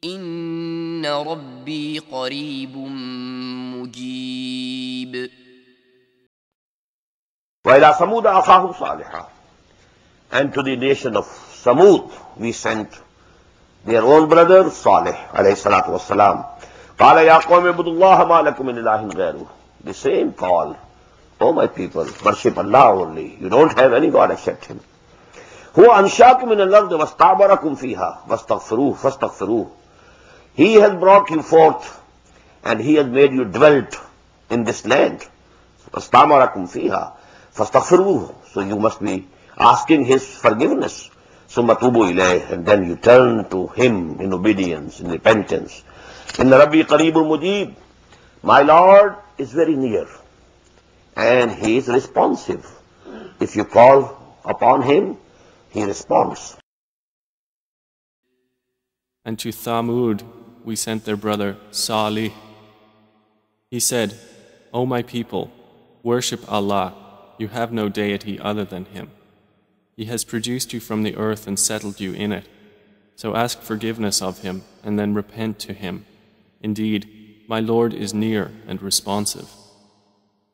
إن ربي قريب مجيب. وَإِلَى ثَمُودَ أَخَاهُمْ صَالِحًا. And to the nation of Samud we sent their own brother Salih alayhi salatu wassalam. قَالَ يَا قَوْمِ اعْبُدُوا اللَّهَ مَا لَكُم مِّنْ إِلَٰهٍ غَيْرُهُ. The same call. O my people, worship Allah only. You don't have any God except Him. هُوَ أَنشَأَكُم مِّنَ الْأَرْضِ وَاسْتَعْمَرَكُم فِيهَا فَاسْتَغْفِرُوهُ. He has brought you forth and He has made you dwelt in this land. وَاسْتَعْمَرَكُم فِيهَا فَاسْتَغْفِرُوهُ. So you must be asking His forgiveness. ثُمَّ تُوبُوا إِلَيْهِ. And then you turn to Him in obedience, in repentance. إِنَّ رَبِّي قَرِيبٌ مُجِيبٌ. My Lord is very near and He is responsive. If you call upon Him, He responds. And to Thamud we sent their brother Salih. He said, O my people, worship Allah. You have no deity other than Him. He has produced you from the earth and settled you in it. So ask forgiveness of Him and then repent to Him. Indeed, my Lord is near and responsive.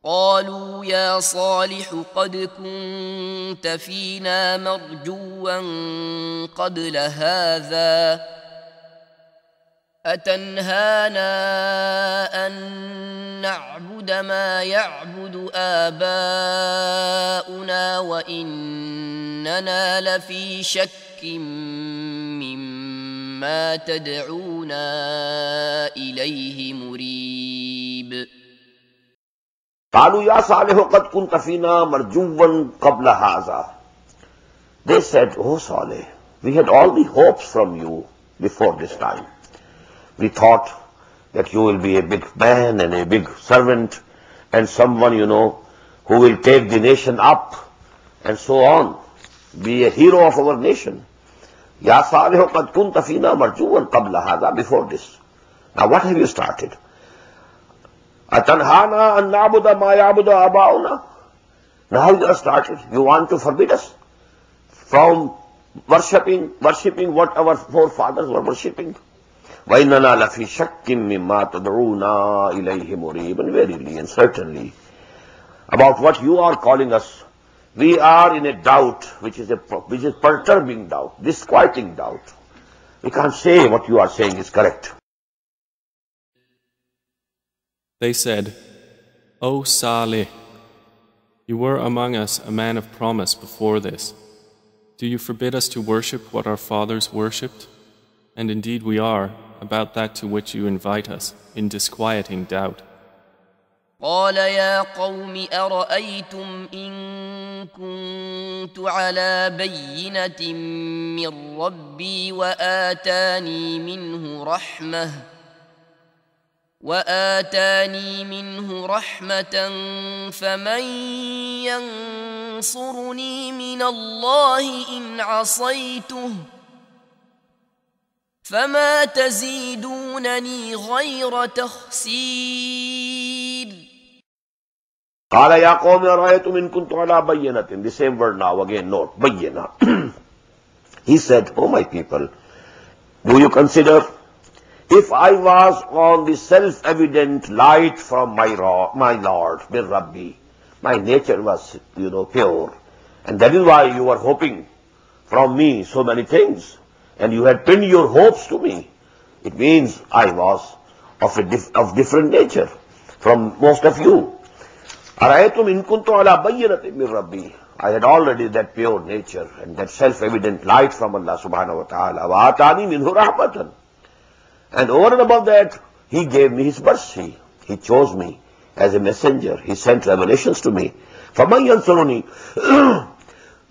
قالوا يا صالح قد كنت فينا مرجوا قبل هذا أتنهانا أن نعبد نعبد ما يعبد آباؤنا وإننا لفي شك مما تدعونا إليه مريب. قالوا يا صالح قد كنت فينا مرجوا قبل هذا. They said, "Oh Saleh, we had all the hopes from you before this time. We thought that you will be a big man and a big servant and someone, who will take the nation up and so on, be a hero of our nation. Ya Salih qad kunta fina marjuwan qabla hadha, before this. Now what have you started? Atanhana an na'buda ma ya'budu aba'una. Now you have started. You want to forbid us from worshipping what our forefathers were worshipping. وَإِنَّنَا لَفِي شَكٍّ مِّمَّا تَدْعُونَا إِلَيْهِ مُرِيبٍ. And verily and certainly, about what you are calling us, we are in a doubt, which is perturbing doubt, disquieting doubt. We can't say what you are saying is correct. They said, O Salih, you were among us a man of promise before this. Do you forbid us to worship what our fathers worshipped? And indeed we are, about that to which you invite us, in disquieting doubt. قال يا قوم أرأيتم إن كنت على بينة من ربي وآتاني منه رحمة فمن ينصرني من الله إن عصيته فما تزيدونني غير تخسير. قال يا قوم أرأيتم إن كنت على بينة. The same word now again, note, بينة. He said, "O my people, do you consider if I was on the self-evident light from my Lord, Bir Rabbi, my nature was, pure, and that is why you were hoping from me so many things, and you had pinned your hopes to me. It means I was of different nature from most of you. أَرَأَيْتُمْ إِن كُنتُ عَلَى بَيِّنَةٍ مِّن رَبِّي. I had already that pure nature and that self-evident light from Allah subhanahu wa ta'ala. وَآتَانِي مِنْهُ رَحْمَةً. And over and above that, He gave me His mercy. He chose me as a messenger. He sent revelations to me. فَمَنْ يَنْصُرُنِي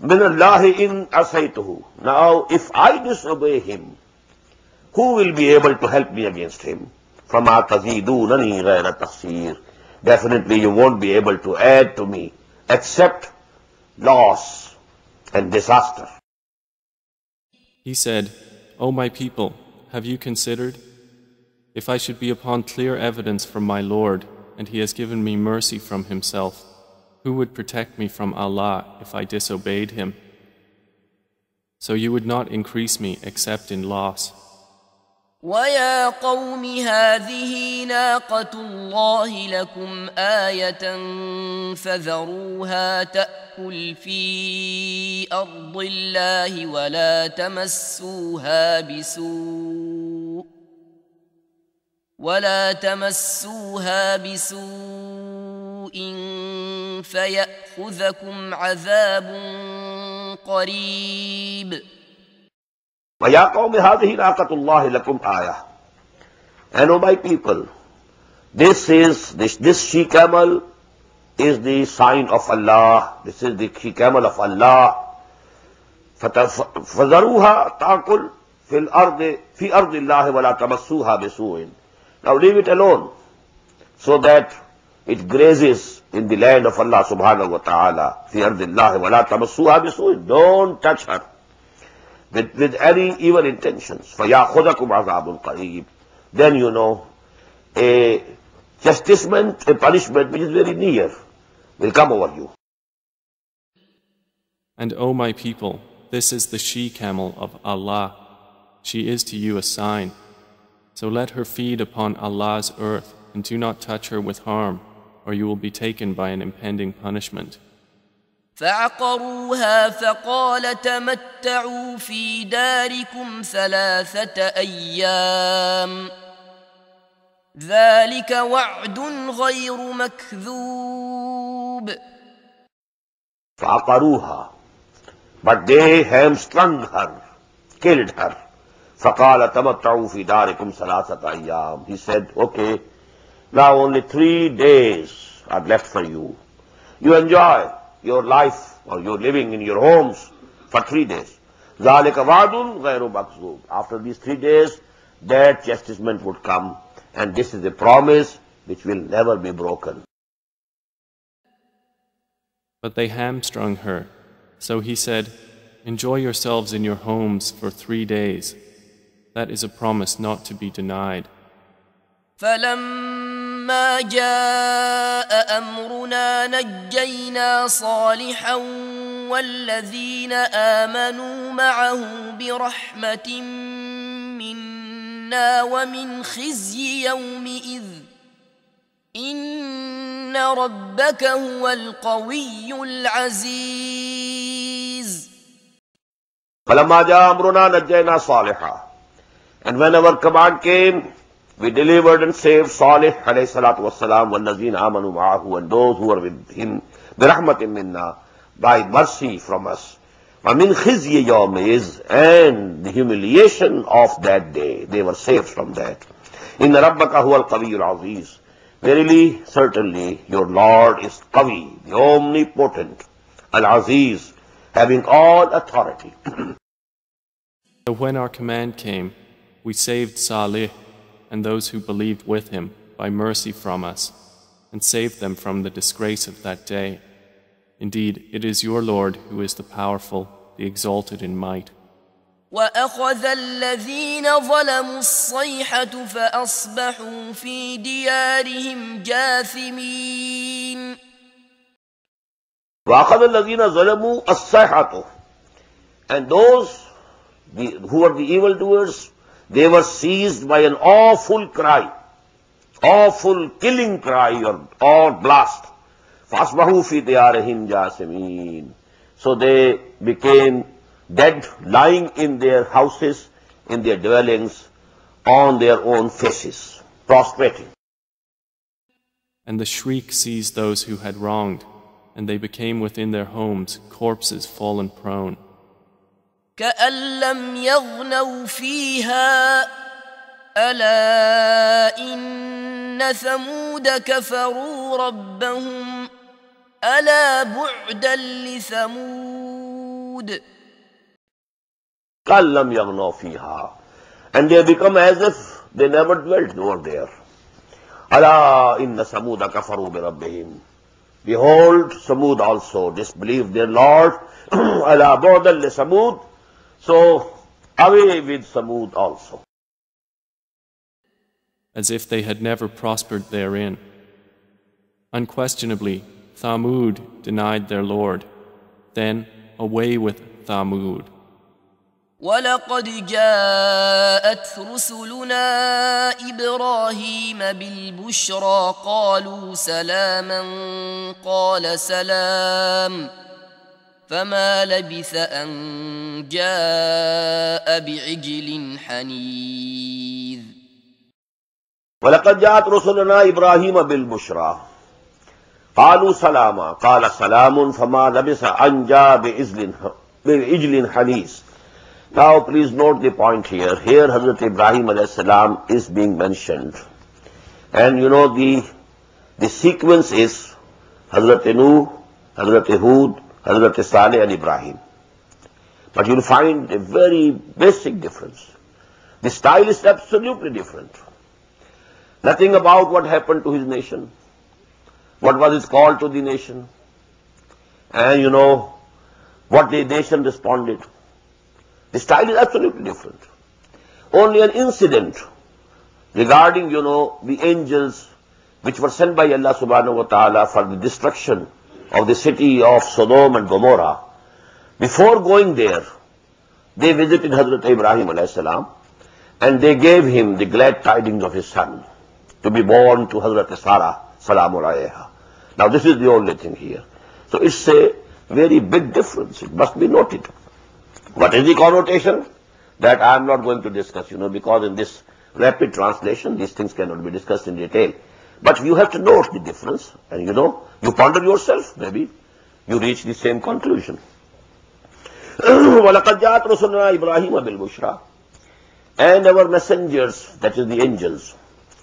مِنَ اللَّهِ إِنْ عَصَيْتُهُ. Now, if I disobey Him, who will be able to help me against Him? فَمَا تَزِيدُونَنِي غَيْرَ تَخْسِيرٍ. Definitely you won't be able to add to me except loss and disaster. He said, O my people, have you considered? If I should be upon clear evidence from my Lord, and He has given me mercy from Himself, who would protect me from Allah if I disobeyed Him? So you would not increase me except in loss. ويا قوم هذه ناقة الله لكم آية فذروها تأكل في أرض الله ولا تمسوها بسوء فيأخذكم عذاب قريب. وَيَا قَوْمِ هَذِهِ نَاقَةُ اللَّهِ لَكُمْ آيَةٌ. And O my people, this she-camel is the sign of Allah. This is the she-camel of Allah. فَذَرُوهَا تَأْكُلْ فِي أَرْضِ اللَّهِ وَلَا تَمَسُّوهَا بِسُوءٍ. Now leave it alone, so that it grazes in the land of Allah subhanahu wa ta'ala. فِي أَرْضِ اللَّهِ وَلَا تَمَسُّوهَا بِسُوءٍ. Don't touch her with any evil intentions. فَيَأْخُذَكُمْ عَذَابٌ قَرِيبٌ. Then a chastisement, a punishment which is very near will come over you. And O my people, this is the she-camel of Allah. She is to you a sign. So let her feed upon Allah's earth, and do not touch her with harm, or you will be taken by an impending punishment. فعقروها فقال تمتعوا في داركم 3 أيام ذلك وعد غير مكذوب. فعقروها, but they hamstrung her, killed her. فقال تمتعوا في داركم ثلاثة أيام. He said, okay, now only 3 days are left for you. You enjoy your life or you're living in your homes for 3 days. ذلك وعد غير مكذوب. After these 3 days, that chastisement would come, and this is a promise which will never be broken. But they hamstrung her. So he said, enjoy yourselves in your homes for 3 days. That is a promise not to be denied. فلما جاء أمرنا نجينا صالحا والذين آمنوا معه برحمة منا ومن خزي يومئذ إن ربك هو القوي العزيز. فلما جاء أمرنا نجينا صالحا. And when our command came, we delivered and saved Salih alayhi salatu wassalam, وَالَّذِينَ آمَنُوا مَعَهُ, and those who were with him, بِرَحْمَةٍ مِنَّا, by mercy from us. وَمِنْ خِزْيِ يَوْمِئِذٍ, and the humiliation of that day, they were saved from that. إِنَّ رَبَّكَ هُوَ الْقَوِيُّ الْعَزِيزُ. Verily, certainly, your Lord is Qawi, the omnipotent, Al-Aziz, having all authority. So when our command came, we saved Salih and those who believed with him by mercy from us, and saved them from the disgrace of that day. Indeed, it is your Lord who is the powerful, the exalted in might. وأخذ الذين ظلموا الصيحة فأصبحوا في ديارهم جاثمين. وأخذ الذين ظلموا الصيحة, and those who were the evildoers, they were seized by an awful cry, awful killing cry or blast. فَأَصْبَحُوا فِي دِيَارِهِمْ جَاثِمِينَ. So they became dead, lying in their houses, in their dwellings, on their own faces, prostrating. And the shriek seized those who had wronged, and they became within their homes corpses fallen prone. كأن لم يغنوا فيها ألا إن ثمود كفروا ربهم ألا بعدا لثمود. كأن لم يغنوا فيها, and they become as if they never dwelt over there. ألا إن ثمود كفروا بربهم. Behold, Samud also disbelieved their Lord. ألا بعدا لثمود. So, away with Samud also. As if they had never prospered therein. Unquestionably, Thamud denied their Lord. Then, away with Thamud. ولقد جاءت رسلنا إبراهيم بالبشرى قالوا سلاما قال سلام فما لبث أن جاء بعجل حنيذ. ولقد جاءت رسلنا إبراهيم بالبشرى قالوا سلاما قال سلام فما لبث أن جاء بعجل حنيذ. Now please note the point here. Here Hazrat Ibrahim alayhi salam is being mentioned. And you know the sequence is Hazrat Nuh, Hazrat Hud, Hazrat Saleh and Ibrahim. But you'll find a very basic difference. The style is absolutely different. Nothing about what happened to his nation. What was his call to the nation. And you know, what the nation responded. The style is absolutely different. Only an incident regarding, you know, the angels which were sent by Allah subhanahu wa ta'ala for the destruction of the city of Sodom and Gomorrah. Before going there, they visited Hazrat Ibrahim alayhi salam and they gave him the glad tidings of his son to be born to Hazrat Sarah salamu alayha. Now this is the only thing here. So it's a very big difference. It must be noted. What is the connotation? That I am not going to discuss, you know, because in this rapid translation. These things cannot be discussed in detail. But you have to note the difference, and you ponder yourself, maybe you reach the same conclusion. وَلَقَدْ جَاءَتْ رُسُلُنَا إِبْرَاهِيمَ بِالْبُشْرَى. And our messengers, that is the angels,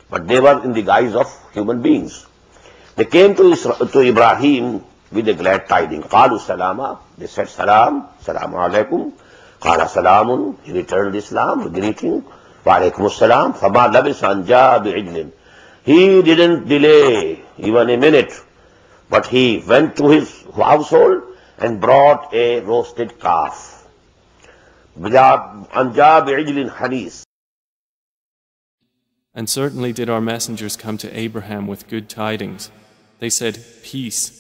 but they were in the guise of human beings. They came to Ibrahim with a glad tidings. قَالُوا سَلَامًا. They said, Salam, Salamu alaykum. قَالَ سَلَامٌ. He returned Islam, greeting. وَعَلَيْكُمُ السَّلَامُ. فَمَا لَبِثَ أَنْ جَاءَ بِعِجْلٍ. He didn't delay even a minute, but he went to his household and brought a roasted calf. أَنْ جَاءَ بِعِجْلٍ حَنِيسٍ. And certainly did our messengers come to Abraham with good tidings. They said, Peace.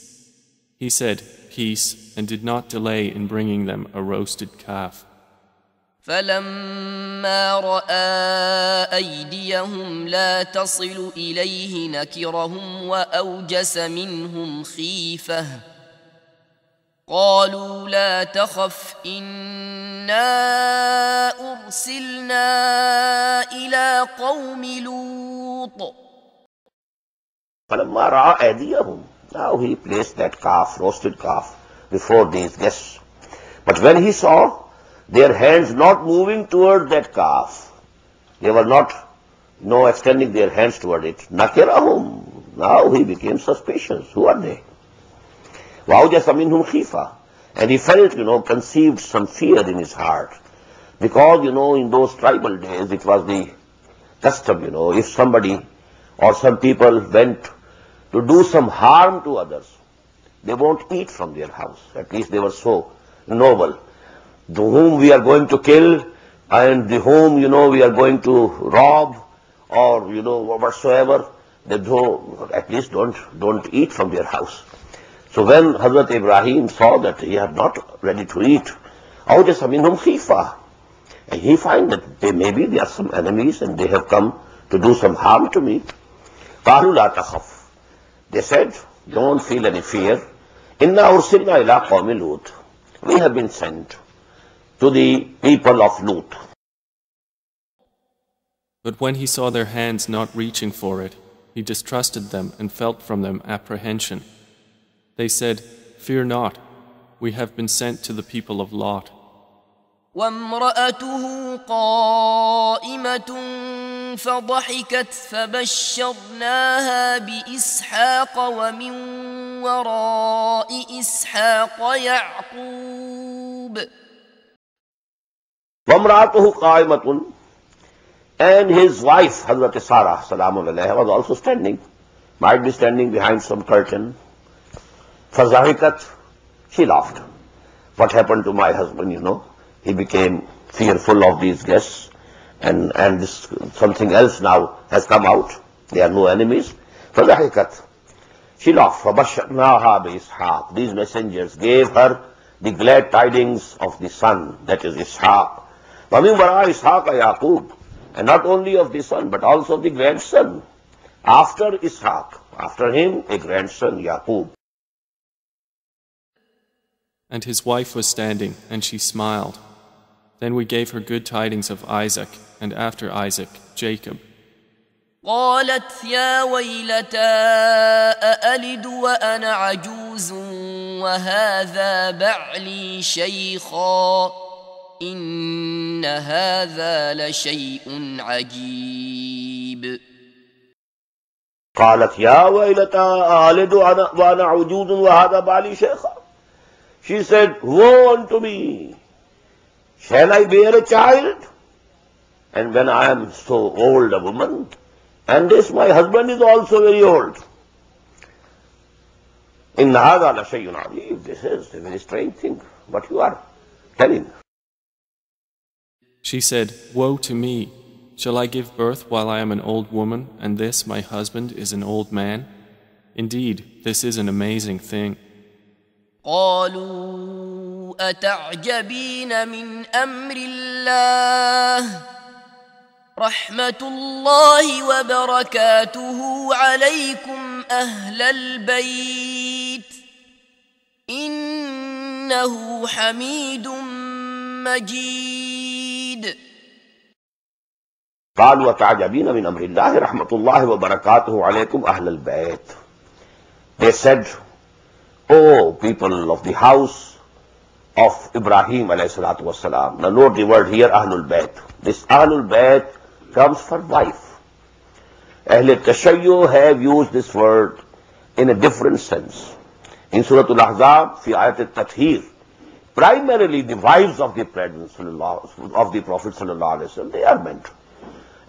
He said, Peace, and did not delay in bringing them a roasted calf. فلما رأى أيديهم لا تصل إليه نكرهم وأوجس منهم خيفة قالوا لا تخف إنا أرسلنا إلى قوم لوط. فلما رأى أيديهم. Now he placed that calf, roasted calf, before these guests. But when he saw their hands not moving toward that calf, they were not, extending their hands toward it. Nakirahum. Now he became suspicious. Who are they? وَأَوْجَسَ مِنْهُمْ خِيفَةً. And he felt, conceived some fear in his heart. Because, in those tribal days, it was the custom, if somebody or some people went to do some harm to others, they won't eat from their house. At least they were so noble. To whom we are going to kill, and the whom, we are going to rob, or, whatsoever, they at least don't eat from their house. So when Hazrat Ibrahim saw that he are not ready to eat, أَوْجَسَ مِنْهُمْ خِيفَةً. And he find that maybe they are some enemies and they have come to do some harm to me. قَالُوا لَا تَخَفْ. They said, don't feel any fear. إِنَّا أُرْسِلْنَا إِلَىٰ قَوْمِ لُوطٍ. We have been sent to the people of Lut. But when he saw their hands not reaching for it, he distrusted them and felt from them apprehension. They said, Fear not, we have been sent to the people of Lot. وامرأته قائمة فضحكت فبشرناها بإسحاق ومن وراء إسحاق يعقوب. وامرأته قائمة. And his wife, Hazrat Sarah, salamu alayha, was also standing. Might be standing behind some curtain. فضحكت. She laughed. What happened to my husband, He became fearful of these guests, and something else now has come out. They are no enemies. فضحكت. She laughed. فبشرناها بإسحاق. These messengers gave her the glad tidings of the son, that is Ishaq. وَمِنْ وَرَاءِ إِسْحَاقَ يَعْقُوبَ. And not only of the son, but also of the grandson. After Ishaq, after him, a grandson, Yaqub. And his wife was standing, and she smiled. Then we gave her good tidings of Isaac, and after Isaac, Jacob. قالت يا ويلتى أألد وأنا عجوز وهذا بعلي شيخا إن هذا لشيء عجيب. قالت يا ويلتى أألد وأنا عجوز وهذا بعلي شيخا. She said, Woe unto me! Shall I bear a child? And when I am so old a woman, and this my husband is also very old. In هذا لشيء عجيب. This is a very strange thing, what you are telling. She said, Woe to me! Shall I give birth while I am an old woman, and this my husband is an old man? Indeed, this is an amazing thing. قالوا أتعجبين من أمر الله رحمة الله وبركاته عليكم أهل البيت إنه حميد مجيد. قالوا أتعجبين من أمر الله رحمة الله وبركاته عليكم أهل البيت. They said, "O people of the house of Ibrahim alayhi salatu wasalam." Now note the word here, Ahlul Bayt. This Ahlul Bayt comes for wife. Ahl Tashayyu have used this word in a different sense. In Surah Al-Ahzab, fi ayat al-Tathir, primarily the wives of the Prophet sallallahu alaihi wasallam, they are meant.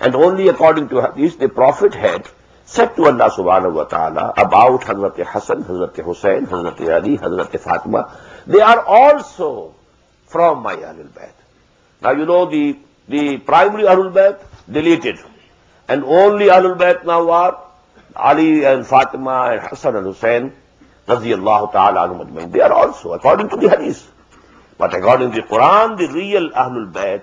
And only according to hadith, the Prophet had said to Allah subhanahu wa ta'ala about Hazrat Hassan, Hazrat Hussain, Hazrat Ali, Hazrat Fatima, they are also from my Ahlul Bayt. Now you know the primary Ahlul Bayt deleted. And only Ahlul Bayt now are Ali and Fatima and Hassan and Hussain, radiyallahu ta'ala anhum ajmain. They are also, according to the hadith. But according to the Quran, the real Ahlul Bayt,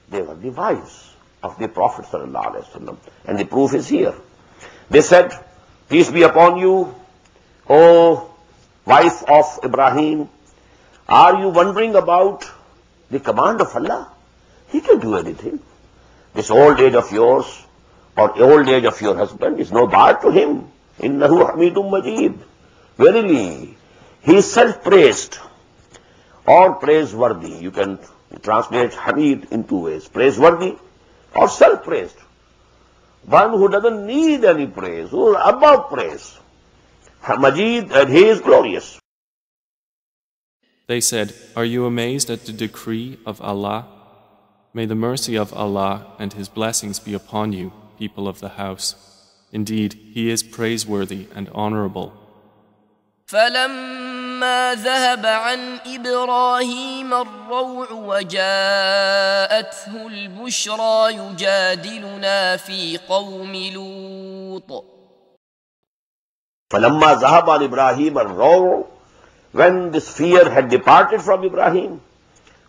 they were the wives of the Prophet sallallahu alaihi wasallam. And the proof is here. They said, "Peace be upon you, O wife of Ibrahim, are you wondering about the command of Allah? He can do anything. This old age of yours or old age of your husband is no bar to him. Innahu hamidum majid." Verily, he is self-praised or praiseworthy. You can translate Hamid in two ways, praiseworthy or self-praised. One who doesn't need any praise, who is above praise. Majid, and he is glorious. They said, "Are you amazed at the decree of Allah? May the mercy of Allah and His blessings be upon you, people of the house. Indeed, He is praiseworthy and honorable." فلما ذهب عن إبراهيم الروع وجاءته البشرى يجادلنا في قوم لوط. فلما ذهب عن إبراهيم الروع, when this fear had departed from Ibrahim,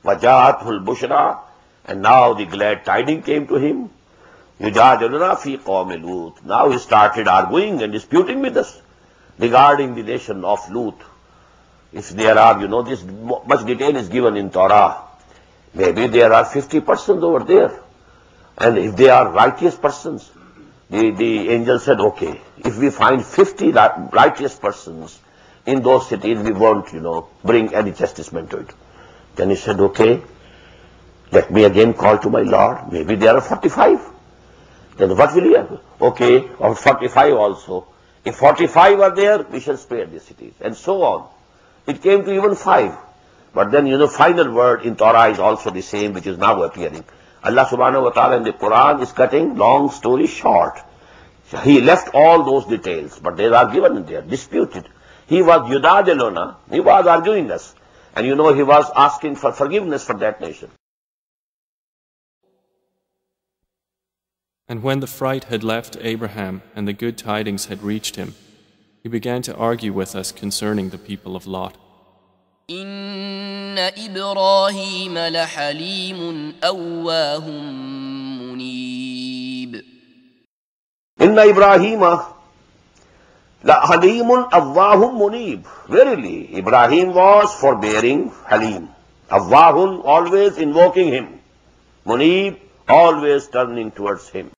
وجاءته البشرى, and now the glad tidings came to him, يجادلنا في قوم لوط. Now he started arguing and disputing with us regarding the nation of Lut. If there are, this much detail is given in Torah. Maybe there are 50 persons over there. And if they are righteous persons, the angel said, okay, if we find 50 righteous persons in those cities, we won't, bring any chastisement to it. Then he said, okay, let me again call to my Lord. Maybe there are 45. Then what will he have? Okay, or 45 also. If 45 are there, we shall spare the cities, and so on. It came to even 5. But then, final word in Torah is also the same, which is now appearing. Allah subhanahu wa ta'ala in the Quran is cutting long story short. He left all those details, but they are given in there, disputed. He was yudadiluna, he was arguing us. And he was asking for forgiveness for that nation. And when the fright had left Abraham and the good tidings had reached him, he began to argue with us concerning the people of Lot. Inna Ibrahim lahalimun awwahum munib. Inna Ibrahim lahalimun awwahum munib. Verily, Ibrahim was forbearing, halim. Awwahun, always invoking him. Munib, always turning towards him.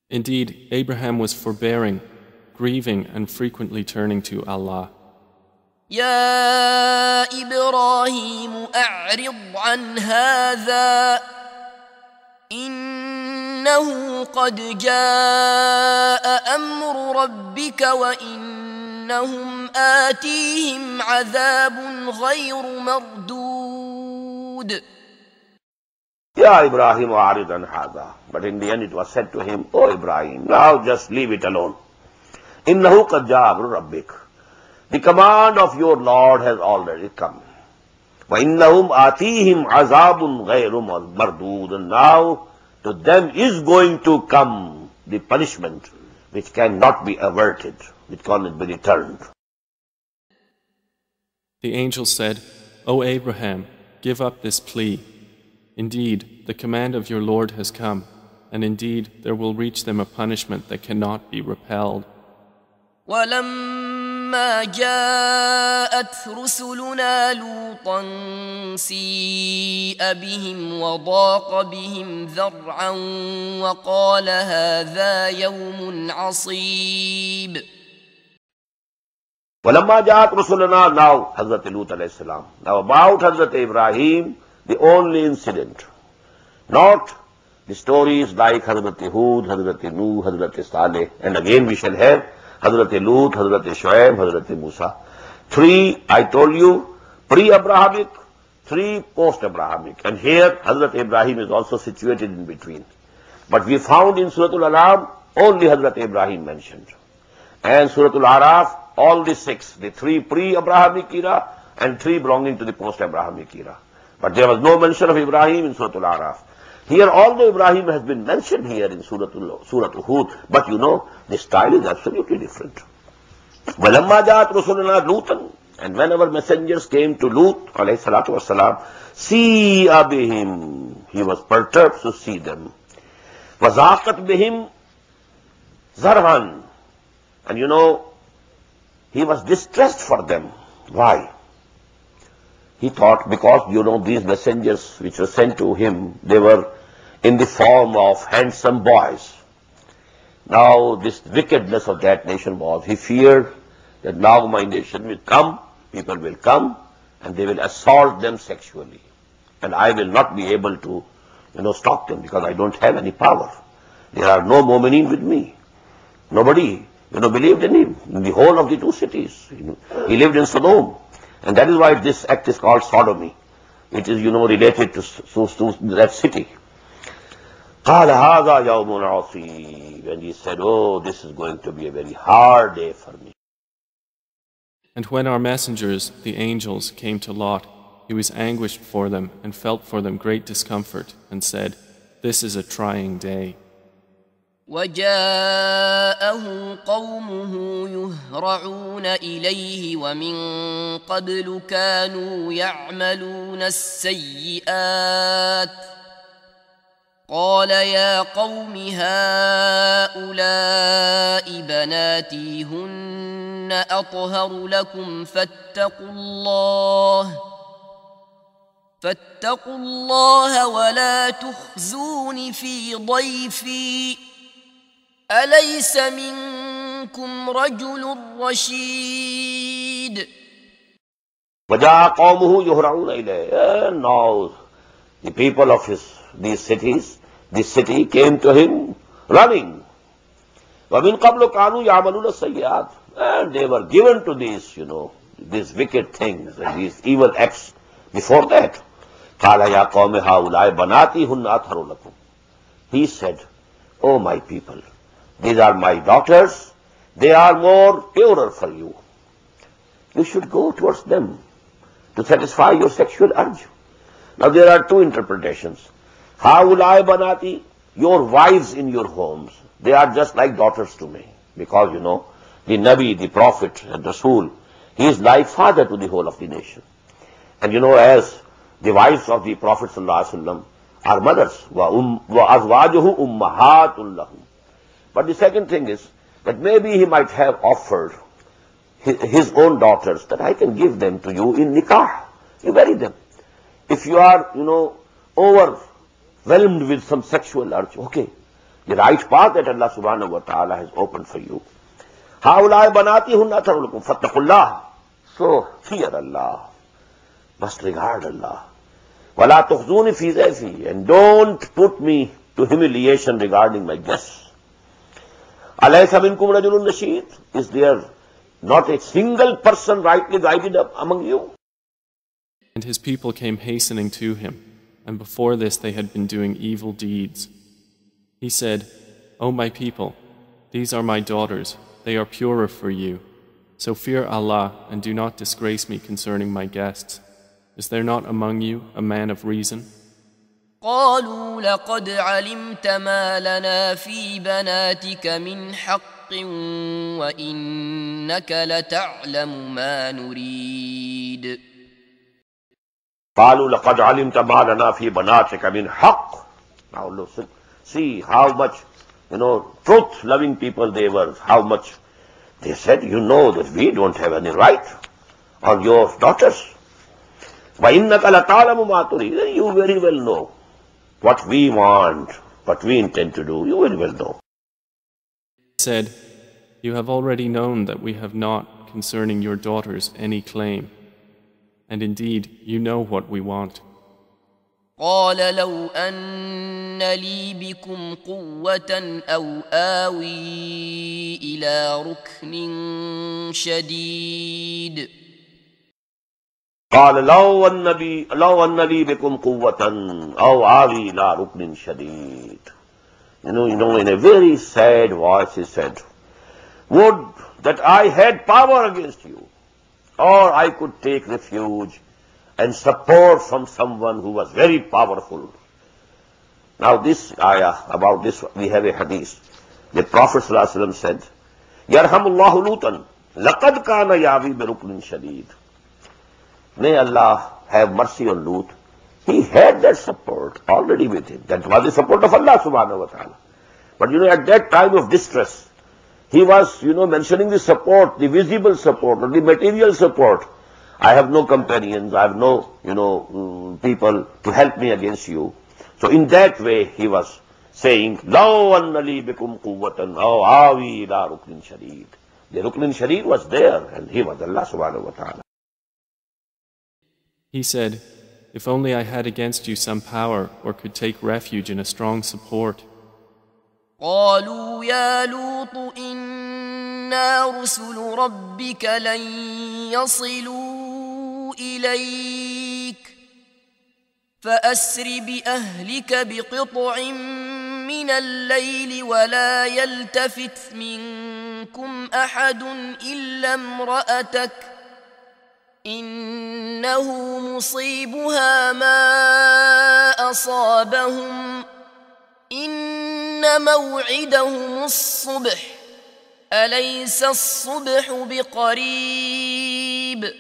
Indeed, Abraham was forbearing, grieving, and frequently turning to Allah. يا إبراهيم أعرض عن هذا إنه قد جاء أمر ربك وإنهم آتيهم عذاب غير مردود. Ya Ibrahim a'rid an hadha. But in the end it was said to him, "Oh Ibrahim, now just leave it alone. Innahu qad jaa amru rabbik. The command of your Lord has already come. Wa innahum atihim azabun ghayru mardud." And now to them is going to come the punishment which cannot be averted, which cannot be returned. The angel said, "O Abraham, give up this plea. Indeed, the command of your Lord has come, and indeed there will reach them a punishment that cannot be repelled." وَلَمَّا فلما جاءت رسلنا لوطا سيء بهم وضاق بهم ذرعا وقال هذا يوم عصيب. وَلَمَّا جَاءَتْ رُسُلُنَا, now Hazrat Lut alayhi salam. Now about Hazrat Ibrahim, the only incident, not the stories like Hazrat Hud, Hazrat Nuh, Hazrat Saleh, and again we shall have Hazrat Lut, Hazrat Shuaib, Hazrat Musa. 3, I told you, pre-Abrahamic, 3 post-Abrahamic. And here Hazrat Ibrahim is also situated in between. But we found in Surah Al-An'am only Hazrat Ibrahim mentioned. And Surah Al-Araf, all the 6, the 3 pre-Abrahamic era and 3 belonging to the post-Abrahamic era. But there was no mention of Ibrahim in Surah Al-Araf. Here, although Ibrahim has been mentioned here in Surah Hud, but you know, the style is absolutely different. وَلَمَّا جَاءَتْ رُسُلُنَا لُوطًا, and when our messengers came to Lut, alayhi salatu wassalam, سِيءَ بِهِمْ, he was perturbed to see them. وَزَاقَتْ بِهِمْ زَرْعًا, and you know, he was distressed for them. Why? He thought, because, you know, these messengers which were sent to him, they were in the form of handsome boys. Now, this wickedness of that nation was, he feared that now my nation will come, people will come, and they will assault them sexually. And I will not be able to, you know, stop them because I don't have any power. There are no mu'mineen with me. Nobody, you know, believed in him in the whole of the 2 cities. He lived in Sodom. And that is why this act is called sodomy. It is, you know, related to that city. قَالَ هَذَا يَوْمٌ عَصِيبٌ, and he said, oh, this is going to be a very hard day for me. And when our messengers, the angels, came to Lot, he was anguished for them and felt for them great discomfort and said, this is a trying day. وجاءه قومه يهرعون إليه ومن قبل كانوا يعملون السيئات قال يا قوم هؤلاء بناتي هن أطهر لكم فاتقوا الله ولا تخزون في ضيفي أليس منكم رجل رشيد. وَجَاءَ قَوْمُهُ يُهْرَعُونَ إِلَيْهِ, and now the people of these cities, this city came to him running. وَمِنْ قَبْلُ كَانُوا يَعْمَلُونَ السَّيِّئَاتِ, and they were given to these, you know, these wicked things and these evil acts before that. قَالَ يَا قَوْمِ هَؤُلَاءِ بَنَاتِي هُنَّ أَطْهَرُ لَكُمْ, he said, oh my people, these are my daughters, they are more purer for you. You should go towards them to satisfy your sexual urge. Now there are 2 interpretations. Haulai banati, your wives in your homes, they are just like daughters to me. Because, you know, the Nabi, the Prophet, and Rasul, he is like father to the whole of the nation. And you know, as the wives of the Prophet ﷺ are mothers, وَأَزْوَاجُهُ أُمَّهَاتٌ لَهُمْ. But the second thing is that maybe he might have offered his own daughters that I can give them to you in nikah. You marry them. If you are, you know, overwhelmed with some sexual urge, okay, the right path that Allah subhanahu wa ta'ala has opened for you. هَؤُلَاءِ بَنَاتِي هُنَّ أَطْهَرُ لَكُمْ فَاتَّقُوا اللَّهَ. So fear Allah, must regard Allah. وَلَا تُخْزُونِ فِي ضَيْفِي, and don't put me to humiliation regarding my guests. أَلَيْسَ مِنْكُمْ رَجُلٌ رَشِيدٌ, is there not a single person rightly guided up among you? And his people came hastening to him, and before this they had been doing evil deeds. He said, O my people, these are my daughters, they are purer for you. So fear Allah and do not disgrace me concerning my guests. Is there not among you a man of reason? قالوا لقد علمت ما لنا في بناتك من حق وإنك لتعلم ما نريد. قالوا لقد علمت ما لنا في بناتك من حق. Now listen, see how much, you know, truth-loving people they were, how much They said, you know that we don't have any right on your daughters. وَإِنَّكَ لَتَعْلَمُ مَا تُرِيدُ. You very well know what we want, what we intend to do. You very well know. He said, you have already known that we have not concerning your daughters any claim. And indeed, you know what we want. قال لو أن لي بكم قوة أو آوي إلى ركن شديد. قال لو أن لي بكم قوة أو آوي إلى ركن شديد. You know, in a very sad voice he said, would that I had power against you, or I could take refuge and support from someone who was very powerful. Now this ayah, about this we have a hadith. The Prophet ﷺ said, Yarhamullahu Lutan, laqad kana yavi bi ruknin shadid. May Allah have mercy on Lut. He had that support already with him. That was the support of Allah subhanahu wa ta'ala. But at that time of distress, he was, mentioning the support, the visible support, or the material support. I have no companions, I have no, people to help me against you. So in that way he was saying, Law anna li bikum quwwatan aw awi ila ruknin shadid. The ruknin shadid was there, and he was Allah subhanahu wa ta'ala. He said, if only I had against you some power or could take refuge in a strong support. قالوا يا لوط إنا رسل ربك لن يصلوا إليك فأسر بأهلك بقطع من الليل ولا يلتفت منكم أحد إلا امرأتك إنه مصيبها ما أصابهم إن موعدهم الصبح أليس الصبح بقريب.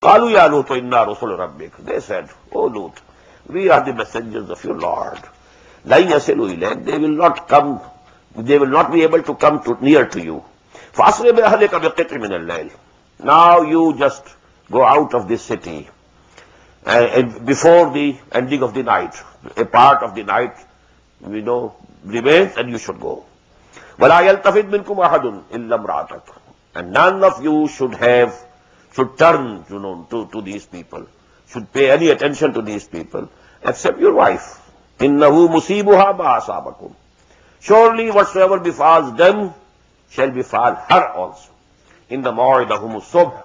قالوا يا لوط إنا رسل ربك. They said, O Lut, we are the messengers of your Lord. لن يصلوا إليك. They will not be able to come near to you. فأسر بأهلك بقطع من الليل. Now you just go out of this city before the ending of the night. A part of the night, remains, and you should go. وَلَا يَلْتَفِتْ مِنْكُمْ أَحَدٌ إِلَّا امْرَأَتَكَ. And none of you should turn, to these people, should pay any attention to these people, except your wife. إِنَّهُ مُصِيبُهَا مَا أَصَابَكُمْ. Surely whatsoever befalls them shall befall her also. In the مَوْعِدَهُمُ الصُّبْحِ.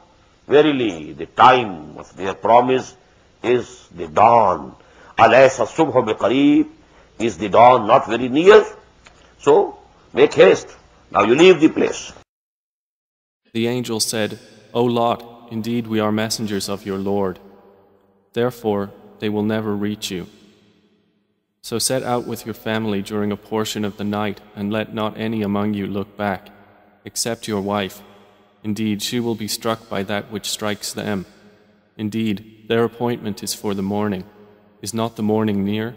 Verily, the time of their promise is the dawn. أَلَيْسَ الصُّبْحُ بِقَرِيبٍ. Is the dawn not very near? So, make haste. Now you leave the place. The angel said, O Lot, indeed we are messengers of your Lord. Therefore, they will never reach you. So set out with your family during a portion of the night, and let not any among you look back, except your wife. Indeed, she will be struck by that which strikes them. Indeed, their appointment is for the morning. Is not the morning near?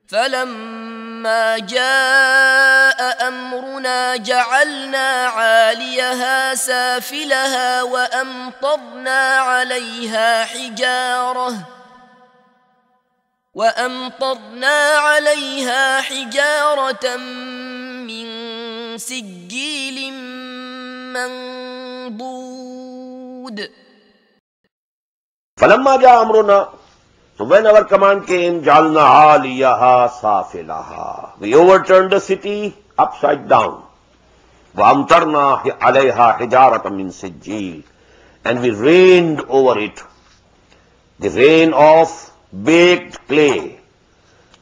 فلما جاء أمرنا جعلنا عاليها سافلها وأمطرنا عليها حجارة من سجيل منضود. فلما جاء أمرنا. So when our command came, جَعَلْنَا عَالِيَهَا سَافِلَهَا. We overturned the city upside down. وَأَمْطَرْنَا عَلَيْهَا حِجَارَةً مِّن سِجِّيلٍ. And we rained over it the rain of baked clay.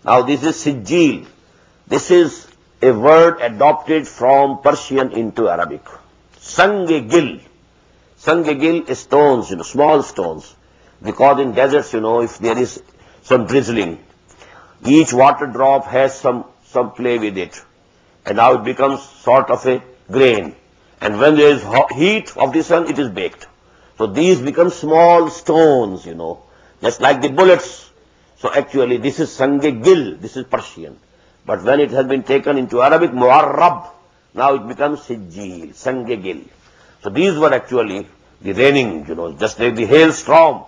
Now this is sijil. This is a word adopted from Persian into Arabic. Sange-gil. Sange-gil is stones, small stones. Because in deserts, if there is some drizzling, each water drop has some play with it. And now it becomes sort of a grain. And when there is heat of the sun, it is baked. So these become small stones, just like the bullets. So actually this is sange-gil, this is Persian. But when it has been taken into Arabic, mu'arrab, Now it becomes Sijil, Sangegil. So these were actually the raining, just like the hailstorm.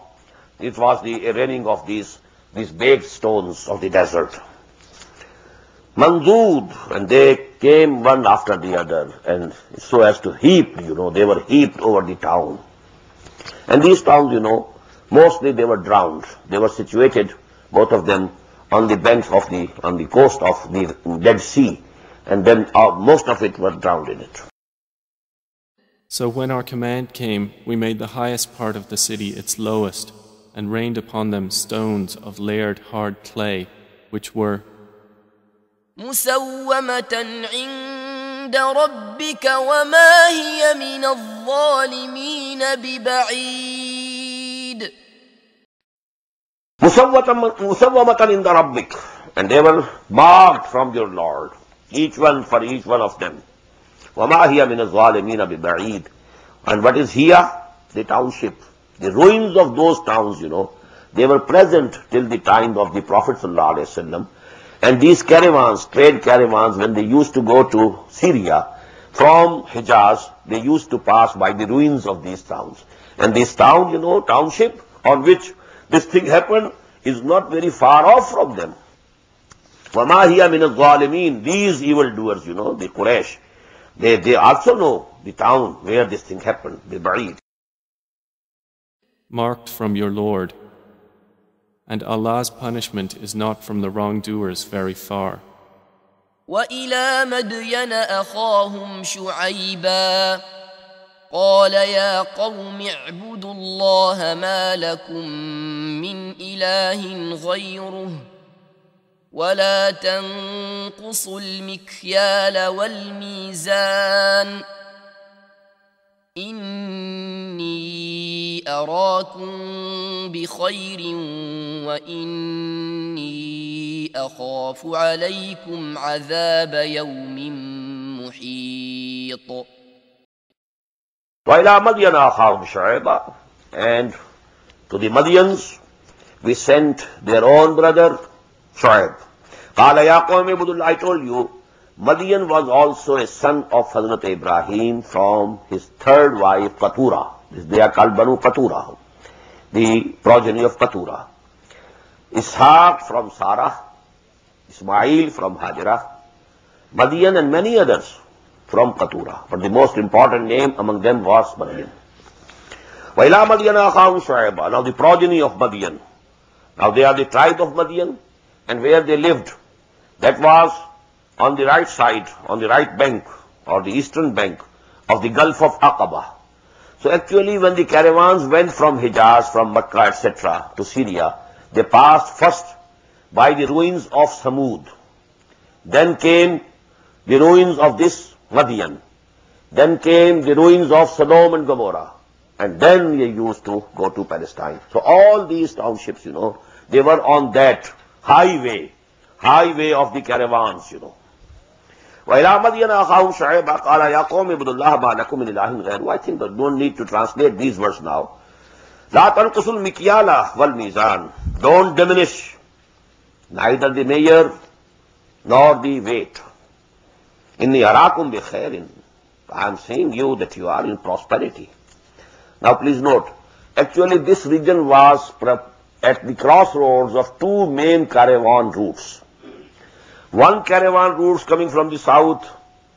It was the raining of these baked stones of the desert. Manzood, and they came one after the other, and so as to heap, they were heaped over the town. And these towns, mostly they were drowned. They were situated, both of them, on the banks of on the coast of the Dead Sea, and then most of it was drowned in it. So when our command came, we made the highest part of the city its lowest, and rained upon them stones of layered hard clay, which were مسومة عند ربك وما هي من الظالمين ببعيد. Musawwamatan in the Rabbik, and they were marked from your Lord, each one for each one of them. وَمَا هِيَ مِنَ الظَّالِمِينَ بِبَعِيدٍ. And what is here? The township. The ruins of those towns, they were present till the time of the Prophet ﷺ. And these caravans, trade caravans, when they used to go to Syria, from Hijaz, they used to pass by the ruins of these towns. And this town, township on which this thing happened is not very far off from them. وَمَا هِيَ مِنَ الظَّالِمِينَ. These evildoers, the Quraysh, they also know the town where this thing happened, بِبَعِيدٍ. marked from your Lord, and Allah's punishment is not from the wrongdoers very far. وإلى مدين أخاهم شعيبا قال يا قوم اعبدوا الله ما لكم من إله غيره ولا تنقصوا المكيال والميزان إني أراكم بخير وإني أخاف عليكم عذاب يوم محيط. وَإِلَى مَدْيَنَ أَخَاهُمْ شُعَيْبًا. And to the Madians we sent their own brother Shu'aib. قَالَ يَا قَوْمِ اعْبُدُوا اللَّهَ. I told you, Madian was also a son of Hazrat Ibrahim from his third wife Qatura. They are called Banu Qatura, the progeny of Qatura. Ishaq from Sarah, Ismail from Hajra, Madian and many others from Qatura. But the most important name among them was Madian. وَإِلَى مَدْيَنَ أَخَاهُمْ شُعَيْبًا. Now the progeny of Madian. Now they are the tribe of Madian, and where they lived, that was on the right side, on the right bank, or the eastern bank of the Gulf of Aqaba. So actually when the caravans went from Hijaz, from Makkah, etc. to Syria, they passed first by the ruins of Samud. Then came the ruins of this Madian. Then came the ruins of Sodom and Gomorrah. And then they used to go to Palestine. So all these townships, they were on that highway of the caravans, وَإِلَى مَدْيَنَ أَخَاهُمْ شُعَيْبًا قَالَ يَا قَوْمِ اعْبُدُوا اللَّهَ مَا لَكُم مِّنْ إِلَٰهٍ غَيْرُهُ. I think that don't need to translate these words now. لَا تَنْقُصُوا الْمِكْيَالَ وَالْمِيزَانَ. Don't diminish neither the measure nor the weight. إِنِّي أَرَاكُمْ بِخَيْرٍ. I am saying you that you are in prosperity. Now please note, actually this region was at the crossroads of two main caravan routes. One caravan route coming from the south,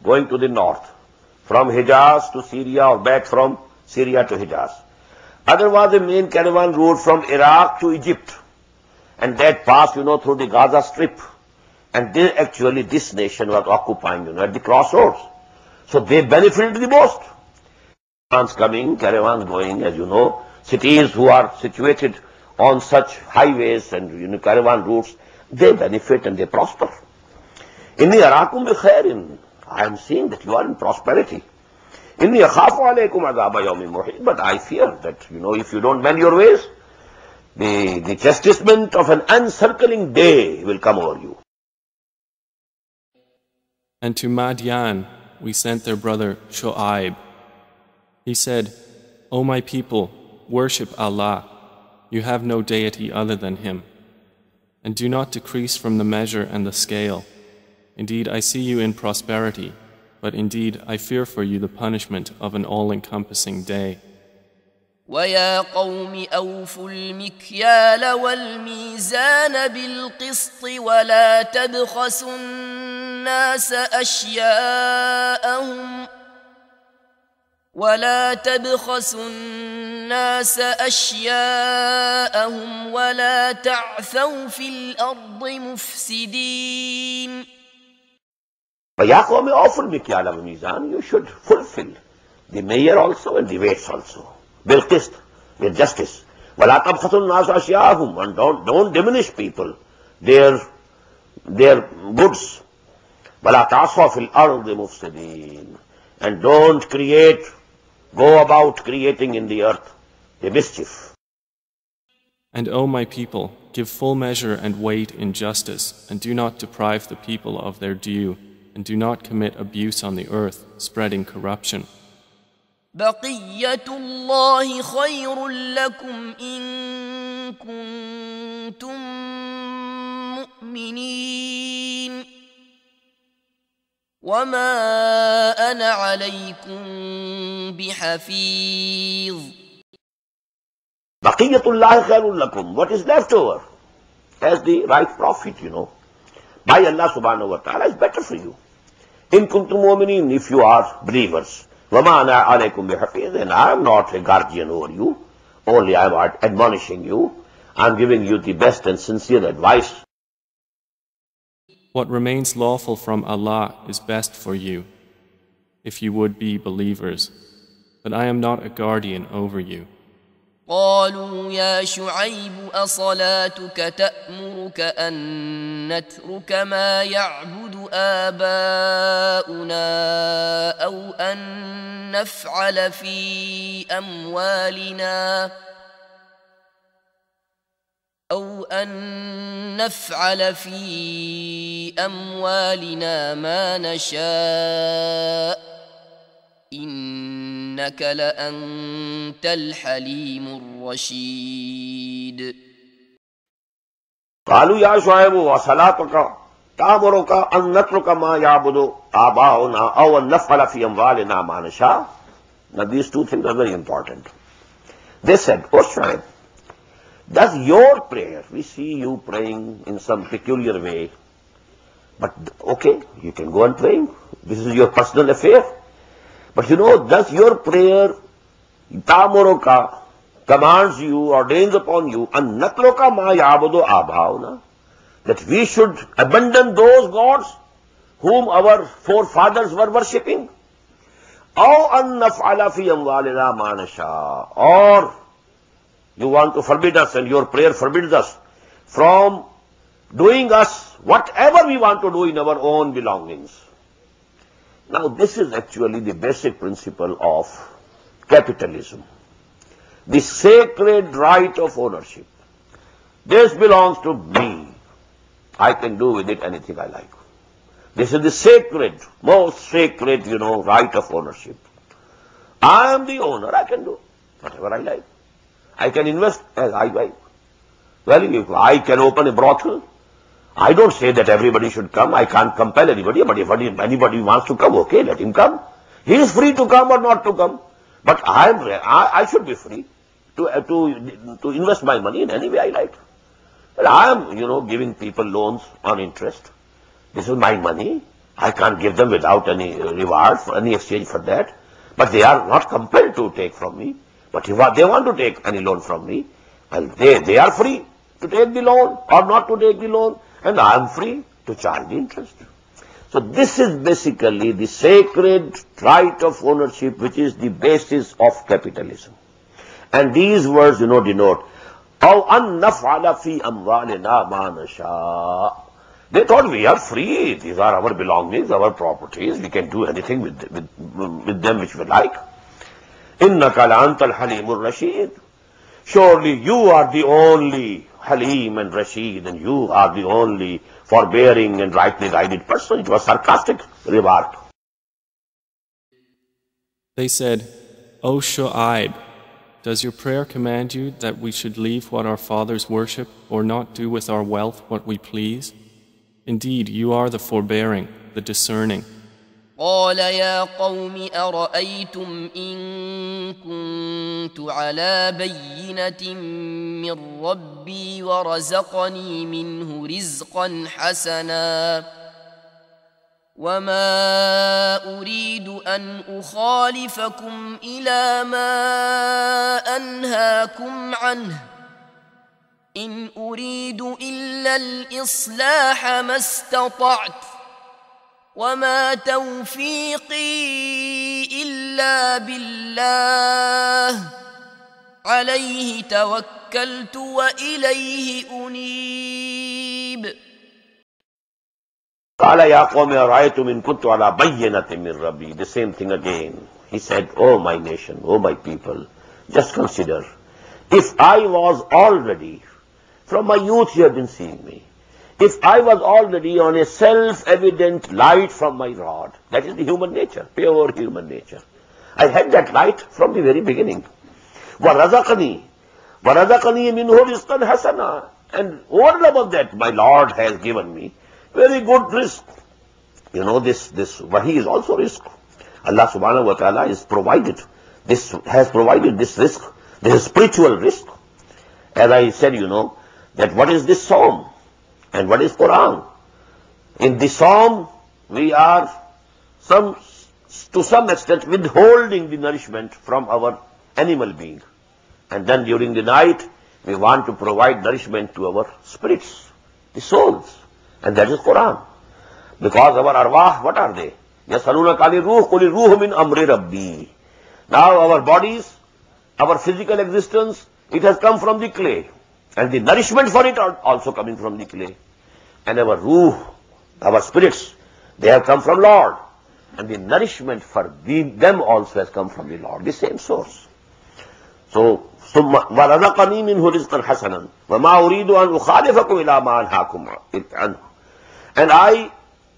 going to the north, from Hijaz to Syria or back from Syria to Hijaz. Other was a main caravan route from Iraq to Egypt, and that passed, through the Gaza Strip. And then actually this nation was occupying, at the crossroads. So they benefited the most. Caravans coming, caravans going, as you know, cities who are situated on such highways and caravan routes, they benefit and they prosper. Inni arakum bi khairin. I am seeing that you are in prosperity. Inni akhafu alaykum adhaba yawmin muhit. But I fear that, if you don't mend your ways, the chastisement of an encircling day will come over you. And to Madian we sent their brother Shu'aib. He said, O my people, worship Allah. You have no deity other than Him. And do not decrease from the measure and the scale. Indeed, I see you in prosperity, but indeed I fear for you the punishment of an all-encompassing day. ويا قوم أوفوا المكيال والميزان بالقسط ولا تبخسوا الناس أشياءهم ولا تعثوا في الأرض مفسدين. وَيَا قَوْمِ أَوْفُوا الْمِكْيَالَ وَالْمِيزَانَ, you should fulfill the measure also and the weights also. بالقسط, with justice. وَلَا تَبْخَسُوا النَّاسَ أَشْيَاءَهُم, and don't diminish people their goods. وَلَا تَعْثَوْا فِي الْأَرْضِ مُفْسِدِينَ, and don't go about creating in the earth the mischief. And O my people, give full measure and weight in justice, and do not deprive the people of their due, and do not commit abuse on the earth, spreading corruption. بقية الله خير لكم إن كنتم مؤمنين وما أنا عليكم بحفيظ. بقية الله خير لكم, what is left over as the right profit, by Allah subhanahu wa ta'ala is better for you. In kuntum mu'minin, if you are believers. وَمَا أَنَا عَلَيْكُمْ بِحَفِيظٍ, and I am not a guardian over you, only I am admonishing you, I am giving you the best and sincere advice. What remains lawful from Allah is best for you, if you would be believers, but I am not a guardian over you. قالوا يا شعيب أصلاتك تأمرك أن نترك ما يعبد آباؤنا أو أن نفعل في أموالنا ما نشاء إنك لأنت الحليم الرشيد. قالوا يا شعيب وصلاتك تأمرك أن نترك ما يعبد آباؤنا أو أن نفعل في أموالنا ما نشاء. Now these two things are very important. They said, "Oh Shuaib, does your prayer," we see you praying in some peculiar way, but okay, you can go on praying, this is your personal affair. But does your prayer, ta'muruka, commands you, ordains upon you, an natruka ma ya'budu abhauna, that we should abandon those gods whom our forefathers were worshipping? Aw an naf'ala fi amwalina ma nasha, or you want to forbid us, and your prayer forbids us from doing us whatever we want to do in our own belongings. Now this is actually the basic principle of capitalism. The sacred right of ownership. This belongs to me. I can do with it anything I like. This is the sacred, most sacred, right of ownership. I am the owner. I can do whatever I like. I can invest as I like. Well, if I can open a brothel, I don't say that everybody should come. I can't compel anybody, but if anybody wants to come, okay, let him come. He is free to come or not to come. But I should be free to invest my money in any way I like. Well, I am, giving people loans on interest. This is my money. I can't give them without any reward, for any exchange for that. But they are not compelled to take from me. But if they want to take any loan from me, well, they are free to take the loan or not to take the loan. And I am free to charge the interest. So this is basically the sacred right of ownership, which is the basis of capitalism. And these words, denote, أَوْ أَن نَفْعَلَ فِي أَمْوَالِنَا مَا نَشَاءُ. They thought we are free. These are our belongings, our properties. We can do anything with them which we like. إِنَّكَ لَأَنْتَ الْحَلِيمُ الرَّشِيدُ. Surely you are the only Halim and Rashid, and you are the only forbearing and rightly guided person. It was sarcastic remark. They said, O Shu'aib, does your prayer command you that we should leave what our fathers worship, or not do with our wealth what we please? Indeed, you are the forbearing, the discerning. قال يا قوم أرأيتم إن كنت على بينة من ربي ورزقني منه رزقا حسنا وما أريد أن أخالفكم إلى ما أنهاكم عنه إن أريد إلا الإصلاح ما استطعت وما توفيقي إلا بالله عليه توكلت وإليه أنيب. قال يا قوم أرأيتم إن كنت على بينة من ربي. The same thing again. He said, oh my nation, oh my people, just consider, if I was already, from my youth you have been seeing me, if I was already on a self-evident light from my rod, that is the human nature, pure human nature. I had that light from the very beginning. وَرَزَقَنِي مِنْهُ رِزْقًا حَسَنًا. And over and above that, my Lord has given me very good risk. You know, this wahi is also risk. Allah subhanahu wa ta'ala has provided this risk. This is spiritual risk. As I said, you know, that what is this psalm and what is Quran? In the psalm, we are to some extent withholding the nourishment from our animal being. And then during the night, we want to provide nourishment to our spirits, the souls. And that is Quran. Because our arwah, what are they? يَسَأَلُونَكَ عَنِ الرُّوحِ قُلِ الرُّوحُ مِنْ أَمْرِ رَبِّي. Now our bodies, our physical existence, it has come from the clay. And the nourishment for it are also coming from the clay. And our ruh, our spirits, they have come from Lord. And the nourishment for them also has come from the Lord, the same source. So, وَرَزَقَنِي مِنْهُ رِزْقًا حَسَنًا وَمَا أُرِيدُ أَنْ أُخَالِفَكُمْ إِلَى مَا أَنْهَاكُمْ عَنْهُ. And I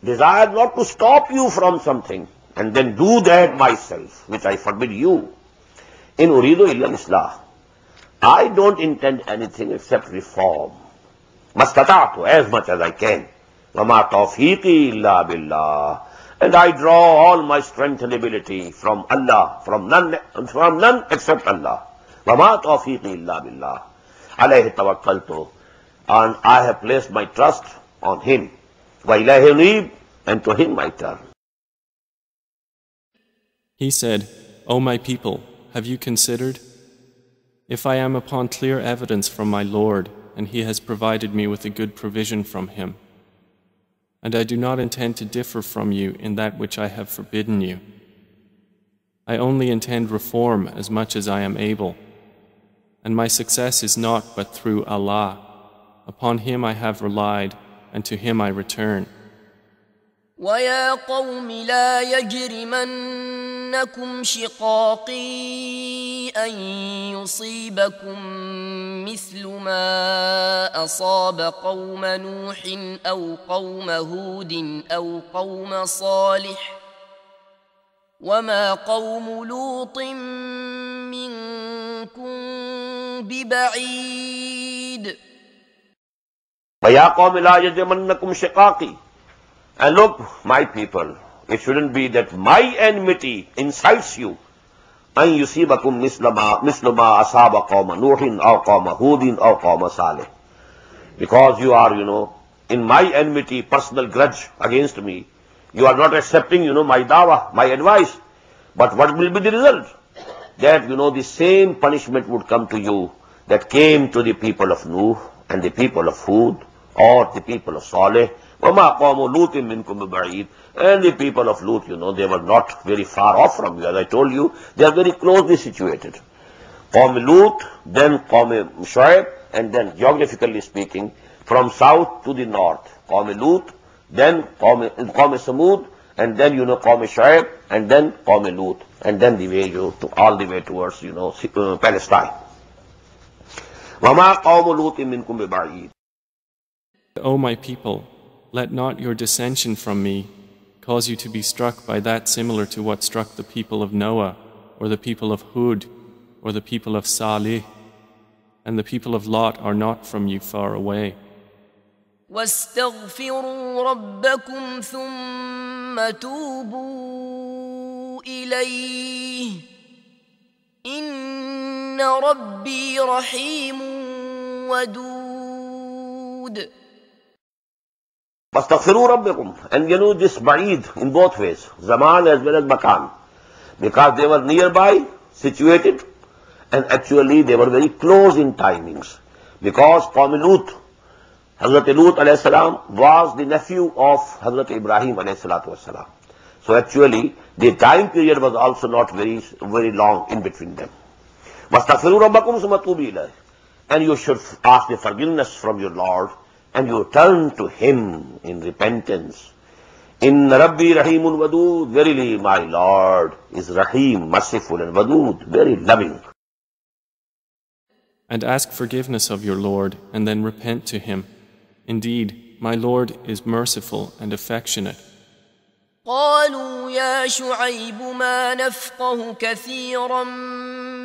desire not to stop you from something and then do that myself, which I forbid you. In uridu illa islah. I don't intend anything except reform. Mastata'tu, as much as I can. وَمَا تَوْفِيقِي إِلَّا بِاللَّهِ. And I draw all my strength and ability from Allah, from none except Allah. وَمَا تَوْفِيقِي إِلَّا بِاللَّهِ. عَلَيْهِ تَوَكَّلْتُ. And I have placed my trust on Him. وَإِلَيْهِ أُنِيبُ. And to Him I turn. He said, O my people, have you considered? If I am upon clear evidence from my Lord, and He has provided me with a good provision from Him, and I do not intend to differ from you in that which I have forbidden you, I only intend reform as much as I am able, and my success is not but through Allah. Upon Him I have relied, and to Him I return. وَيَا قَوْمِ لَا يَجْرِمَنَّكُمْ شِقَاقِي أَن يُصِيبَكُم مِّثْلُ مَا أَصَابَ قَوْمَ نُوحٍ أَوْ قَوْمَ هُودٍ أَوْ قَوْمَ صَالِحٍ وَمَا قَوْمُ لُوطٍ مِّنكُم بِبَعِيدٍ. وَيَا قَوْمِ لَا يَجْرِمَنَّكُمْ شِقَاقِي. And look, my people, it shouldn't be that my enmity incites you. أَن يُصِيبَكُم مِّثْلُ مَا أَصَابَ قَوْمَ نُوحٍ أَوْ قَوْمَ هُودٍ أَوْ قَوْمَ صَالِحٍ. Because you are, in my enmity, personal grudge against me, you are not accepting, my dawah, my advice. But what will be the result? That, the same punishment would come to you that came to the people of Nuh and the people of Hud or the people of Saleh. وَمَا قَوْمُ لُوطٍ مِّنكُمْ بِبَعِيدٍ. And the people of Lut, they were not very far off from you. As I told you, they are very closely situated. Qawm Lut, then Qawm Shu'aib, and then geographically speaking, from south to the north. Qawm Lut, then Qawm Samud, and then, Qawm Shu'aib, and then Qawm Lut, and then the way all the way towards, Palestine. وَمَا قَوْمُ لُوطٍ مِّنكُمْ بِبَعِيدٍ. O my people, let not your dissension from me cause you to be struck by that similar to what struck the people of Noah, or the people of Hud, or the people of Salih, and the people of Lot are not from you far away. واستغفروا ربكم ثم توبوا إليه إن ربي رحيم ودود. واستغفروا ربكم, and you know this ba'id in both ways, zaman as well as makan, because they were nearby, situated, and actually they were very close in timings, because Qawm Lut, Hazrat Lut alayhi salam was the nephew of Hazrat Ibrahim alayhi salatu wasalam. So actually the time period was also not very long in between them. وَاسْتَغْفِرُوا رَبَّكُمْ ثُمَّ تُوبُوا إِلَيْهِ, and you should ask the forgiveness from your Lord and you turn to Him in repentance. In Rabbi Rahimun Wadud, verily my Lord is Rahim, merciful, and Wadud, very loving. And ask forgiveness of your Lord and then repent to Him. Indeed, my Lord is merciful and affectionate. قالوا يا شعيب ما نفقه كثيرا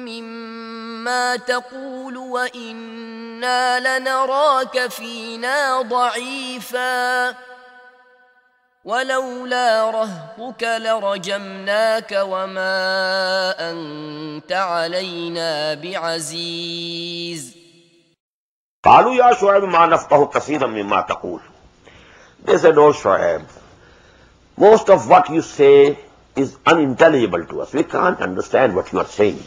مما تقول وإنا لنراك فينا ضعيفا ولولا رهطك لرجمناك وما أنت علينا بعزيز. قالوا يا شعيب ما نفقه كثيرا مما تقول. They said, oh Shu'aib, most of what you say is unintelligible to us. We can't understand what you are saying,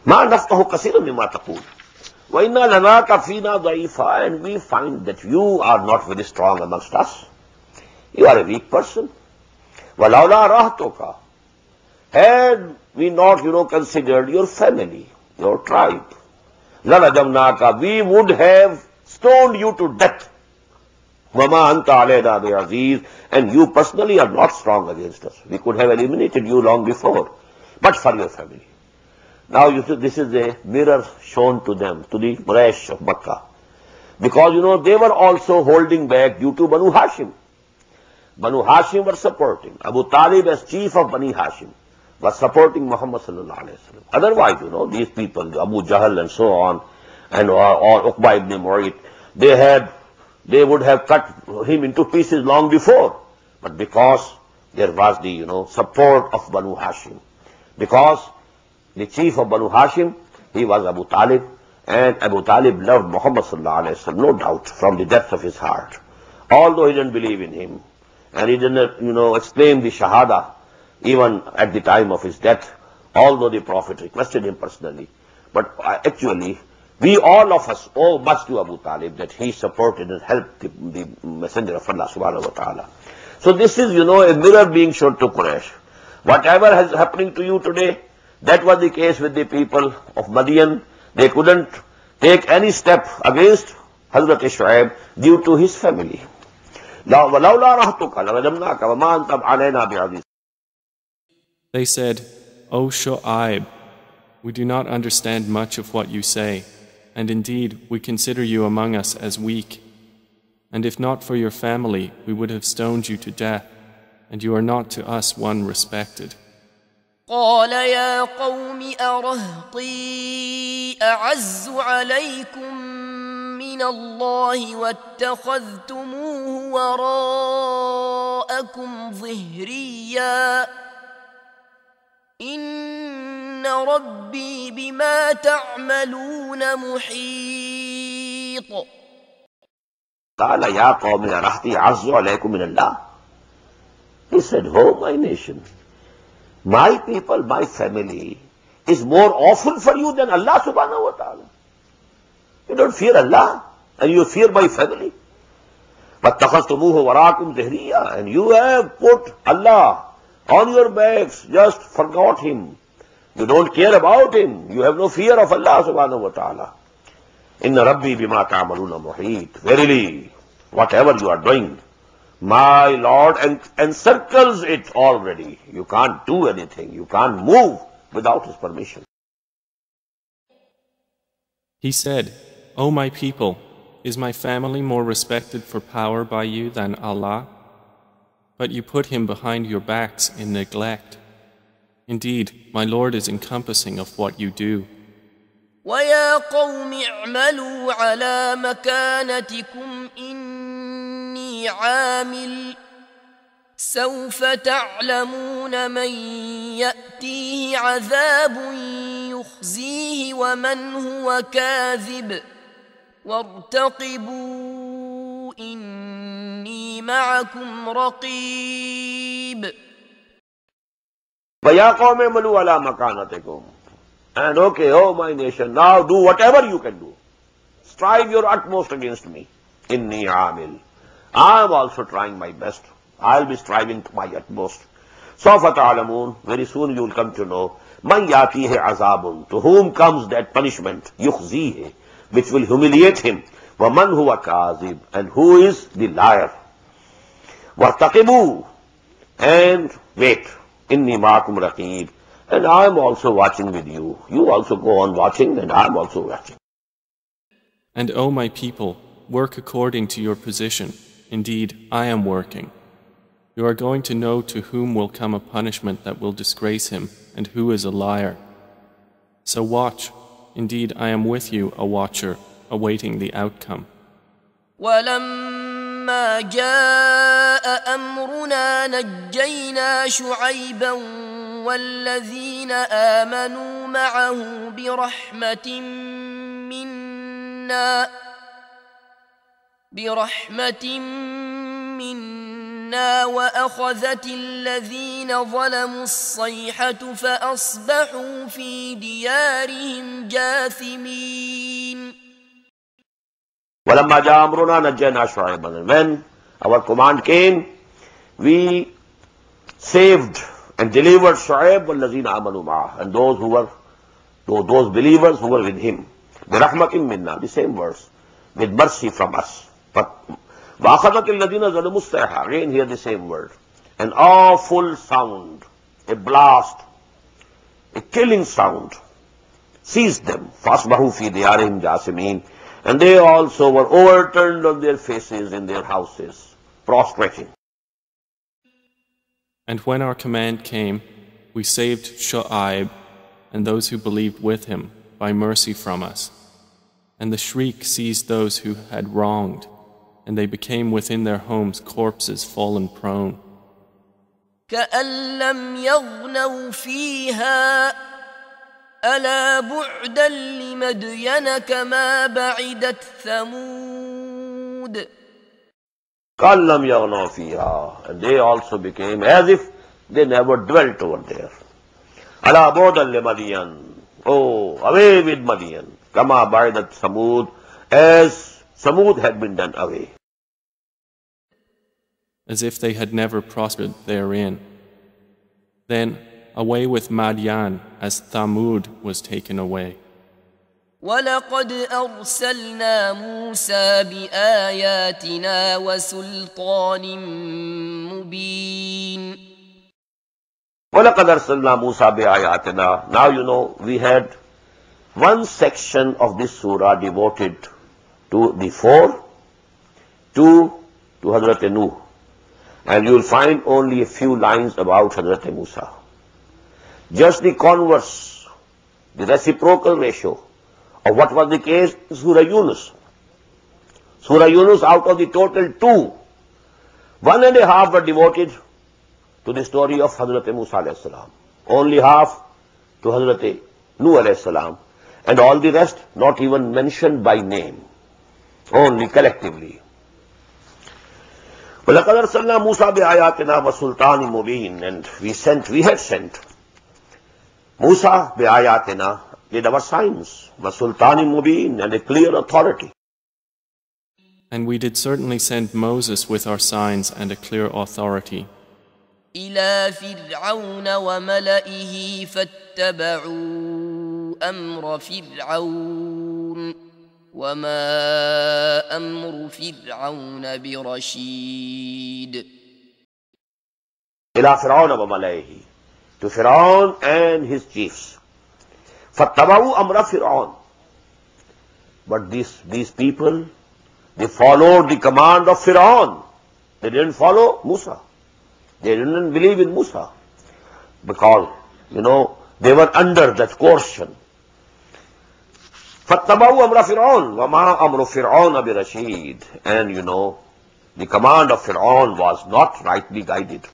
ما نفقه كثيرا مما تقول وإنا لنراك فينا ضعيفا, and we find that you are not very strong amongst us. You are a weak person. وَلَوْلَا رَهْتُكَ, had we not, considered your family, your tribe, لَرَجَمْنَاكَ, we would have stoned you to death. وَمَا أَنْتَ عَلَيْنَا بِعَزِيزٍ, and you personally are not strong against us. We could have eliminated you long before, but for your family. Now you see, this is a mirror shown to them, to the Quraysh of Makkah. Because, they were also holding back due to Banu Hashim. Banu Hashim were supporting. Abu Talib, as chief of Bani Hashim, was supporting Muhammad sallallahu alayhi wa sallam. Otherwise, these people, Abu Jahl and so on, and or Uqba ibn Mu'ayt, they would have cut him into pieces long before. But because there was the, support of Banu Hashim, because the chief of Banu Hashim, he was Abu Talib, and Abu Talib loved Muhammad sallallahu alayhi wa sallam, no doubt, from the depth of his heart. Although he didn't believe in him, and he didn't, exclaim the Shahada, even at the time of his death, although the Prophet requested him personally. But actually, we all of us owe much to Abu Talib that he supported and helped the Messenger of Allah subhanahu wa ta'ala. So this is, a mirror being shown to Quraysh. Whatever is happening to you today, that was the case with the people of Madian. They couldn't take any step against Hazrat Shu'aib due to his family. They said, O Shu'aib, we do not understand much of what you say, and indeed we consider you among us as weak. And if not for your family, we would have stoned you to death, and you are not to us one respected. قال يا قوم أرهطي أعز عليكم من الله واتخذتموه وراءكم ظهريا إن ربي بما تعملون محيط. قال يا قوم أرهطي أعز عليكم من الله. He said, oh my nation, my people, my family is more awful for you than Allah subhanahu wa ta'ala. You don't fear Allah, and you fear my family. وَاتَّخَذْتُمُوهُ وَرَاكُمْ ظِهْرِيًّا, and you have put Allah on your backs, just forgot Him. You don't care about Him. You have no fear of Allah subhanahu wa ta'ala. إِنَّ رَبِّي بِمَا تَعْمَلُونَ مُحِيطٌ. Verily, whatever you are doing, my Lord encircles it already. You can't do anything. You can't move without His permission. He said, O my people, is my family more respected for power by you than Allah? But you put Him behind your backs in neglect. Indeed, my Lord is encompassing of what you do. ويا قوم اعملوا على مكانتكم إني عامل سوف تعلمون من يأتيه عذاب يخزيه ومن هو كاذب وارتقبوا إني معكم رقيب. وَيَا قَوْمِ اعْمَلُوا عَلَى مَكَانَتِكُمْ. And okay, oh my nation, now do whatever you can do. Strive your utmost against me. Inni amil. I am also trying my best. I'll be striving to my utmost. Sawfa ta'lamun. Very soon you will come to know. Man yatihi azabun. To whom comes that punishment? Yukhzihi. Which will humiliate him. Wa man huwa kazib. And who is the liar? Wartaqibu. And wait. Inni ma'akum raqib. And I am also watching with you. You also go on watching and I am also watching. And O my people, work according to your position. Indeed, I am working. You are going to know to whom will come a punishment that will disgrace him and who is a liar. So watch. Indeed, I am with you, a watcher, awaiting the outcome. ولما جاء أمرنا نجينا شعيبا والذين آمنوا معه برحمة منا وأخذت الذين ظلموا الصيحة فأصبحوا في ديارهم جاثمين. وَلَمَّا جَاءَ أَمْرُنَا نَجَّيْنَا شُعَيْبًا. And when our command came, we saved and delivered Shu'aib وَالَّذِينَ آمَنُوا مَعَهُ, and those believers who were with him. بِرَحْمَةٍ مِنَّا, the same verse, with mercy from us. But وَأَخَذَتِ الَّذِينَ ظَلَمُوا الصَّيْحَةَ, again here the same word. An awful sound, a blast, a killing sound, seized them. فَأَصْبَحُوا فِي دِيَارِهِمْ جَاثِمِينَ. And they also were overturned on their faces in their houses, prostrating. And when our command came, we saved Shu'aib and those who believed with him by mercy from us. And the shriek seized those who had wronged, and they became within their homes corpses fallen prone. كأن لم يغنوا فيها ألا بعدا لمدين كما بعدت ثمود. كأن لم يغنوا فيها, and they also became as if they never dwelt over there. ألا بعدا لمدين, oh, away with Madian. كما بعدت ثمود, as Samud had been done away. As if they had never prospered therein. Then away with Madian, as Thamud was taken away. ولقد أرسلنا موسى بآياتنا وسلطان مبين. وَلَقَدْ أَرْسَلْنَا مُوسَى بِآيَاتِنَا. Now you know, we had one section of this surah devoted to the four, to Hazrat Nuh. And you will find only a few lines about Hazrat Musa. Just the converse, the reciprocal ratio of what was the case in Surah Yunus. Surah Yunus, out of the total 2, 1.5 were devoted to the story of Hazrat Musa alayhi salam. Only half to Hazrat Nuh alayhi salam. And all the rest not even mentioned by name. Only collectively. وَلَقَدْ أَرْسَلْنَا مُوسَى بِآيَاتِنَا وَسُلْطَانٍ مُبِينٍ. And we had sent Musa بِآيَاتِنَا, with our signs, وَسُلْطَانٍ مُبِينٍ, and a clear authority. And we did certainly send Moses with our signs and a clear authority. إلى فرعون وملئه فاتبعوا أمر فرعون وما أمر فرعون برشيد. إلى فرعون وملئه, to Fir'aun and his chiefs. فاتبعوا أمر فرعون. But these people, they followed the command of Fir'aun. They didn't follow Musa. They didn't believe in Musa. Because, they were under that coercion. فَاتَّبَعُوا أَمْرَ فِرْعَوْنَ وَمَا أَمْرُ فِرْعَوْنَ بِرَشِيدٍ. And the command of Fir'aun was not rightly guided.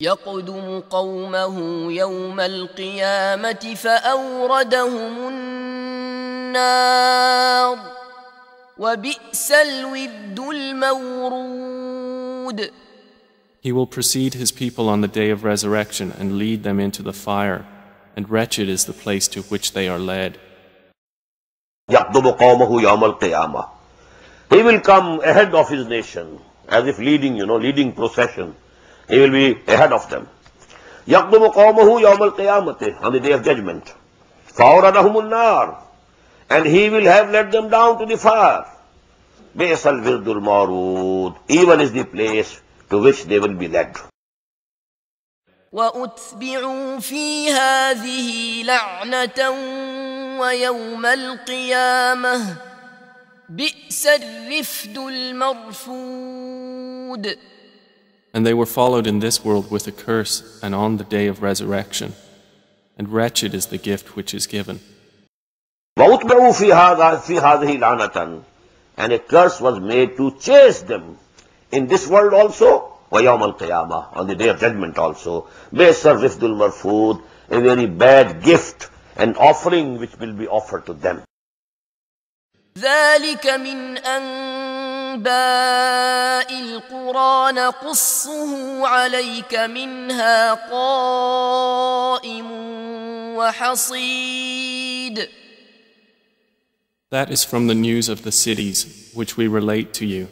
يقدم قومه يوم القيامة فأوردهم النار وبئس الورد المورود. He will precede his people on the day of resurrection and lead them into the fire, and wretched is the place to which they are led. يَقْدُمُ قَوْمَهُ يَوْمَ الْقِيَامَةِ. He will come ahead of his nation, as if leading procession. He will be ahead of them. يَقْدُمُ قَوْمَهُ يَوْمَ الْقِيَامَةِ, on the day of judgment. فَأَوْرَدَهُمُ النَّارِ, and he will have led them down to the fire. بِئْسَ الْوِرْدُ الْمَوْرُودُ, evil is the place to which they will be led. وأتبعوا في هذه لعنة ويوم القيامة بئس الرفد المرفود. And they were followed in this world with a curse, and on the day of resurrection. And wretched is the gift which is given. وَأُتْبِعُوا فِي هَذِهِ لَعْنَةً, and a curse was made to chase them in this world also, وَيَوْمَ الْقِيَامَةِ, on the day of judgment also. بِئْسَ الرِّفْدُ الْمَرْفُودُ, a very bad gift, an offering which will be offered to them. ذلك من أنباء القرى نقصه عليك منها قائم وحصيد. That is from the news of the cities, which we relate to you.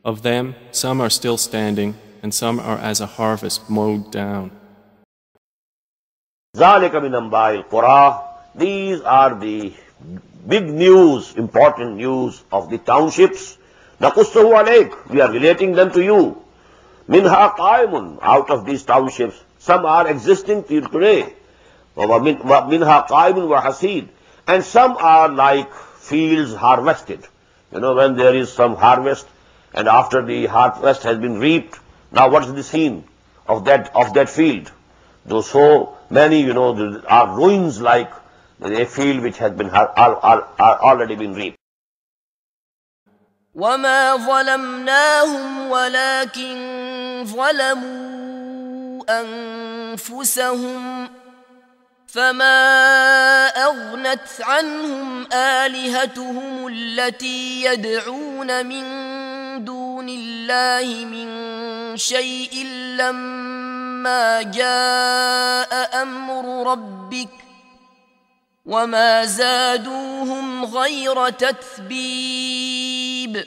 Of them, some are still standing, and some are as a harvest mowed down. ذَلِكَ مِنْ أَنْبَاءِ الْقُرَى, these are the big news, important news of the townships. نَقُصُّهُ عَلَيْكَ, we are relating them to you. مِنْهَا قَائِمٌ, out of these townships, some are existing till today. وَمِنْهَا قَائِمٌ وَحَصِيدٌ, and some are like fields harvested. When there is some harvest, and after the harvest has been reaped, now what is the scene of that field? Though so many, there are ruins like a field which has been already been reaped. وما ظلمناهم ولكن ظلموا أنفسهم فما أغنت عنهم آلهتهم التي يدعون من دون الله من شيء لما جاء أمر ربك وما زادوهم غير تتبيب.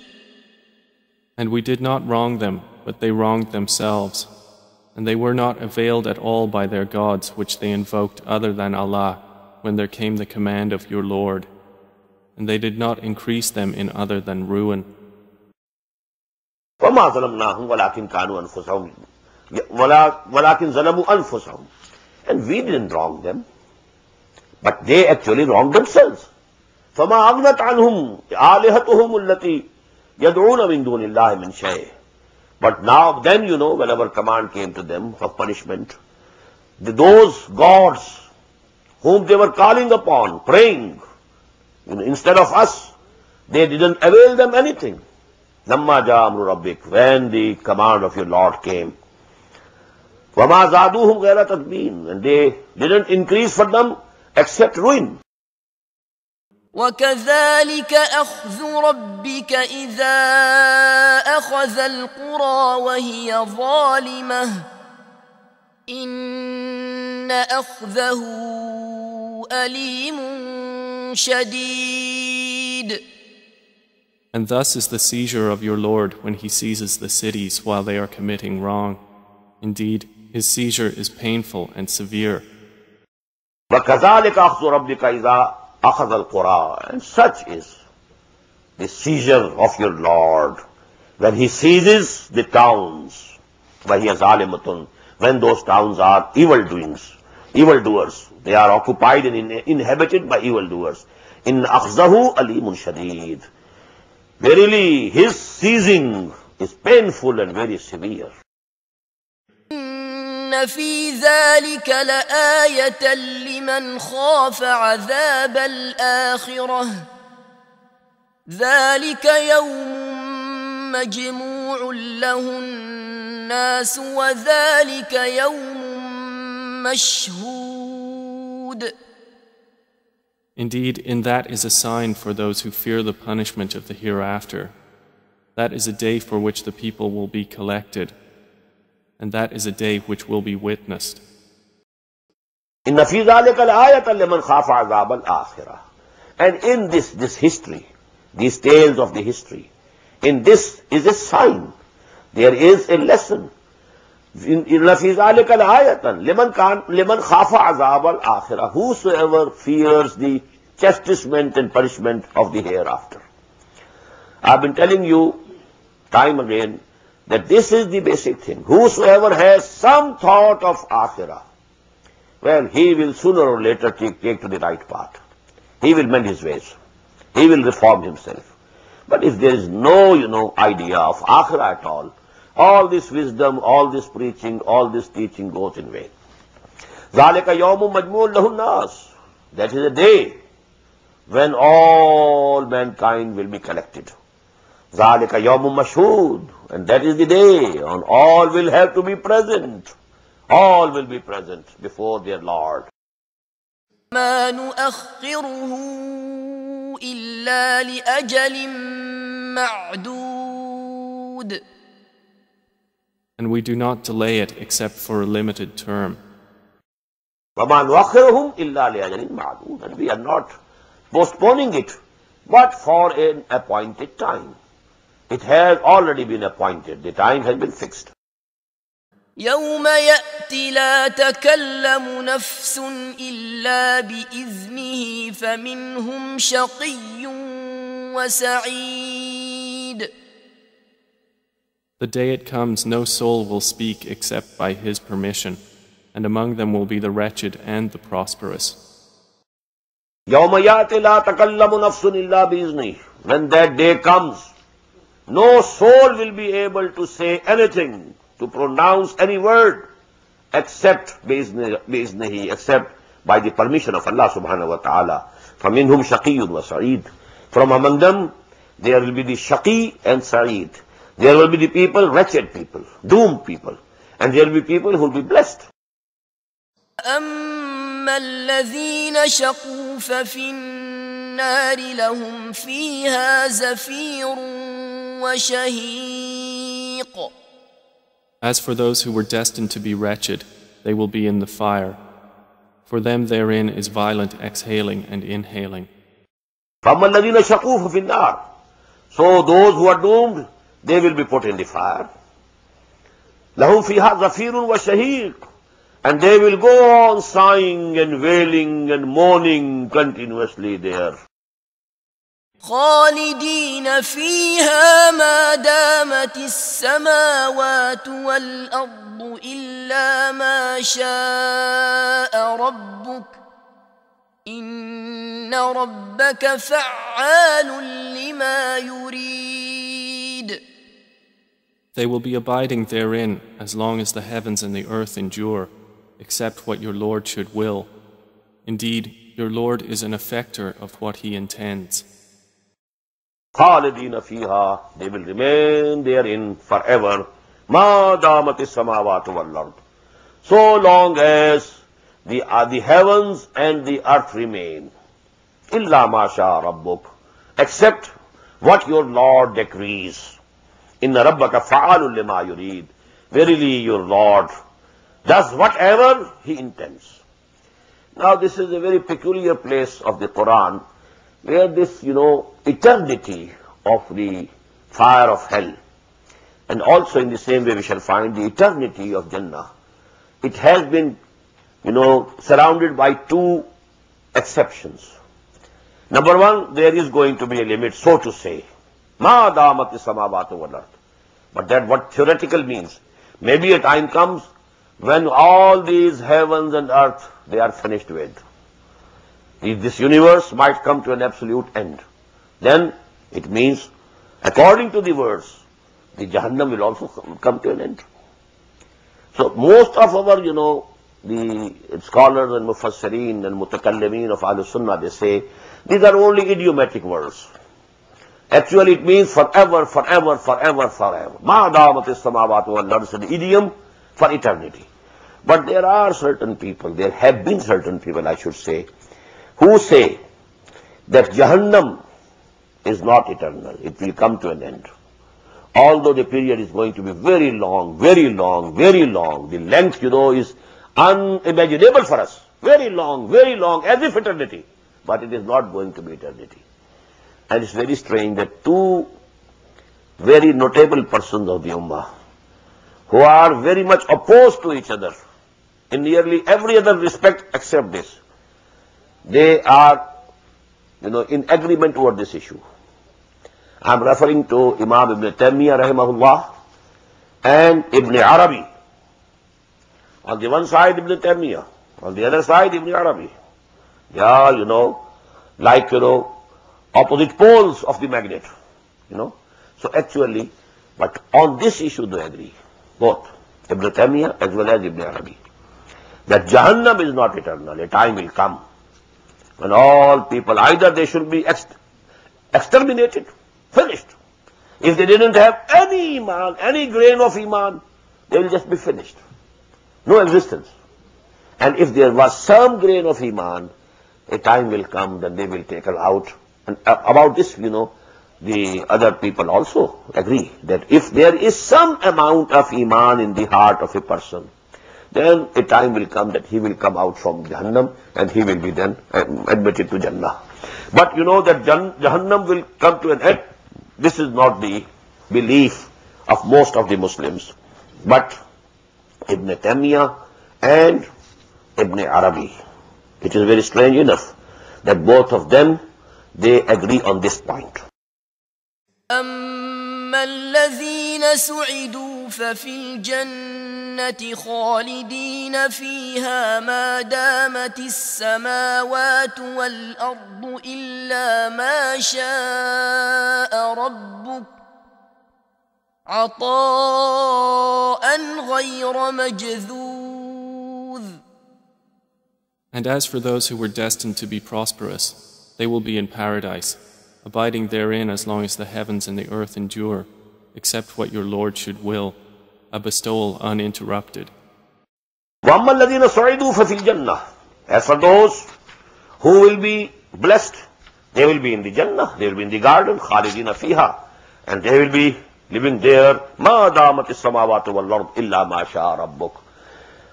And we did not wrong them, but they wronged themselves. And they were not availed at all by their gods which they invoked other than Allah when there came the command of your Lord. And they did not increase them in other than ruin. وَمَا ظَلَمْنَاهُمْ وَلَكِنْ كَانُوا أَنفُسَهُمْ وَلَكِنْ ظَلَمُوا أَنفُسَهُمْ. And we didn't wrong them, but they actually wronged themselves. فَمَا أَغْنَتْ عَنْهُمْ آلِهَتُهُمُ الَّتِي يَدْعُونَ مِن دُونِ اللَّهِ مِن شَيْءٍ. But now, then, whenever command came to them of punishment, those gods whom they were calling upon, praying, instead of us, they didn't avail them anything. لَمَّا جَاءَ أَمْرُ رَبِّكَ, when the command of your Lord came. وَمَا زَادُوهُمْ غَيْرَ تَتْبِينٍ, and they didn't increase for them except ruin. وكذلك أخذ ربك إذا أخذ القرى وهي ظالمة إن أخذه أليم شديد. And thus is the seizure of your Lord when he seizes the cities while they are committing wrong. Indeed, his seizure is painful and severe. وَكَذَلِكَ أَخْذُ رَبِّكَ إِذَا أَخَذَ الْقُرَى, and such is the seizure of your Lord when he seizes the towns. وَهِيَ ظَالِمَةٌ, when those towns are evildoers. They are occupied and inhabited by evildoers. إِنَّ أَخْذَهُ أَلِيمٌ شَدِيدٌ, verily his seizing is painful and very severe. إن إن في ذلك لآية لمن خاف عذاب الآخرة ذلك يوم مجموع له الناس وذلك يوم مشهود. Indeed, in that is a sign for those who fear the punishment of the hereafter. That is a day for which the people will be collected, and that is a day which will be witnessed. إِنَّ فِي ذَلِكَ لَآيَةً لِمَنْ خَافَ عَذَابَ الْآخِرَةِ. And in this history, these tales of the history, in this is a sign. There is a lesson. إِنَّ فِي ذَلِكَ لَآيَةً لِمَنْ خَافَ عَذَابَ الْآخِرَةِ. Whosoever fears the chastisement and punishment of the hereafter. I've been telling you time again that this is the basic thing. Whosoever has some thought of akhirah, well, he will sooner or later take to the right path. He will mend his ways. He will reform himself. But if there is no, idea of akhirah at all this wisdom, all this preaching, all this teaching goes in vain. ذَلِكَ يَوْمٌ مَجْمُوعٌ لَهُ النَّاسِ. That is a day when all mankind will be collected. ذَلِكَ يَوْمٌ مَشْهُودٌ. And that is the day on all will have to be present. All will be present before their Lord. مَا نُؤَخِّرُهُ إِلَّا لِأَجَلٍ مَّعْدُودٍ. And we do not delay it except for a limited term. وَمَا نُؤَخِّرُهُمْ إِلَّا لِأَجَلٍ مَّعْدُودٍ. And we are not postponing it, but for an appointed time. It has already been appointed. The time has been fixed. يوم يأتي لا تكلم نفس إلا بإذنه فمنهم شقي وسعيد. The day it comes, no soul will speak except by His permission, and among them will be the wretched and the prosperous. يَوْمَ يَأْتِ لَا تَكَلَّمُ نَفْسٌ إِلَّا بِإِذْنِهِ. When that day comes, no soul will be able to say anything, to pronounce any word, except بِإِذْنِهِ, except by the permission of Allah subhanahu wa ta'ala. فَمِنْهُمْ شَقِيٌّ وَسَعِيدٌ. From among them, there will be the shaqi and sa'id. There will be the people, wretched people, doomed people. And there will be people who will be blessed. أما الذين شقوا ففي النار لهم فيها زفير وشهيق. As for those who were destined to be wretched, they will be in the fire. For them therein is violent exhaling and inhaling. فَأَمَّا الَّذِينَ شَقُوا فَفِي النَّارِ. So those who are doomed, they will be put in the fire. لَهُمْ فِيهَا زَفِيرٌ وَشَهِيقٌ. And they will go on sighing and wailing and mourning continuously there. خالدين فيها ما دامت السماوات والأرض إلا ما شاء ربك إن ربك فعال لما يريد. They will be abiding therein as long as the heavens and the earth endure, except what your Lord should will. Indeed, your Lord is an effector of what He intends. خالدين فيها. They will remain therein forever. ما دامت السماوات والأرض. So long as the heavens and the earth remain. إلا ما شاء ربك. Except what your Lord decrees. إن ربك فعال لما يريد. Verily your Lord does whatever He intends. Now this is a very peculiar place of the Quran, where this, eternity of the fire of hell, and also in the same way we shall find the eternity of Jannah. It has been, surrounded by two exceptions. Number one, there is going to be a limit, so to say. Ma damat samawati wal ard. But that what theoretical means. Maybe a time comes when all these heavens and earth, they are finished with. This universe might come to an absolute end. Then it means, according to the verse, the Jahannam will also come to an end. So most of our, the scholars and mufassirin and mutakallimin of Ahlul Sunnah, they say, these are only idiomatic words. Actually, it means forever, forever, forever, forever. Ma damatis samawatu wal ard is an idiom for eternity. But there are certain people, there have been certain people, I should say, who say that Jahannam is not eternal. It will come to an end. Although the period is going to be very long, very long, very long. The length, is unimaginable for us. Very long, as if eternity. But it is not going to be eternity. And it's very strange that two very notable persons of the Ummah, who are very much opposed to each other in nearly every other respect except this, they are, in agreement over this issue. I'm referring to Imam Ibn Taymiyyah rahimahullah and Ibn Arabi. On the one side Ibn Taymiyyah, on the other side Ibn Arabi. They are, like, opposite poles of the magnet, So actually, but on this issue they agree, both Ibn Taymiyyah as well as Ibn Arabi, that Jahannam is not eternal. A time will come when all people, either they should be exterminated, finished. If they didn't have any iman, any grain of iman, they will just be finished. No existence. And if there was some grain of iman, a time will come then they will take her out. And about this, the other people also agree that if there is some amount of iman in the heart of a person, then a time will come that he will come out from Jahannam and he will be then admitted to Jannah. But that Jahannam will come to an end. This is not the belief of most of the Muslims. But Ibn Taymiyyah and Ibn Arabi, it is very strange enough that both of them, they agree on this point. أما الذين سعدوا ففي الجنة خالدين فيها ما دامت السماوات والأرض إلا ما شاء ربك عطاء غير مجذوذ. And as for those who were destined to be prosperous, they will be in paradise, abiding therein as long as the heavens and the earth endure, except what your Lord should will, a bestowal uninterrupted. وَأَمَّا الَّذِينَ صُعِدُوا فَفِي الْجَنَّةِ. As for those who will be blessed, they will be in the Jannah, they will be in the garden, خَالِدِينَ فِيهَا, and they will be living there, مَا دَامَتِ السَّمَاوَاتُ وَالْأَرْضُ إِلَّا مَا شَاءَ رَبُّكَ.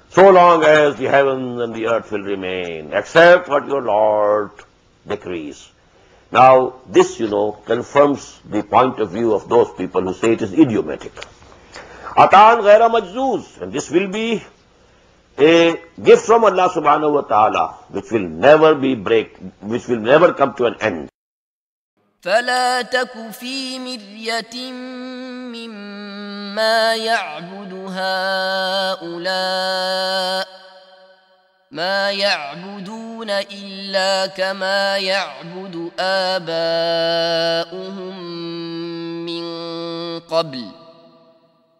So long as the heavens and the earth will remain, except what your Lord decrees. Now, this, confirms the point of view of those people who say it is idiomatic. Atan ghaira majzuz, and this will be a gift from Allah subhanahu wa ta'ala, which will never come to an end. فلا تك في مرية مما يعبد هؤلاء ما يعبدون إلا كما يعبد آباؤهم من قبل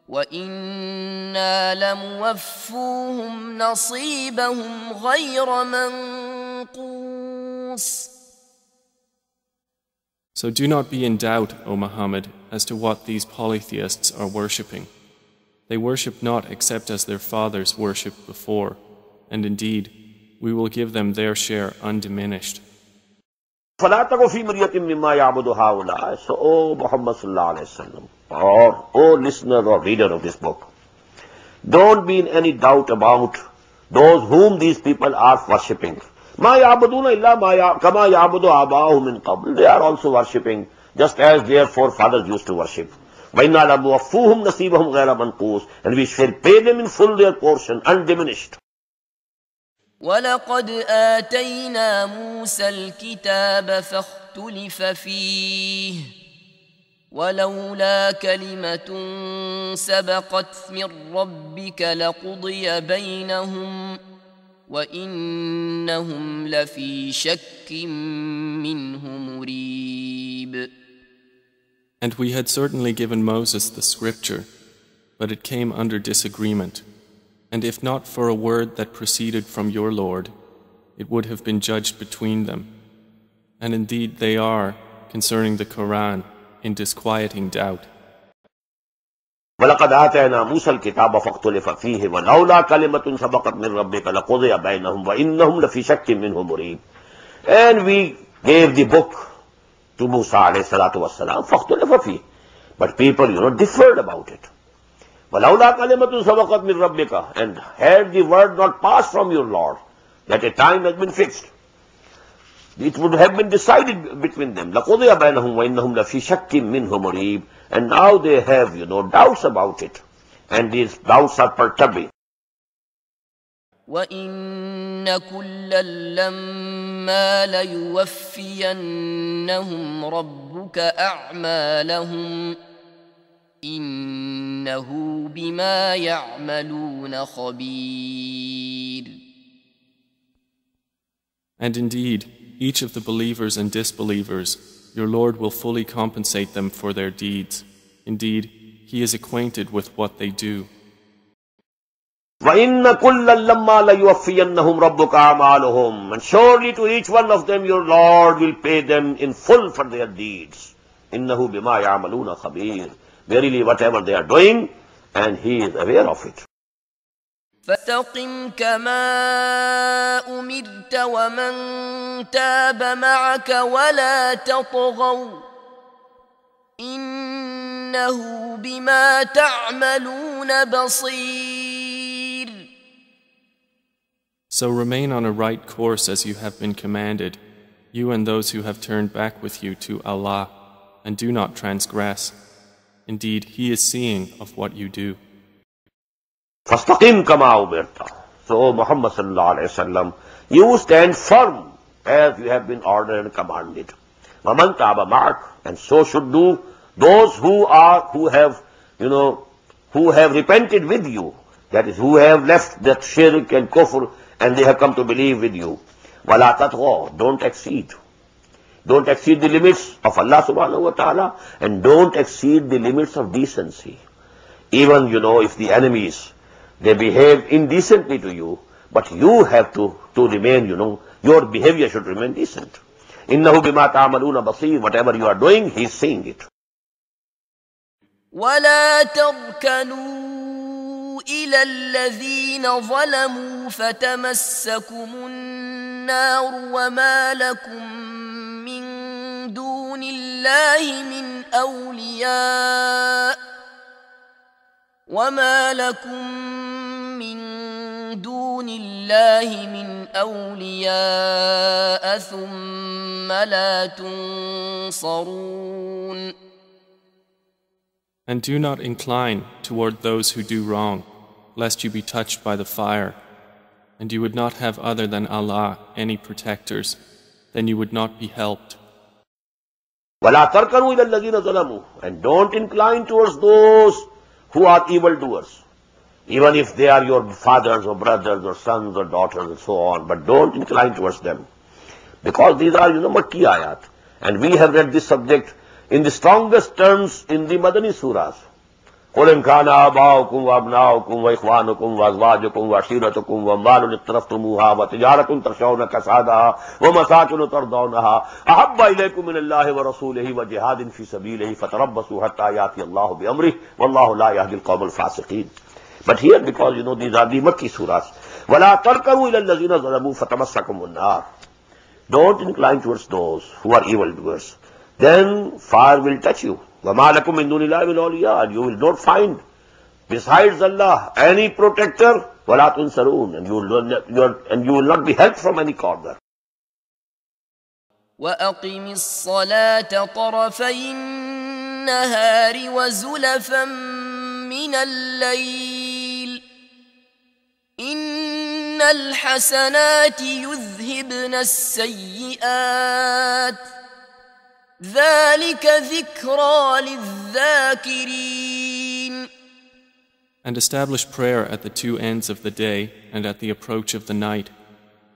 وإنا لموفوهم نصيبهم غير منقوص. So do not be in doubt, O Muhammad, as to what these polytheists are worshipping. They worship not except as their fathers worshipped before, and indeed, we will give them their share undiminished. فَلَا تَكُ فِي مِرْيَةٍ مِّمَّا يَعْبُدُ هَؤُلَاءِ. So, O Muhammad sallallahu alayhi wa sallam, or O listener or reader of this book, don't be in any doubt about those whom these people are worshipping. مَا يَعْبُدُونَ إِلَّا كَمَا يَعْبُدُ آبَاؤُهُم مِّن قَبْلُ. They are also worshipping just as their forefathers used to worship. وَإِنَّا لَمُوَفُّوهُمْ نَصِيبَهُمْ غَيْرَ مَنْقُوصٍ. And we shall pay them in full their portion, undiminished. ولقد آتينا موسى الكتاب فاختلف فيه ولولا كلمة سبقت من ربك لقضي بينهم وإنهم لفي شك منه مريب. And we had certainly given Moses the scripture, but it came under disagreement. And if not for a word that proceeded from your Lord, it would have been judged between them. And indeed they are, concerning the Quran, in disquieting doubt. وَلَقَدْ آتَيْنَا مُوسَى الْكِتَابَ فَاخْتُلِفَ فِيهِ وَلَوْلَا كَلِمَةٌ سَبَقَتْ مِنْ رَبِّكَ لَقُضِيَ بَيْنَهُمْ وَإِنَّهُمْ لَفِي شَكٍّ مِّنْهُ مُرِيبٍ. And we gave the book to Musa alayhi salatu wassalam, فَاخْتُلِفَ فِيهِ. But people, differed about it. وَلَوْلَا كَلِمَةٌ سَبَقَتْ مِنْ رَبِّكَ. And had the word not passed from your Lord, that a time has been fixed, it would have been decided between them. لَقُضِيَ بَيْنَهُمْ وَإِنَّهُمْ لَفِي شَكٍّ مِّنْهُ مُرِيبٍ. And now they have, doubts about it. And these doubts are perturbing. وَإِنَّ كُلًّا لَمَّا لَيُوَفِّيَنَّهُمْ رَبُّكَ أَعْمَالَهُمْ إِنَّهُ بِمَا يَعْمَلُونَ خَبِيرٌ. And indeed, each of the believers and disbelievers, your Lord will fully compensate them for their deeds. Indeed, He is acquainted with what they do. وَإِنَّ كُلًّا لَمَّا لَيُوَفِّيَنَّهُمْ رَبُّكَ أَعْمَالَهُمْ. And surely to each one of them your Lord will pay them in full for their deeds. إِنَّهُ بِمَا يَعْمَلُونَ خَبِيرٌ. Verily whatever they are doing, and He is aware of it. فَاسْتَقِمْ كَمَا أُمِرْتَ وَمَنْ تَابَ مَعَكَ وَلَا تَطْغَوْا إِنَّهُ بِمَا تَعْمَلُونَ بَصِيرٌ. So remain on a right course as you have been commanded, you and those who have turned back with you to Allah, and do not transgress. Indeed, He is seeing of what you do. فَاسْتَقِمْ كَمَا أُمِرْتَ. So, Muhammad sallallahu alayhi wa sallam, you stand firm as you have been ordered and commanded. وَمَنْ تَابَ مَعَكَ. And so should do those who have repented with you. That is, who have left that shirk and kufr and they have come to believe with you. وَلَا تَطْغَوْا. Don't exceed. Don't exceed the limits of Allah subhanahu wa ta'ala, and don't exceed the limits of decency. Even, if the enemies, they behave indecently to you, but you have to remain, your behavior should remain decent. إِنَّهُ بِمَا تَعْمَلُونَ بَصِيرٌ. Whatever you are doing, He is seeing it. وَلَا تَرْكَنُوا إِلَى الَّذِينَ ظَلَمُوا فَتَمَسَّكُمُ النَّارُ وَمَا لَكُمْ مِنْ دُونِ اللَّهِ مِنْ أَوْلِيَاءَ ثُمَّ لَا تُنْصَرُونَ. And do not incline toward those who do wrong, lest you be touched by the fire. And you would not have other than Allah any protectors, then you would not be helped. وَلَا تَرْكَنُوا إِلَى الَّذِينَ ظَلَمُوا. And don't incline towards those who are evildoers. Even if they are your fathers or brothers or sons or daughters and so on, but don't incline towards them. Because these are, Makki ayat. And we have read this subject in the strongest terms in the Madani surahs. قُلْ إِنْ كَانَ آبَاؤُكُمْ وَأَبْنَاؤُكُمْ وَإِخْوَانُكُمْ وَأَزْوَاجُكُمْ وَعَشِيرَتُكُمْ وَأَمْوَالٌ اقْتَرَفْتُمُوهَا وَتِجَارَةٌ تَخْشَوْنَ كَسَادَهَا وَمَسَاكِنُ تَرْضَوْنَهَا أَحَبَّ إِلَيْكُم مِّنَ اللَّهِ وَرَسُولِهِ وَجِهَادٍ فِي سَبِيلِهِ فَتَرَبَّصُوا حَتَّى يَأْتِيَ اللَّهُ بِأَمْرِهِ وَاللَّهُ لَا يَهْدِي الْقَوْمَ الْفَاسِقِينَ. But here, because, these are the Makki surahs. وَلَا تَرْكَنُوا إِلَى الَّذِينَ ظَلَمُوا فَتَمَسَّكُمُ النَّارُ. Don't incline towards those who are evildoers. Then fire will touch you. وَمَا لَكُم مِّن دُونِ اللَّهِ مِنْ أَوْلِيَاءَ. And you will not find, besides Allah, any protector. وَلَا تُنْصَرُونَ. And you will not be helped from any corner. وَأَقِمِ الصَّلَاةَ طَرَفَيِ النَّهَارِ وَزُلَفًا مِّنَ اللَّيْلِ إِنَّ الْحَسَنَاتِ يُذْهِبْنَ السَّيِّئَاتِ ذَلِكَ ذِكْرَى لِلذَّاكِرِينَ. And establish prayer at the two ends of the day and at the approach of the night.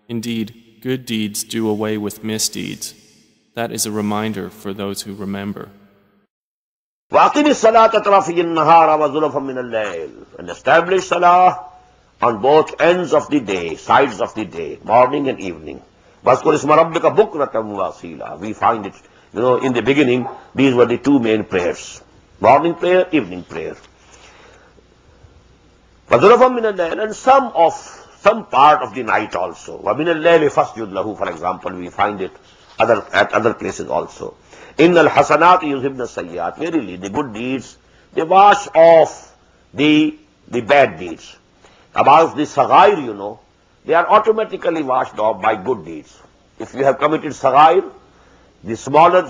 Indeed, good deeds do away with misdeeds. That is a reminder for those who remember. وَأَقِمِ الصَّلَاةَ طَرَفَيِ النَّهَارِ وَزُلَفًا مِّنَ اللَّيْلِ. And establish salah on both ends of the day, sides of the day, morning and evening. وَاذْكُرِ اسْمَ رَبِّكَ بُكْرَةً وَأَصِيلًا. We find it, in the beginning, these were the two main prayers. Morning prayer, evening prayer. وَذُلَفًا مِنَ اللَّيْلِ, and some part of the night also. وَمِنَ اللَّيْلِ فَاسْجُدْ لَهُ, for example, we find it at other places also. إِنَّ الْحَسَنَاتِ يُذْهِبْنَ السَّيِّئَاتِ. Verily, the good deeds, they wash off the bad deeds. About the saghair, they are automatically washed off by good deeds. If you have committed saghair, the smaller,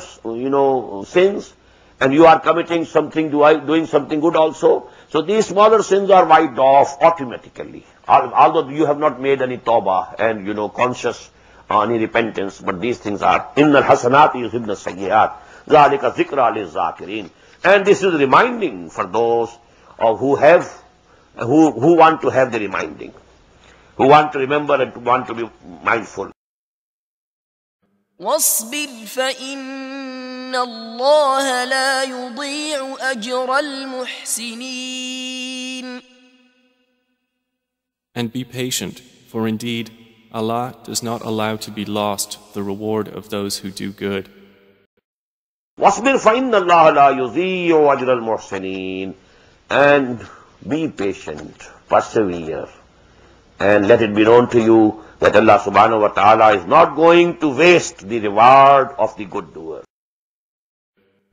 sins, and you are committing something, doing something good also, so these smaller sins are wiped off automatically. Although you have not made any tawbah and, conscious any repentance, but these things are, innal hasanati yuzhibna sayyi'at, zalika zikra liz-zakirin. And this is reminding for those who want to have the reminding, who want to remember and want to be mindful. واصبر فإن الله لا يضيع أجر المحسنين. And be patient, for indeed Allah does not allow to be lost the reward of those who do good. وَاصْبِرْ فَإِنَّ اللَّهَ لَا يُضِيعُ أَجْرَ الْمُحْسِنِينَ. And be patient, persevere, and let it be known to you that Allah subhanahu wa ta'ala is not going to waste the reward of the good doer.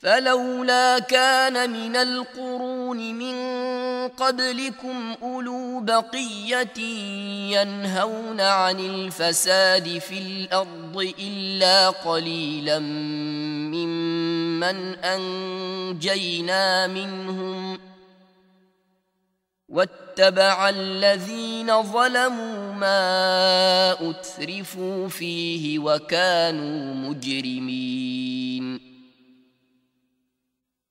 فلولا كان من القرون من قبلكم أولو بقية ينهون عن الفساد في الأرض إلا قليلا ممن أنجينا منهم واتبع الذين ظلموا ما أترفوا فيه وكانوا مجرمين.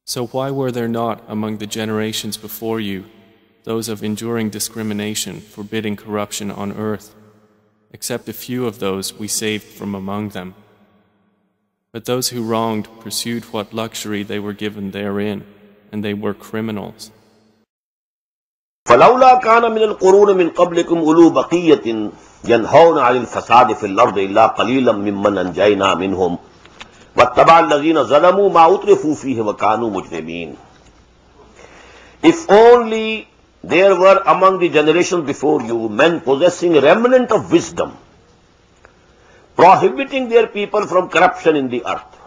So why were there not among the generations before you those of enduring discrimination, forbidding corruption on earth, except a few of those we saved from among them? But those who wronged pursued what luxury they were given therein, and they were criminals. فَلَوْلَا كَانَ مِنَ الْقُرُونِ مِنْ قَبْلِكُمْ أُولُو بَقِيَّةٍ يَنْهَوْنَ عَنِ الْفَسَادِ فِي الْأَرْضِ إِلَّا قَلِيلًا مِمَّنْ أَنْجَيْنَا مِنْهُمْ وَاتَّبَعَ الَّذِينَ ظَلَمُوا مَا أُتْرِفُوا فِيهِ وَكَانُوا مُجْرِمِينَ. If only there were among the generations before you men possessing a remnant of wisdom, prohibiting their people from corruption in the earth,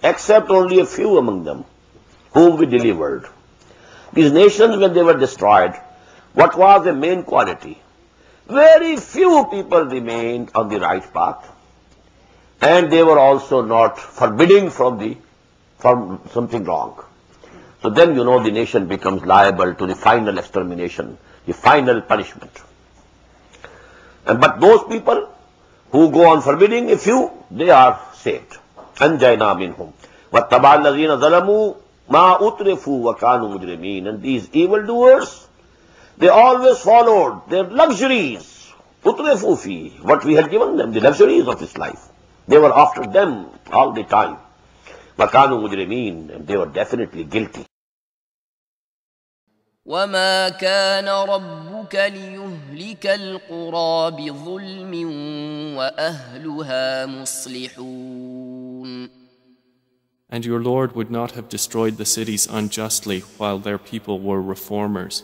except only a few among them, whom we delivered. These nations, when they were destroyed, what was the main quality? Very few people remained on the right path, and they were also not forbidding from something wrong. So then, the nation becomes liable to the final extermination, the final punishment. But those people who go on forbidding a few, they are saved. Anjayna minhum. Wattaba allazina zalamu ma utrifu wa kanu mujrimin. And these evildoers, they always followed their luxuries. Utrifu fi, what we had given them, the luxuries of this life. They were after them all the time. Wa kanu mujrimin, and they were definitely guilty. وما كان ربك ليهلك القرى بظلم وأهلها مصلحون. And your Lord would not have destroyed the cities unjustly while their people were reformers.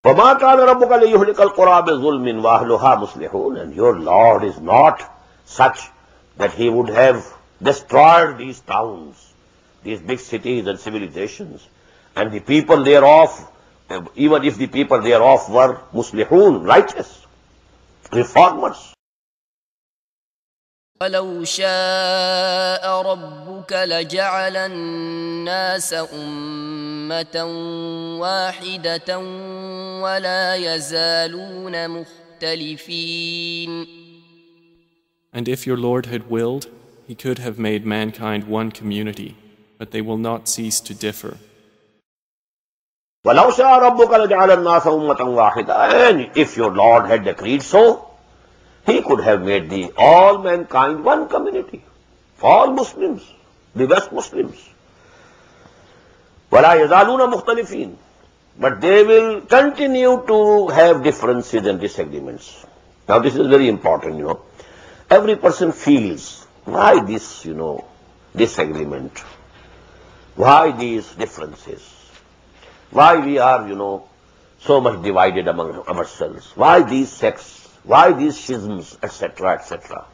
وما كان ربك ليهلك القرى بظلم وأهلها مصلحون. And your Lord is not such that He would have destroyed these towns, these big cities and civilizations, and the people thereof, even if the people thereof were muslihun, righteous, reformers. ولو شاء ربك لجعل الناس أمة واحدة ولا يزالون مختلفين. And if your Lord had willed, He could have made mankind one community, but they will not cease to differ. وَلَوْ شَاءَ رَبُّكَ لَجَعَلَ النَّاسَ أُمَّةً وَاحِدَةً. And if your Lord had decreed so, He could have made all mankind one community, all Muslims, the best Muslims. وَلَا يَزَالُونَ مُخْتَلِفِينَ. but they will continue to have differences and disagreements. Now this is very important, Every person feels, why this, disagreement? Why these differences? Why we are, so much divided among ourselves? Why these sects? Why these schisms, etc., etc.?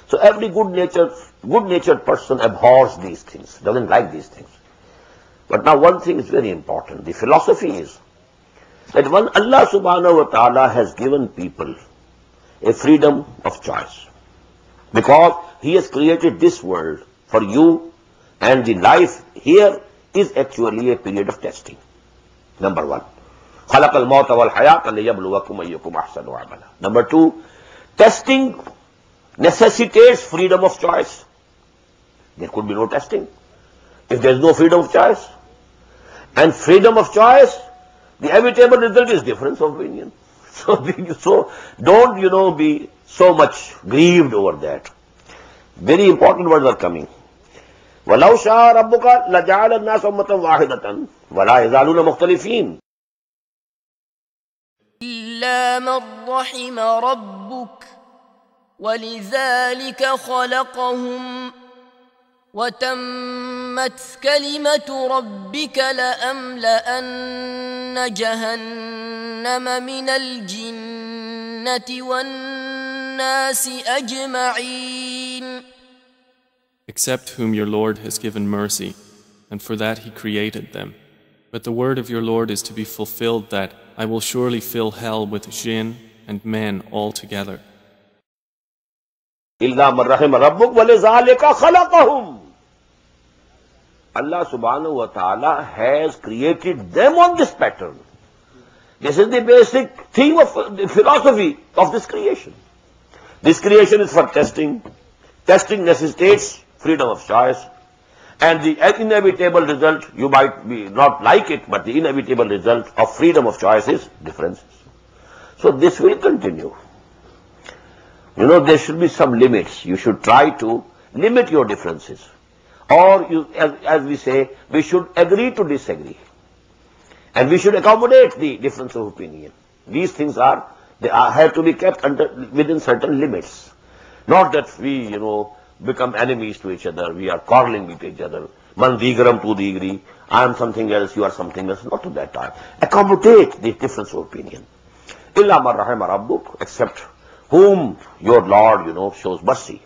So every good-natured person abhors these things, doesn't like these things. But now one thing is very important. The philosophy is that when Allah subhanahu wa ta'ala has given people a freedom of choice, because He has created this world for you, and the life here is actually a period of testing. Number one. خَلَقَ الْمَوْتَ وَالْحَيَاةَ لِيَبْلُوَكُمْ أَيُّكُمْ أَحْسَنُ عَمَلًا. Number two, testing necessitates freedom of choice. There could be no testing if there is no freedom of choice. And freedom of choice, the inevitable result is difference of opinion. So don't, be so much grieved over that. Very important words are coming. وَلَوْ شَاءَ رَبُّكَ لَجَعَلَ النَّاسَ أُمَّةً وَاحِدَةً وَلَا يَزَالُونَ مُخْتَلِفِينَ. إلا من رحم ربك ولذلك خلقهم وتمت كلمة ربك لأملأن جهنم من الجنة والناس أجمعين. Except whom your Lord has given mercy, and for that He created them. But the word of your Lord is to be fulfilled that I will surely fill hell with jinn and men altogether. إِلَّا مَنْ رَحِمَ رَبُّكَ وَلِذَلِكَ خَلَقَهُمْ. Allah subhanahu wa ta'ala has created them on this pattern. This is the basic theme of the philosophy of this creation. This creation is for testing. Testing necessitates freedom of choice. And the inevitable result, you might be not like it, but the inevitable result of freedom of choice is differences. So this will continue. There should be some limits. You should try to limit your differences. Or, as we say, we should agree to disagree. And we should accommodate the difference of opinion. These things have to be kept within certain limits. Not that we, become enemies to each other. We are quarreling with each other. Man digaram tu digri. I am something else, you are something else. Not to that time. Accommodate the difference of opinion. Illa man rahima rabbuk, except whom your Lord, shows mercy.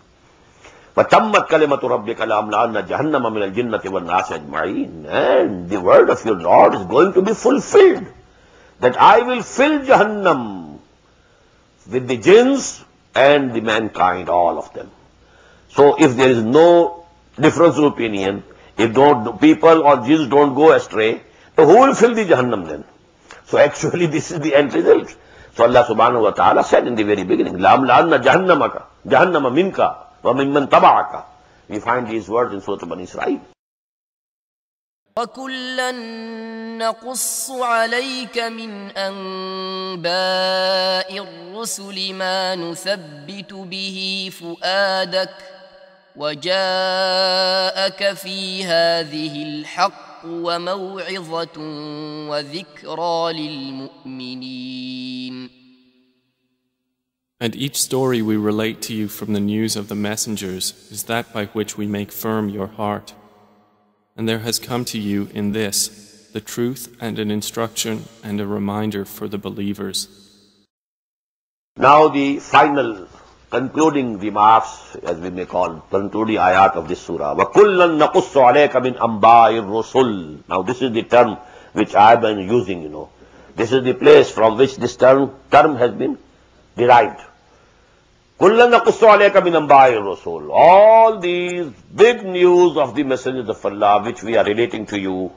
وَتَمَّتْ كَلِمَةُ رَبِّكَ لَأَمْلَأَنَّ جَهَنَّمَ مِنَ الْجِنَّةِ وَالنَّاسِ أَجْمَعِينَ. And the word of your Lord is going to be fulfilled. That I will fill Jahannam with the jinns and the mankind, all of them. So if there is no difference of opinion, if people or jinns don't go astray, so who will fill the Jahannam then? So actually this is the end result. So Allah subhanahu wa ta'ala said in the very beginning, لَأَمْلَأَنَّ جَهَنَّمَ مِنْكَ وَمِمَّنْ تَبَعَكَ. We find these words in Surah Bani Israel. وَكُلًّا نَقُصُّ عَلَيْكَ مِنْ أَنْبَاءِ الرُّسُلِ مَا نُثَبِّتُ بِهِ فُؤَادَكَ وَجَاءَكَ فِي هَذِهِ الْحَقُّ وَمَوْعِظَةٌ وَذِكْرَى لِلْمُؤْمِنِينَ. And each story we relate to you from the news of the messengers is that by which we make firm your heart. And there has come to you in this the truth and an instruction and a reminder for the believers. Now the final concluding remarks, as we may call, concluding ayat of this surah. وَكُلًّا نَقُصُّ عَلَيْكَ مِنْ أَنْبَاءِ الرُّسُلِ. Now this is the term which I have been using, This is the place from which this term has been derived. كُلًّا نَقُصُّ عَلَيْكَ مِنْ أَنْبَاءِ الرُّسُلِ. All these big news of the messengers of Allah which we are relating to you,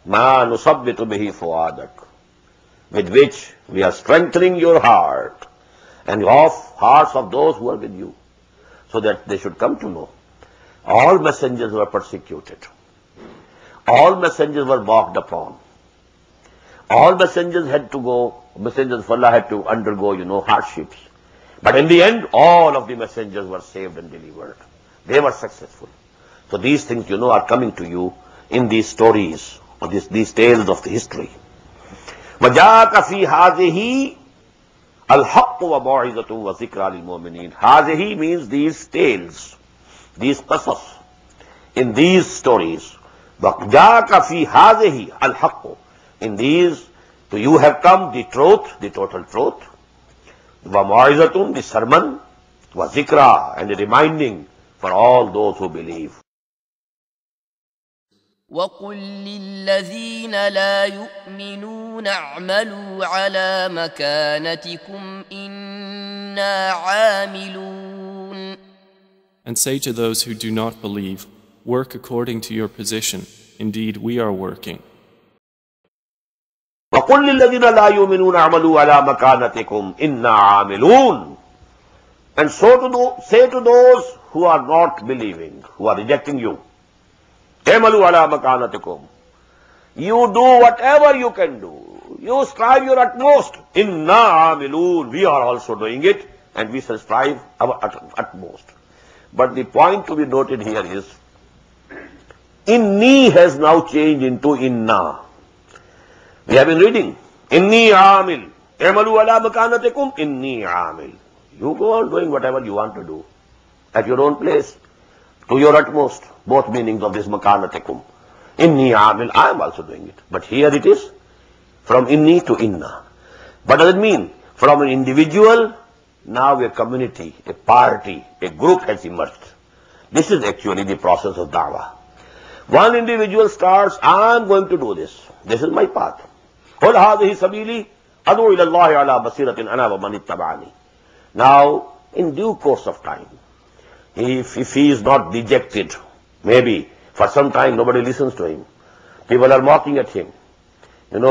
مَا نُصَبِّتُ بِهِ فُؤَادَكَ, with which we are strengthening your heart and of hearts of those who are with you, so that they should come to know. All messengers were persecuted. All messengers were walked upon. All messengers of Allah had to undergo, hardships. But in the end, all of the messengers were saved and delivered. They were successful. So these things, are coming to you in these stories, or these tales of the history. وَجَاءَكَ فِي هَذِهِ الْحَقُّ وَمَوْعِظَةٌ وَذِكْرَى لِلْمُؤْمِنِينَ. هَذِهِ means these tales, these qasas, in these stories. وَجَاءَكَ فِي هَذِهِ الْحَقُّ. In these, to you have come the truth, the total truth. وَمَوْعِظَةٌ, the sermon. وَذِكْرَى, and the reminding for all those who believe. وقل للذين لا يؤمنون اعملوا على مكانتكم إنا عاملون. And say to those who do not believe, work according to your position. Indeed, we are working. وَقُلْ لِلَّذِينَ لَا يُؤْمِنُونَ اعْمَلُوا عَلَى مَكَانَتِكُمْ إِنَّا عَامِلُونَ. And so say to those who are not believing, who are rejecting you, اعْمَلُوا عَلَى مَكَانَتِكُمْ. You do whatever you can do. You strive your utmost. إِنَّا عَامِلُونَ. We are also doing it, and we shall strive our utmost. But the point to be noted here is, inni has now changed into inna. We have been reading, inni amil, i'malu ala makanatikum, inni amil. You go on doing whatever you want to do, at your own place, to your utmost, both meanings of this makanatikum. Inni amil, I am also doing it. But here it is, from inni to inna. What does it mean? From an individual, now a community, a party, a group has emerged. This is actually the process of da'wah. One individual starts, I am going to do this. This is my path. قُلْ هَذِهِ سَبِيلِي أَدْعُو إِلَى اللَّهِ عَلَى بَصِيرَةٍ أَنَا وَمَنِ اتَّبَعَنِي. Now, in due course of time, if he is not dejected, maybe for some time nobody listens to him. People are mocking at him.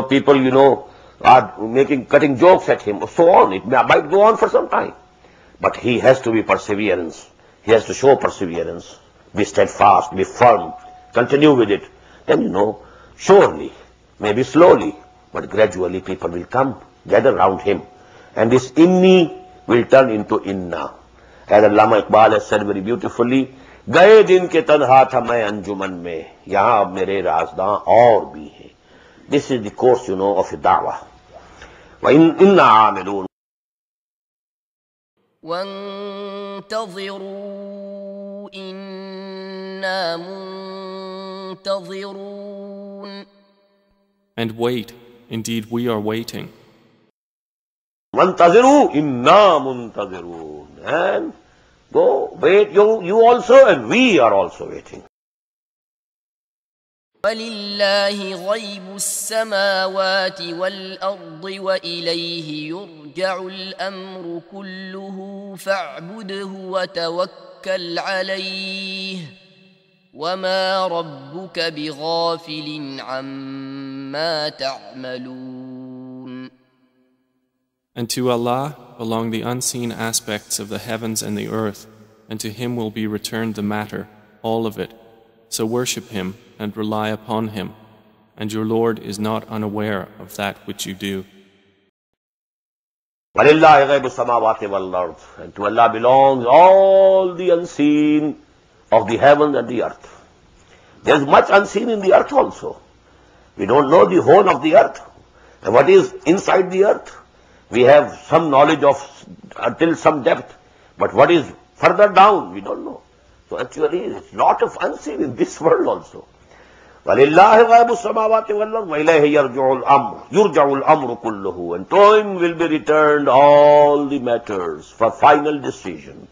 People, are cutting jokes at him, so on. It might go on for some time. But he has to be perseverance. He has to show perseverance. Be steadfast, be firm, continue with it. Then, surely, maybe slowly, but gradually people will come, gather around him. And this inni will turn into inna. As Allama Iqbal has said very beautifully, Gaye din ke tanha tha main anjuman mein, yahan ab mere raazdan aur bhi hai. This is the course, of a da'wah. وَإِنَّا عَامِلُونَ. وَانْتَظِرُوا إِنَّا مُنْتَظِرُونَ. And wait, indeed we are waiting. وَانْتَظِرُوا إِنَّا مُنْتَظِرُونَ. And go, wait, you also, and we are also waiting. وَلِلَّهِ غَيْبُ السَّمَاوَاتِ وَالْأَرْضِ وَإِلَيْهِ يُرْجَعُ الْأَمْرُ كُلُّهُ فَاعْبُدْهُ وَتَوَكَّلْ عَلَيْهِ وَمَا رَبُّكَ بِغَافِلٍ عَمَّا تَعْمَلُونَ. And to Allah belong the unseen aspects of the heavens and the earth, and to Him will be returned the matter, all of it. So worship Him and rely upon Him, and your Lord is not unaware of that which you do. وَلِلَّهِ غَيْبُ السَّمَاوَاتِ وَالْأَرْضِ. And to Allah belongs all the unseen of the heaven and the earth. There is much unseen in the earth also. We don't know the whole of the earth. And what is inside the earth? We have some knowledge of until some depth. But what is further down, we don't know. So actually, it's a lot of unseen in this world also. وَلِلَّهِ غَيْبُ السَّمَاوَاتِ وَالْأَرْضِ وَإِلَيْهِ يُرْجَعُ الْأَمْرُ كُلُّهُ. And to Him will be returned all the matters for final decision.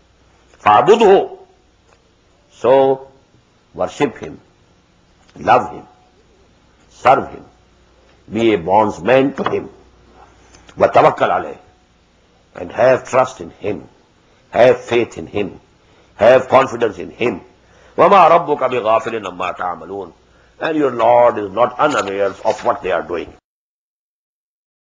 فَعْبُدْهُ. So, worship Him, love Him, serve Him, be a bondsman to Him. وَتَوَكَّلْ عَلَيْهِ. And have trust in Him, have faith in Him, have confidence in Him. وَمَا رَبُّكَ بِغَافِلٍ عَمَّا تَعْمَلُونَ. And your Lord is not unaware of what they are doing.